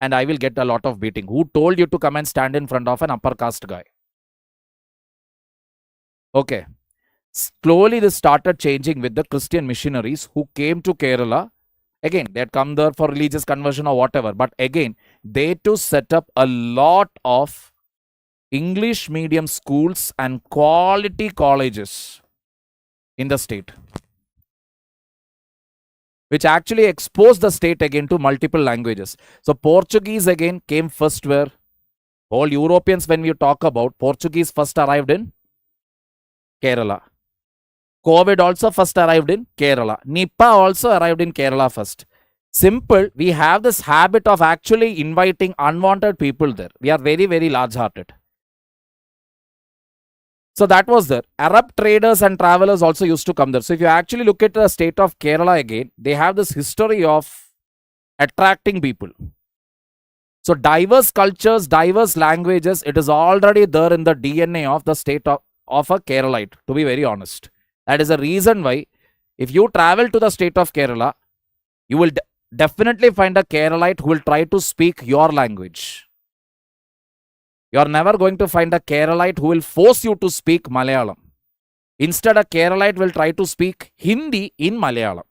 And I will get a lot of beating. Who told you to come and stand in front of an upper caste guy? Okay. Slowly this started changing with the Christian missionaries who came to Kerala. Again, they had come there for religious conversion or whatever. But again, they too set up a lot of English medium schools and quality colleges in the state, which actually exposed the state again to multiple languages. So Portuguese again came first where all Europeans, when we talk about Portuguese, first arrived in Kerala. COVID also first arrived in Kerala. Nipah also arrived in Kerala first. Simple, we have this habit of actually inviting unwanted people there. We are very, very large-hearted. So that was there. Arab traders and travelers also used to come there. So if you actually look at the state of Kerala again, they have this history of attracting people. So diverse cultures, diverse languages, it is already there in the DNA of the state of a Keralite, to be very honest. That is the reason why if you travel to the state of Kerala, you will definitely find a Keralite who will try to speak your language. You are never going to find a Keralite who will force you to speak Malayalam. Instead, a Keralite will try to speak Hindi in Malayalam.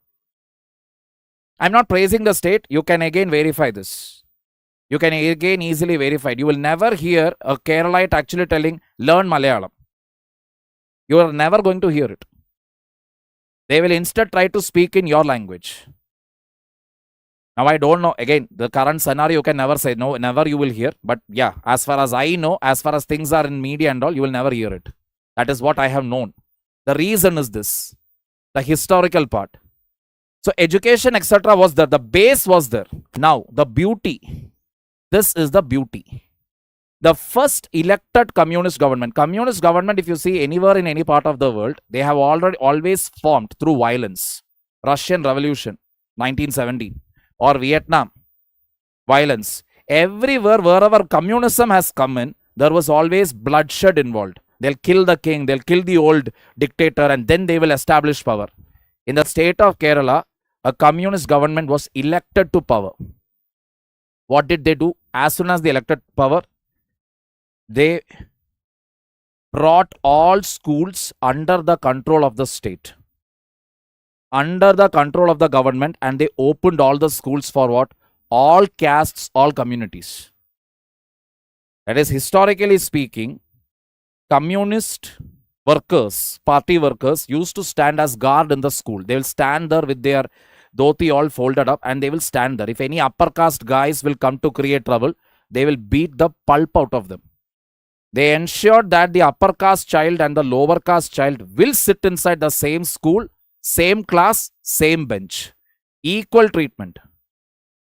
I'm not praising the state. You can again verify this. You can again easily verify it. You will never hear a Keralite actually telling, learn Malayalam. You are never going to hear it. They will instead try to speak in your language. Now, I don't know, again, the current scenario you can never say, no, never you will hear. But yeah, as far as I know, as far as things are in media and all, you will never hear it. That is what I have known. The reason is this, the historical part. So education, etc. was there. The base was there. Now, the beauty. This is the beauty. The first elected communist government. Communist government, if you see anywhere in any part of the world, they have always formed through violence. Russian Revolution, 1917, or Vietnam, violence. Everywhere, wherever communism has come in, there was always bloodshed involved. They'll kill the king, they'll kill the old dictator, and then they will establish power. In the state of Kerala, a communist government was elected to power. What did they do? As soon as they elected power, they brought all schools under the control of the state, under the control of the government, and they opened all the schools for what? All castes, all communities. That is, historically speaking, communist workers, party workers used to stand as guard in the school. They will stand there with their dhoti all folded up and they will stand there. If any upper caste guys will come to create trouble, they will beat the pulp out of them. They ensured that the upper caste child and the lower caste child will sit inside the same school, same class, same bench. Equal treatment.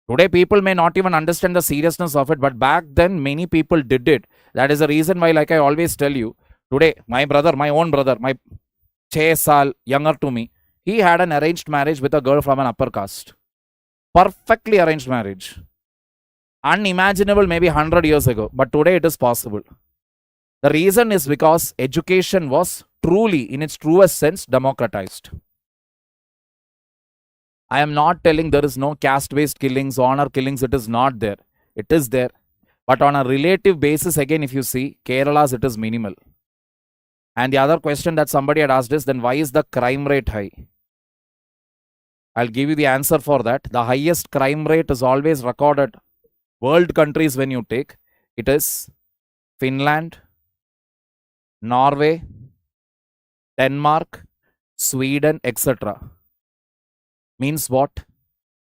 Today, people may not even understand the seriousness of it, but back then, many people did it. That is the reason why, like I always tell you, today, my brother, my own brother, my 6 saal younger to me, he had an arranged marriage with a girl from an upper caste. Perfectly arranged marriage. Unimaginable maybe 100 years ago, but today it is possible. The reason is because education was truly, in its truest sense, democratized. I am not telling there is no caste-based killings, honor killings, it is not there. It is there. But on a relative basis, again, if you see, Kerala's, it is minimal. And the other question that somebody had asked is, then why is the crime rate high? I'll give you the answer for that. The highest crime rate is always recorded. World countries, when you take, it is Finland, Norway, Denmark, Sweden, etc. Means what?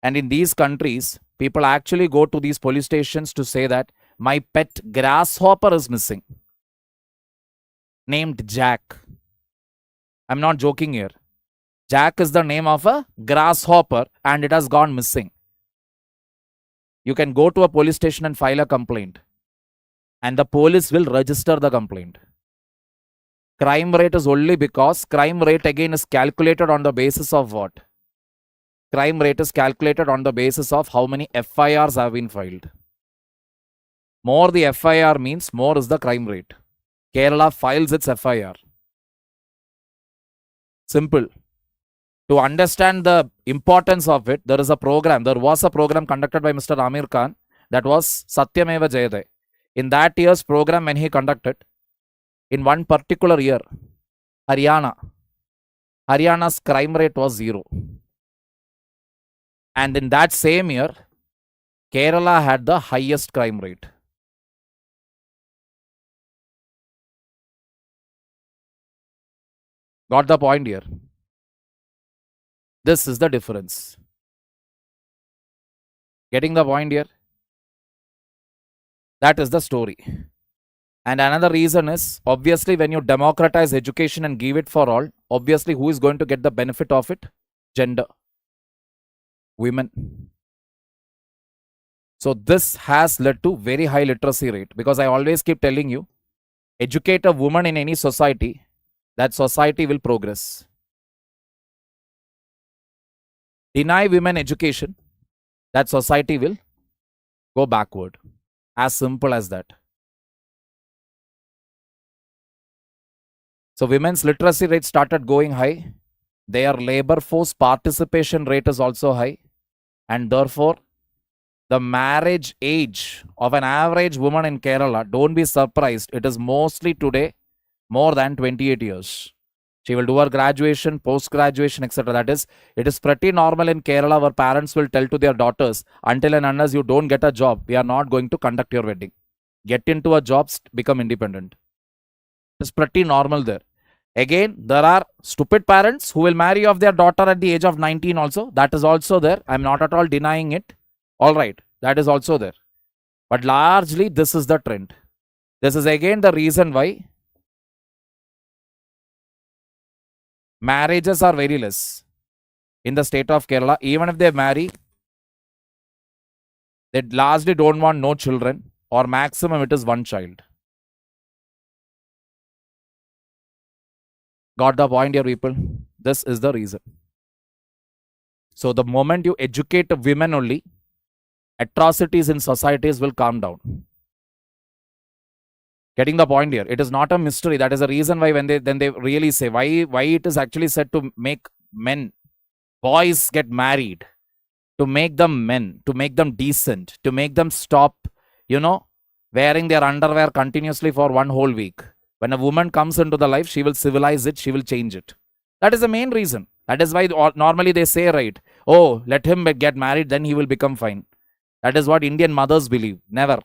And in these countries, people actually go to these police stations to say that my pet grasshopper is missing, named Jack. I'm not joking here. Jack is the name of a grasshopper and it has gone missing. You can go to a police station and file a complaint, and the police will register the complaint. Crime rate is only because crime rate again is calculated on the basis of what? Crime rate is calculated on the basis of how many FIRs have been filed. More the FIR means more is the crime rate. Kerala files its FIR. Simple. To understand the importance of it, there is a program. There was a program conducted by Mr. Amir Khan that was Satyameva Jayate. In that year's program, when he conducted, in one particular year, Haryana's crime rate was 0. And in that same year, Kerala had the highest crime rate. Got the point here? This is the difference. Getting the point here? That is the story. And another reason is, obviously, when you democratize education and give it for all, obviously, who is going to get the benefit of it? Gender. Women. So this has led to very high literacy rate, because I always keep telling you, educate a woman in any society, that society will progress. Deny women education, that society will go backward. As simple as that. So women's literacy rate started going high. Their labor force participation rate is also high. And therefore, the marriage age of an average woman in Kerala, don't be surprised, it is mostly today more than 28 years. She will do her graduation, post-graduation, etc. That is, it is pretty normal in Kerala where parents will tell to their daughters, until and unless you don't get a job, we are not going to conduct your wedding. Get into a job, become independent. It's pretty normal there. Again, there are stupid parents who will marry off their daughter at the age of 19 also. That is also there. I'm not at all denying it. All right, that is also there. But largely, this is the trend. This is again the reason why marriages are very less in the state of Kerala. Even if they marry, They largely don't want no children, or maximum it is one child. Got the point here, people? This is the reason. So the moment you educate women only, atrocities in societies will calm down. Getting the point here? It is not a mystery. That is the reason why when they really say why it is actually said to make men, boys get married, to make them men, to make them decent, to make them stop, wearing their underwear continuously for one whole week. When a woman comes into the life, she will civilize it, she will change it. That is the main reason. That is why normally they say, right, oh, let him get married, then he will become fine. That is what Indian mothers believe. Never.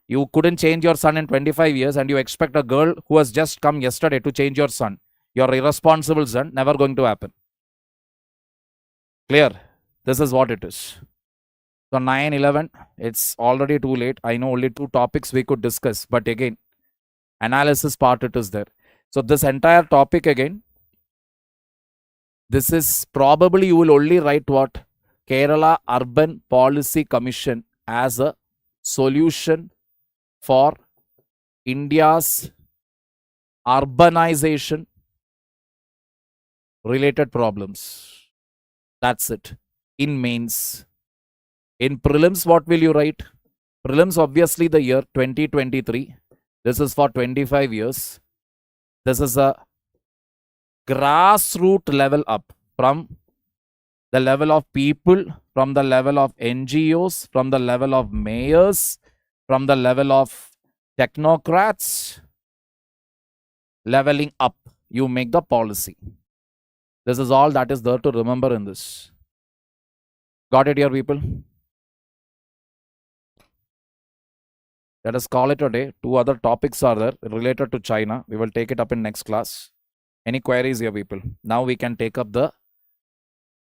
You couldn't change your son in 25 years and you expect a girl who has just come yesterday to change your son. Your irresponsible son, never going to happen. Clear? This is what it is. So 9-11, it's already too late. I know only 2 topics we could discuss. But again, analysis part it is there. So this entire topic again, this is probably you will only write what? Kerala Urban Policy Commission as a solution for India's urbanization related problems. That's it. In mains. In prelims, what will you write? Prelims, obviously, the year 2023. This is for 25 years. This is a grassroots level up from the level of people, from the level of NGOs, from the level of mayors, from the level of technocrats, leveling up. You make the policy. This is all that is there to remember in this. Got it here, people? Let us call it a day. 2 other topics are there related to China. We will take it up in next class. Any queries here, people? Now we can take up the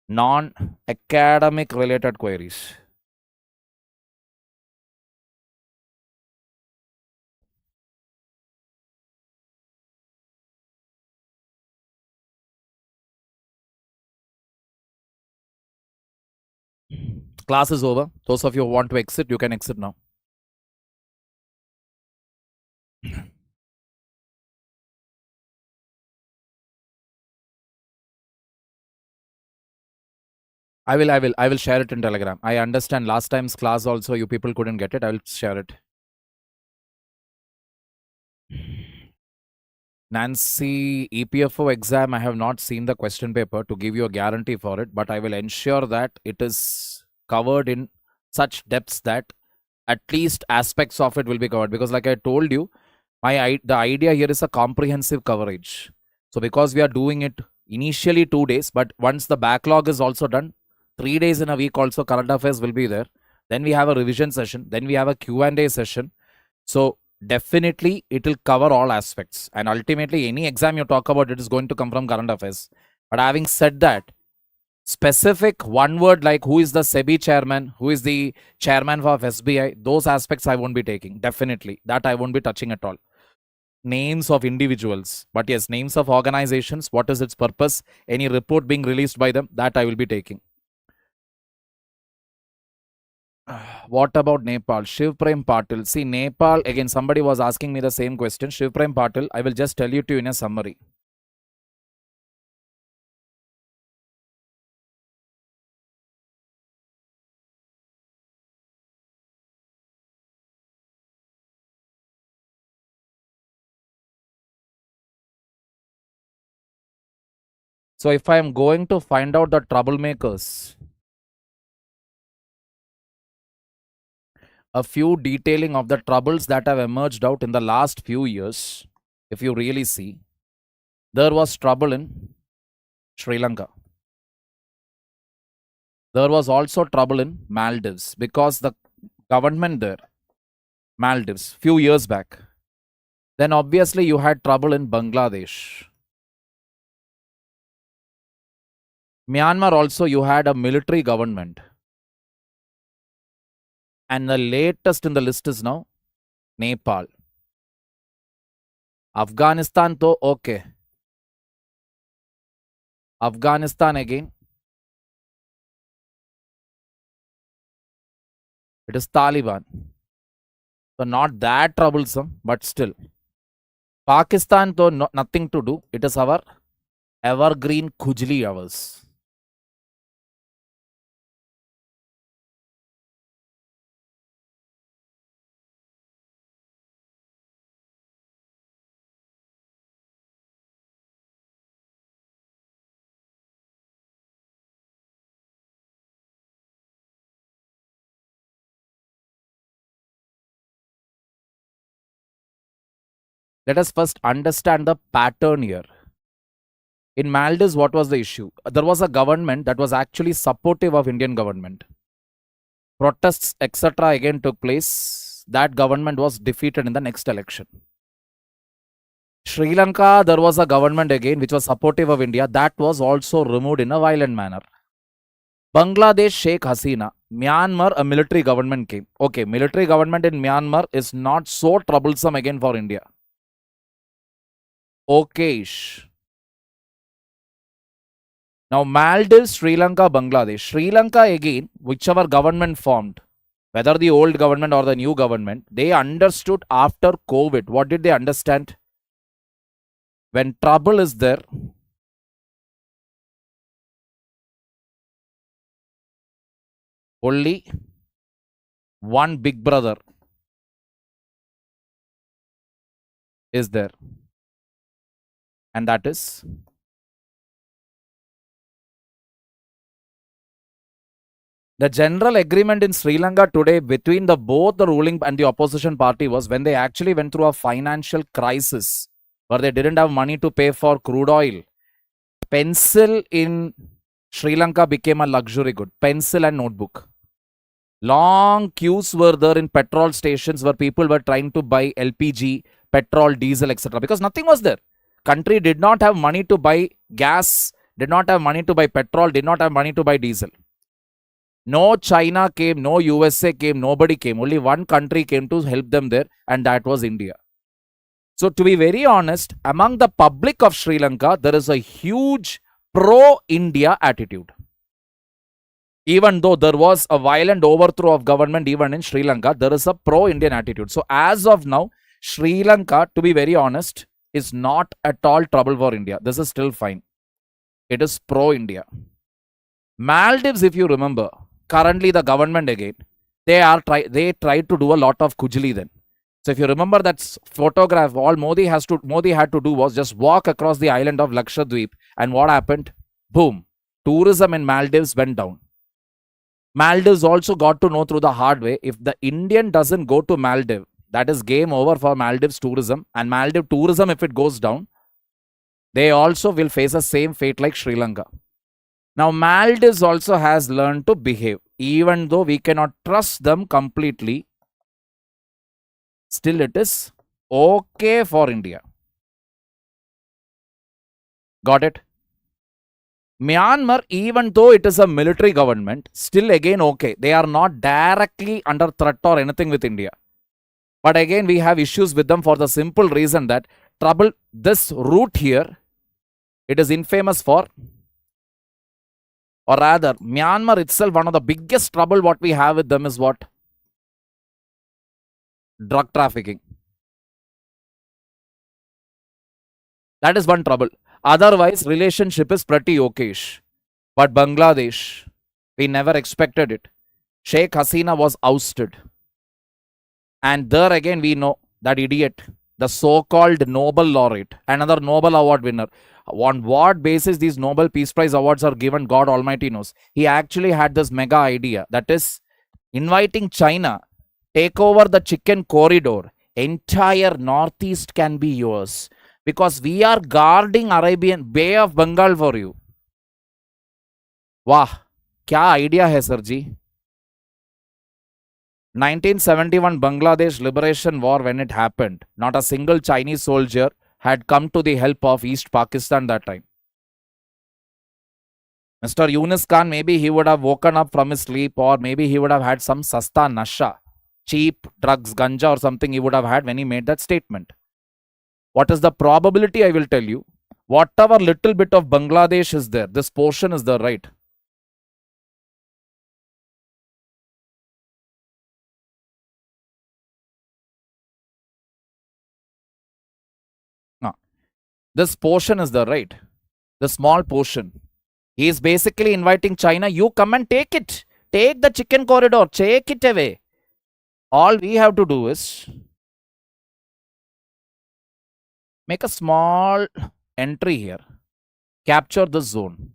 non-academic related queries. Class is over. Those of you who want to exit, you can exit now. I will share it in Telegram. I understand last time's class also you people couldn't get it. I will share it. Nancy, EPFO exam, I have not seen the question paper to give you a guarantee for it, but I will ensure that it is covered in such depths that at least aspects of it will be covered. Because like I told you, the idea here is a comprehensive coverage. So because we are doing it initially 2 days, but once the backlog is also done, 3 days in a week also current affairs will be there. Then we have a revision session. Then we have a Q&A session. So definitely it will cover all aspects. And ultimately any exam you talk about, it is going to come from current affairs. But having said that, specific one word like who is the SEBI chairman, who is the chairman of SBI, those aspects I won't be taking. Definitely. That I won't be touching at all. Names of individuals. But yes, names of organizations. What is its purpose? Any report being released by them, that I will be taking. What about Nepal? Shiv Prem Patil. See, Nepal, again, somebody was asking me the same question. Shiv Prem Patil, I will just tell you to in a summary. So if I am going to find out the troublemakers, a few detailing of the troubles that have emerged out in the last few years, if you really see, there was trouble in Sri Lanka. There was also trouble in Maldives because the government there, Maldives, few years back. Then obviously you had trouble in Bangladesh. Myanmar also you had a military government. And the latest in the list is now Nepal. Afghanistan to okay. Afghanistan again. It is Taliban. So not that troublesome, but still. Pakistan, though, nothing to do. It is our evergreen Khujli hours. Let us first understand the pattern here. In Maldives, what was the issue? There was a government that was actually supportive of Indian government. Protests, etc. again took place. That government was defeated in the next election. Sri Lanka, there was a government again which was supportive of India. That was also removed in a violent manner. Bangladesh, Sheikh Hasina. Myanmar, a military government came. Okay, military government in Myanmar is not so troublesome again for India. Okay-ish. Now, Maldives, Sri Lanka, Bangladesh. Sri Lanka again, whichever government formed, whether the old government or the new government, they understood after COVID. What did they understand? When trouble is there, only one big brother is there. And that is the general agreement in Sri Lanka today between both the ruling and the opposition party was when they actually went through a financial crisis where they didn't have money to pay for crude oil. Pencil in Sri Lanka became a luxury good. Pencil and notebook. Long queues were there in petrol stations where people were trying to buy LPG, petrol, diesel, etc. because nothing was there. Country did not have money to buy gas, did not have money to buy petrol, did not have money to buy diesel. No China came, no USA came, nobody came. Only one country came to help them there, and that was India. So, to be very honest, among the public of Sri Lanka, there is a huge pro-India attitude. Even though there was a violent overthrow of government even in Sri Lanka, there is a pro-Indian attitude. So, as of now, Sri Lanka, to be very honest, is not at all trouble for India. This is still fine. It is pro-India. Maldives, if you remember, currently the government again, they tried to do a lot of kujli then. So if you remember that photograph, all Modi had to do was just walk across the island of Lakshadweep, and what happened? Boom. Tourism in Maldives went down. Maldives also got to know through the hard way, if the Indian doesn't go to Maldives, that is game over for Maldives tourism. And Maldives tourism, if it goes down, they also will face the same fate like Sri Lanka. Now, Maldives also has learned to behave. Even though we cannot trust them completely, still it is okay for India. Got it? Myanmar, even though it is a military government, still again okay. They are not directly under threat or anything with India. But again, we have issues with them for the simple reason that this route here, it is infamous for, or rather, Myanmar itself, one of the biggest trouble what we have with them is what? Drug trafficking. That is one trouble. Otherwise, relationship is pretty okayish. But Bangladesh, we never expected it. Sheikh Hasina was ousted. And there again, we know that idiot, the so-called Nobel laureate, another Nobel Award winner. On what basis these Nobel Peace Prize awards are given, God Almighty knows. He actually had this mega idea, that is inviting China, take over the chicken corridor. Entire Northeast can be yours because we are guarding Arabian Bay of Bengal for you. Wow, kya idea hai, sir ji? 1971 Bangladesh Liberation War, when it happened, not a single Chinese soldier had come to the help of East Pakistan that time. Mr. Yunus Khan, maybe he would have woken up from his sleep, or maybe he would have had some sasta nasha, cheap drugs, ganja or something he would have had when he made that statement. What is the probability? I will tell you. Whatever little bit of Bangladesh is there, this portion is there, right? This portion is there, right? The small portion. He is basically inviting China, you come and take it. Take the chicken corridor, take it away. All we have to do is make a small entry here. Capture the zone.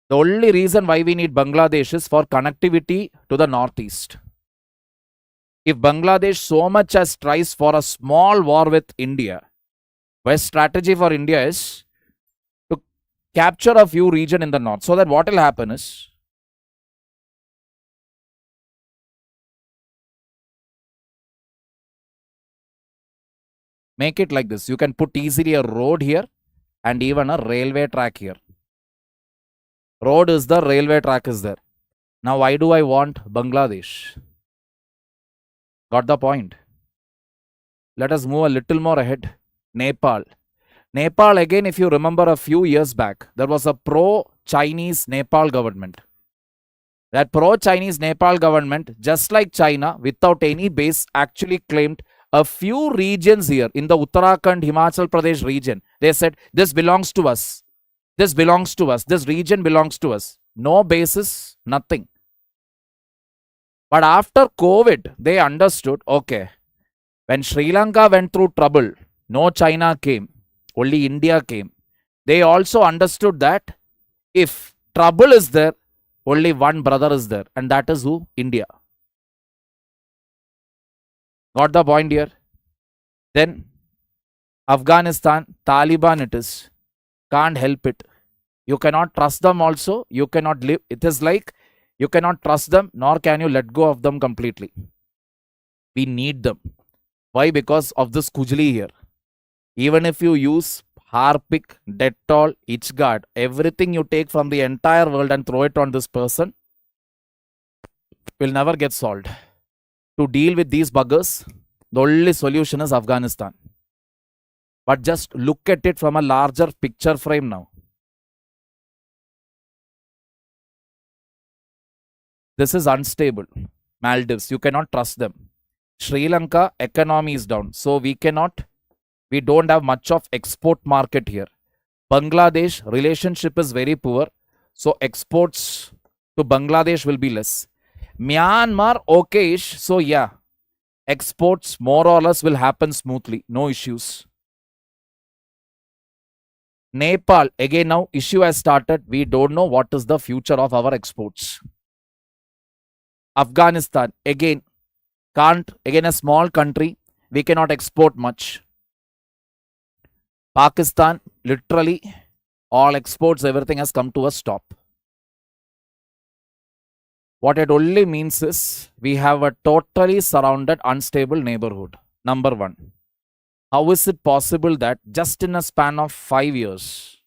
The only reason why we need Bangladesh is for connectivity to the northeast. If Bangladesh so much as tries for a small war with India, best strategy for India is to capture a few region in the north, so that what will happen is make it like this. You can put easily a road here and even a railway track here. Road is there, railway track is there. Now why do I want Bangladesh? Got the point? Let us move a little more ahead. Nepal. Nepal, again, if you remember a few years back, there was a pro-Chinese Nepal government. That pro-Chinese Nepal government, just like China, without any base, actually claimed a few regions here in the Uttarakhand, Himachal Pradesh region. They said, this belongs to us. This belongs to us. This region belongs to us. No basis, nothing. But after COVID, they understood, okay, when Sri Lanka went through trouble, no China came, only India came. They also understood that if trouble is there, only one brother is there, and that is who? India. Got the point here? Then Afghanistan, Taliban it is. Can't help it. You cannot trust them also. You cannot live. It is like you cannot trust them, nor can you let go of them completely. We need them. Why? Because of this Kujli here. Even if you use Harpic, Dettol, Itchguard, everything you take from the entire world and throw it on this person will never get solved. To deal with these buggers, the only solution is Afghanistan. But just look at it from a larger picture frame now. This is unstable. Maldives, you cannot trust them. Sri Lanka, economy is down. So we don't have much of export market here. Bangladesh, relationship is very poor. So exports to Bangladesh will be less. Myanmar, okay-ish. So yeah, exports more or less will happen smoothly. No issues. Nepal, again now issue has started. We don't know what is the future of our exports. Afghanistan, again a small country. We cannot export much. Pakistan, literally all exports, everything has come to a stop. What it only means is we have a totally surrounded unstable neighborhood. Number one. How is it possible that just in a span of 5 years,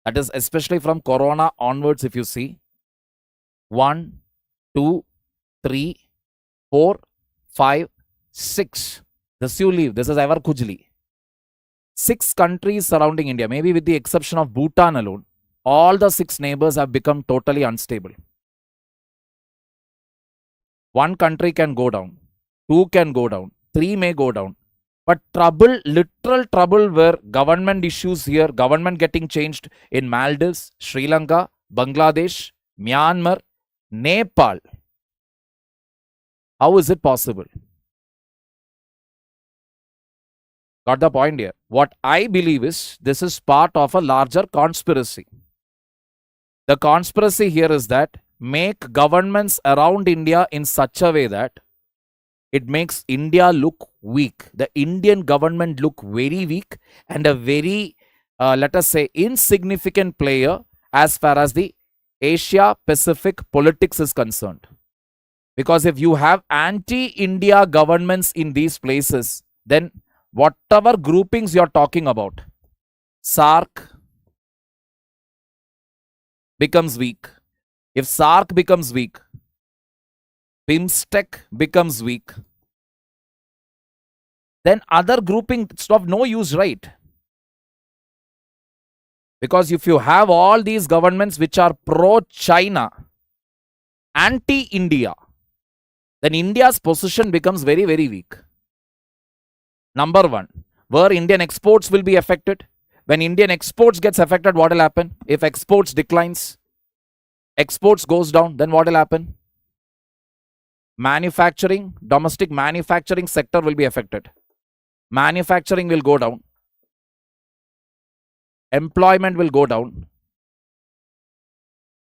that is especially from Corona onwards, if you see, 1, 2, 3, 4, 5, 6. This you leave. This is ever Kujli. 6 countries surrounding India, maybe with the exception of Bhutan alone, all the 6 neighbors have become totally unstable. 1 country can go down, 2 can go down, 3 may go down. But trouble, literal trouble where government issues here, government getting changed in Maldives, Sri Lanka, Bangladesh, Myanmar, Nepal. How is it possible? Got the point here. What I believe is this is part of a larger conspiracy. The conspiracy here is that make governments around India in such a way that it makes India look weak. The Indian government look very weak and a very, let us say, insignificant player as far as the Asia-Pacific politics is concerned. Because if you have anti-India governments in these places, then whatever groupings you're talking about, SARC becomes weak. If SARC becomes weak, BIMSTEC becomes weak, then other grouping it's of no use, right? Because if you have all these governments which are pro-China, anti-India, then India's position becomes very, very weak. Number one. where Indian exports will be affected. When Indian exports gets affected, what will happen? If exports declines, exports goes down, then what will happen? Manufacturing, domestic manufacturing sector will be affected. Manufacturing will go down. Employment will go down.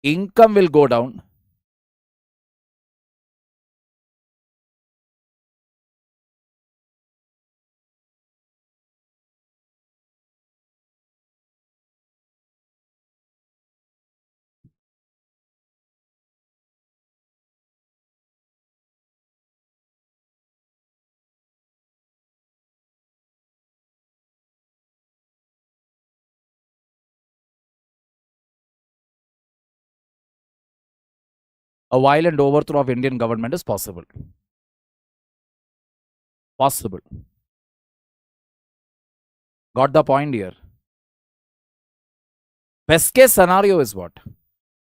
Income will go down. A violent overthrow of Indian government is possible. Possible. Got the point here? Best case scenario is what?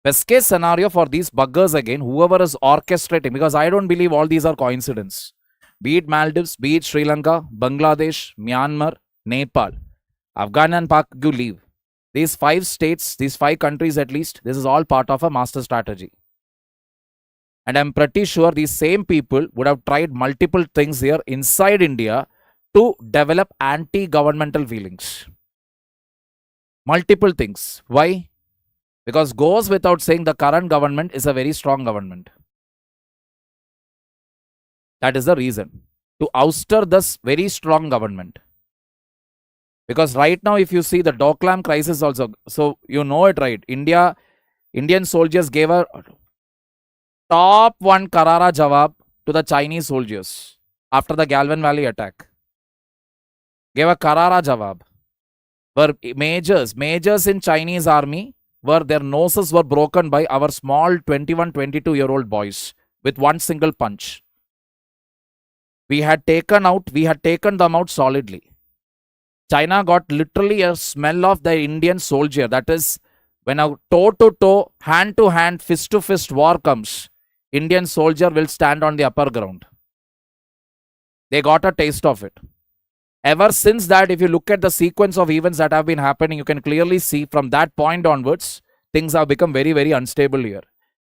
Best case scenario for these buggers again, whoever is orchestrating, because I don't believe all these are coincidence. Be it Maldives, be it Sri Lanka, Bangladesh, Myanmar, Nepal, Afghan and Pak, you leave. These 5 states, these 5 countries at least, this is all part of a master strategy. And I'm pretty sure these same people would have tried multiple things here inside India to develop anti-governmental feelings. Multiple things. Why? Because goes without saying the current government is a very strong government. That is the reason. To ouster this very strong government. Because right now, if you see the Doklam crisis also, so you know it right. Indian soldiers gave a top 1 Karara Jawab to the Chinese soldiers after the Galvan Valley attack. Gave a Karara Jawab. Where majors in Chinese army, where their noses were broken by our small 21, 22-year-old boys with one single punch. We had taken them out solidly. China got literally a smell of the Indian soldier. That is, when a toe-to-toe, hand-to-hand, fist-to-fist war comes, Indian soldier will stand on the upper ground. They got a taste of it. Ever since that, if you look at the sequence of events that have been happening, you can clearly see from that point onwards, things have become very, very unstable here.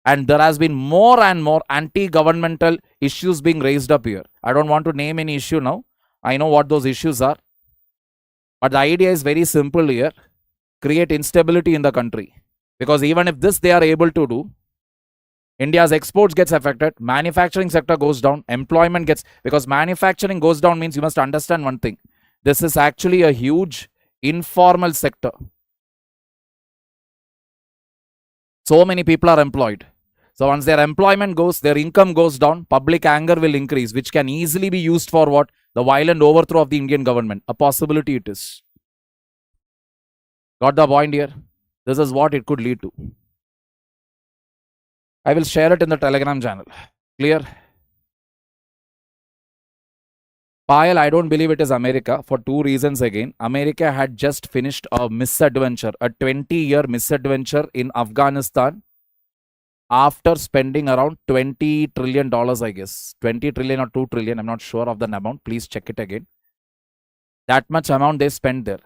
And there has been more and more anti-governmental issues being raised up here. I don't want to name any issue now. I know what those issues are. But the idea is very simple here. Create instability in the country. Because even if this they are able to do, India's exports gets affected, manufacturing sector goes down, employment gets, because manufacturing goes down means you must understand one thing. This is actually a huge informal sector. So many people are employed. So once their employment goes, their income goes down, public anger will increase, which can easily be used for what? The violent overthrow of the Indian government. A possibility it is. Got the point here? This is what it could lead to. I will share it in the Telegram channel. Clear? Payal, I don't believe it is America for 2 reasons again. America had just finished a misadventure, a 20-year misadventure in Afghanistan after spending around $20 trillion, I guess. 20 trillion or 2 trillion, I'm not sure of the amount. Please check it again. That much amount they spent there.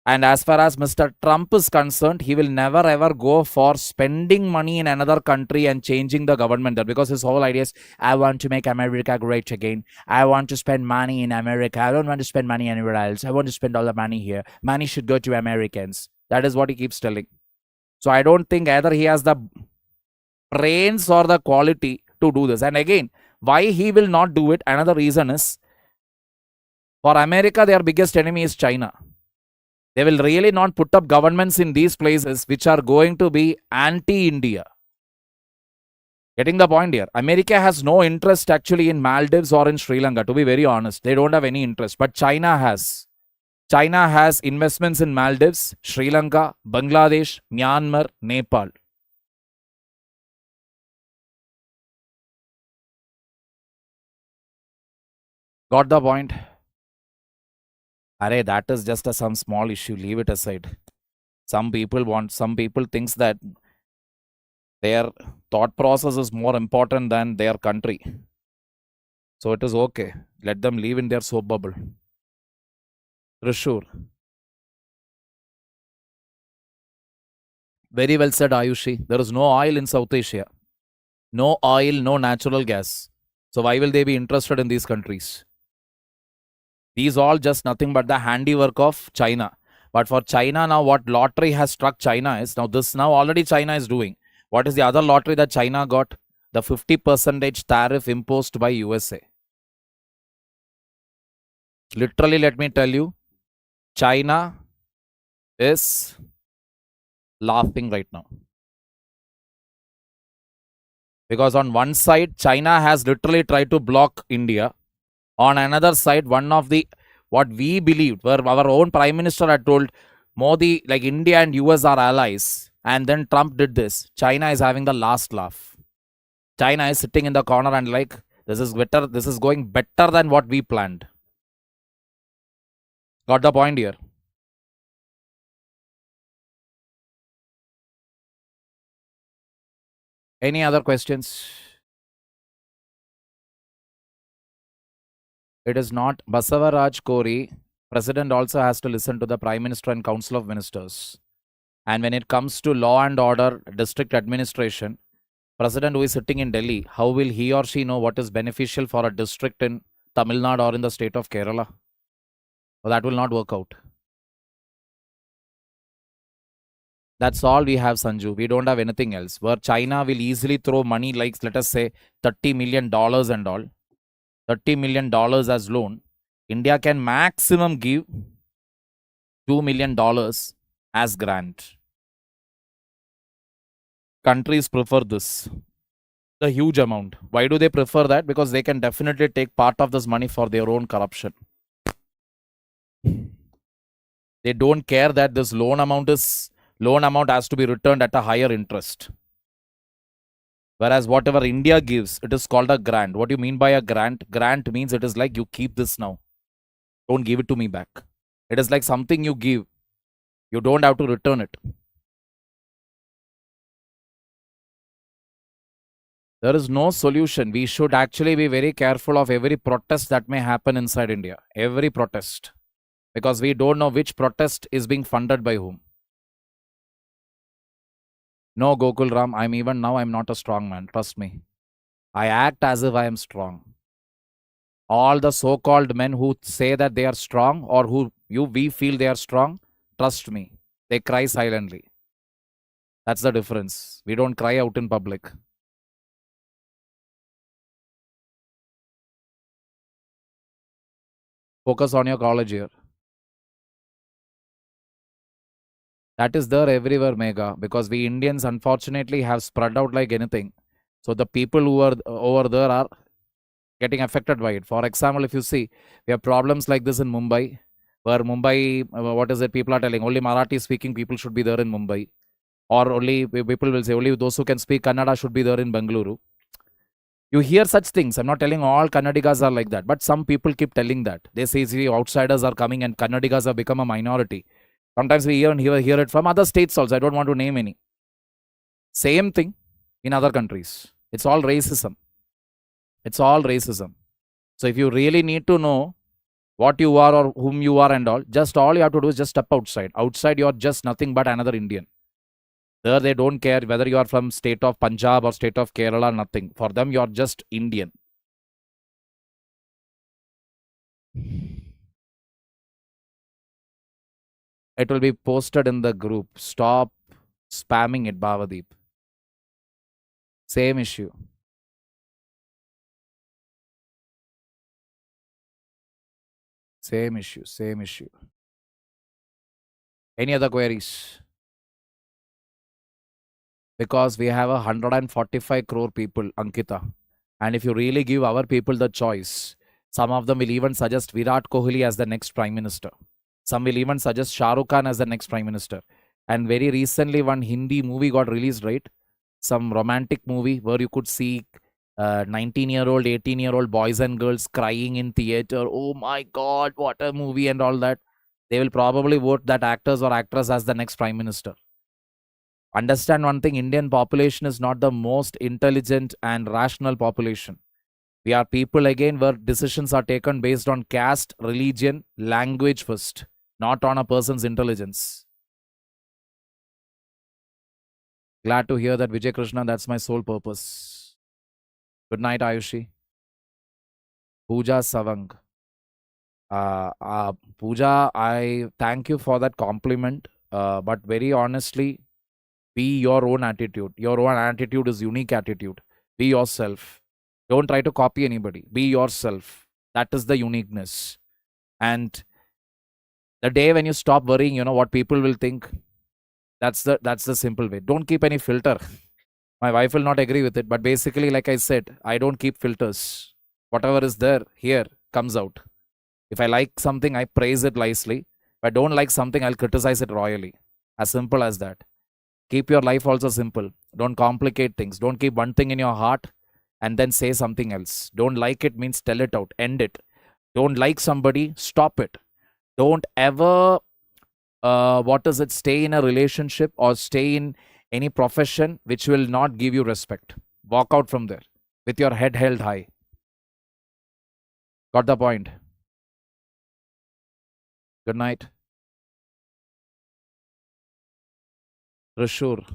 And as far as Mr. Trump is concerned, he will never ever go for spending money in another country and changing the government there, because his whole idea is, I want to make America great again. I want to spend money in America. I don't want to spend money anywhere else. I want to spend all the money here. Money should go to Americans. That is what he keeps telling. So I don't think either he has the brains or the quality to do this. And again, why he will not do it, another reason is, for America, their biggest enemy is China. They will really not put up governments in these places which are going to be anti-India. Getting the point here? America has no interest actually in Maldives or in Sri Lanka, to be very honest. They don't have any interest. But China has. China has investments in Maldives, Sri Lanka, Bangladesh, Myanmar, Nepal. Got the point? Arey, that is just some small issue. Leave it aside. Some people thinks that their thought process is more important than their country. So it is okay. Let them live in their soap bubble. Trishur. Very well said, Ayushi. There is no oil in South Asia. No oil, no natural gas. So why will they be interested in these countries? These all just nothing but the handiwork of China. But for China now, what lottery has struck China is now this now already China is doing. What is the other lottery that China got? The 50% tariff imposed by USA. Literally, let me tell you, China is laughing right now. Because on one side, China has literally tried to block India. On another side, one of the what we believed, where our own prime minister had told Modi, like India and US are allies, and then Trump did this. China is having the last laugh. China is sitting in the corner and like, this is better, this is going better than what we planned. Got the point here? Any other questions? It is not. Basavaraj Kori, president also has to listen to the prime minister and council of ministers. And when it comes to law and order, district administration, president who is sitting in Delhi, how will he or she know what is beneficial for a district in Tamil Nadu or in the state of Kerala? Well, that will not work out. That's all we have, Sanju. We don't have anything else. Where China will easily throw money like, let us say, $30 million and all. $30 million as loan. India can maximum give $2 million as grant. Countries prefer this. The huge amount. Why do they prefer that? Because they can definitely take part of this money for their own corruption. They don't care that this loan amount has to be returned at a higher interest. Whereas whatever India gives, it is called a grant. What do you mean by a grant? Grant means it is like you keep this now. Don't give it to me back. It is like something you give. You don't have to return it. There is no solution. We should actually be very careful of every protest that may happen inside India. Every protest. Because we don't know which protest is being funded by whom. No, Gokul Ram, I'm not a strong man. Trust me. I act as if I am strong. All the so-called men who say that they are strong or we feel they are strong, trust me, they cry silently. That's the difference. We don't cry out in public. Focus on your college year. That is there everywhere, Mega, because we Indians unfortunately have spread out like anything. So the people who are over there are getting affected by it. For example, if you see, we have problems like this in Mumbai, where Mumbai, people are telling only Marathi speaking people should be there in Mumbai. Or only people will say only those who can speak Kannada should be there in Bengaluru. You hear such things. I'm not telling all Kannadigas are like that, but some people keep telling that. They say, see, outsiders are coming and Kannadigas have become a minority. Sometimes we hear it from other states also. I don't want to name any. Same thing in other countries. It's all racism. It's all racism. So if you really need to know what you are or whom you are and all you have to do is just step outside. Outside, you're just nothing but another Indian. There they don't care whether you are from state of Punjab or state of Kerala, nothing. For them, you're just Indian. It will be posted in the group. Stop spamming it, Bhavadeep. Same issue. Same issue. Same issue. Any other queries? Because we have 145 crore people, Ankita. And if you really give our people the choice, some of them will even suggest Virat Kohli as the next Prime Minister. Some will even suggest Shah Rukh Khan as the next Prime Minister. And very recently, one Hindi movie got released, right? Some romantic movie where you could see 19-year-old, 18-year-old boys and girls crying in theater. Oh my God, what a movie and all that. They will probably vote that actors or actress as the next Prime Minister. Understand one thing, Indian population is not the most intelligent and rational population. We are people again where decisions are taken based on caste, religion, language first. not on a person's intelligence. Glad to hear that, Vijay Krishna. That's my sole purpose. Good night, Ayushi. Pooja Savang. Pooja, I thank you for that compliment. But very honestly, be your own attitude. Your own attitude is unique attitude. Be yourself. Don't try to copy anybody. Be yourself. That is the uniqueness. And the day when you stop worrying, what people will think, that's the simple way. Don't keep any filter. My wife will not agree with it, but basically, like I said, I don't keep filters. Whatever is there here comes out. If I like something, I praise it nicely. If I don't like something, I'll criticize it royally. As simple as that. Keep your life also simple. Don't complicate things. Don't keep one thing in your heart and then say something else. Don't like it means tell it out. End it. Don't like somebody, stop it. Don't ever, stay in a relationship or stay in any profession which will not give you respect. Walk out from there with your head held high. Got the point? Good night. Trishur.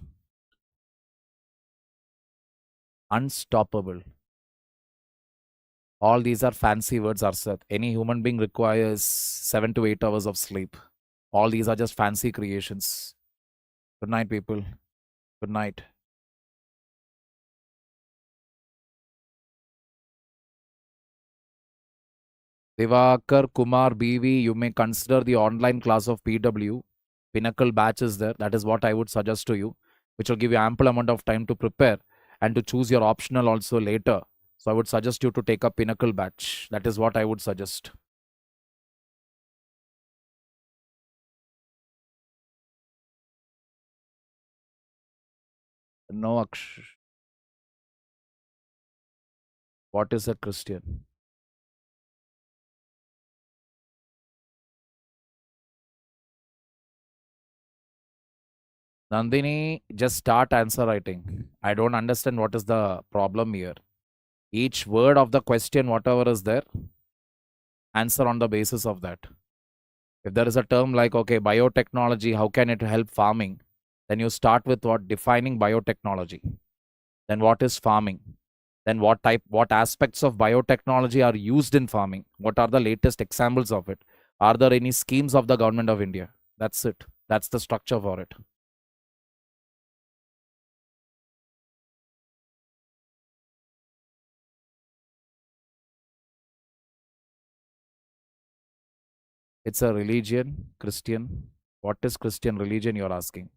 Unstoppable. All these are fancy words, Arsad. Any human being requires 7 to 8 hours of sleep. All these are just fancy creations. Good night, people. Good night. Divakar Kumar BV, you may consider the online class of PW. Pinnacle batch is there. That is what I would suggest to you, which will give you ample amount of time to prepare and to choose your optional also later. So I would suggest you to take a Pinnacle batch. That is what I would suggest. No, Aksh. What is a Christian? Nandini, just start answer writing. I don't understand what is the problem here. Each word of the question, whatever is there, answer on the basis of that. If there is a term like, okay, biotechnology, how can it help farming? Then you start with what? Defining biotechnology. Then what is farming? Then what aspects of biotechnology are used in farming? What are the latest examples of it? Are there any schemes of the government of India? That's it. That's the structure for it. It's a religion, Christian. What is Christian religion, you're asking?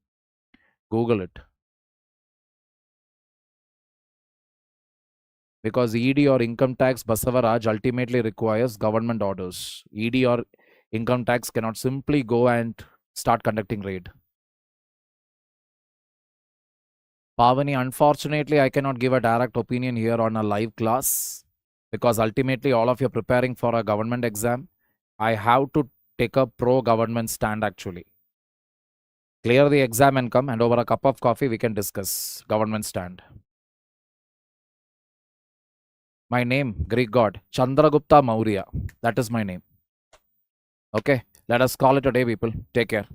Google it. Because ED or income tax, Basavaraj, ultimately requires government orders. ED or income tax cannot simply go and start conducting raid. Pavani, unfortunately, I cannot give a direct opinion here on a live class because ultimately all of you are preparing for a government exam. I have to take a pro-government stand actually. Clear the exam and come, and over a cup of coffee we can discuss government stand. My name, Greek god, Chandragupta Maurya. That is my name. Okay, let us call it a day, people. Take care.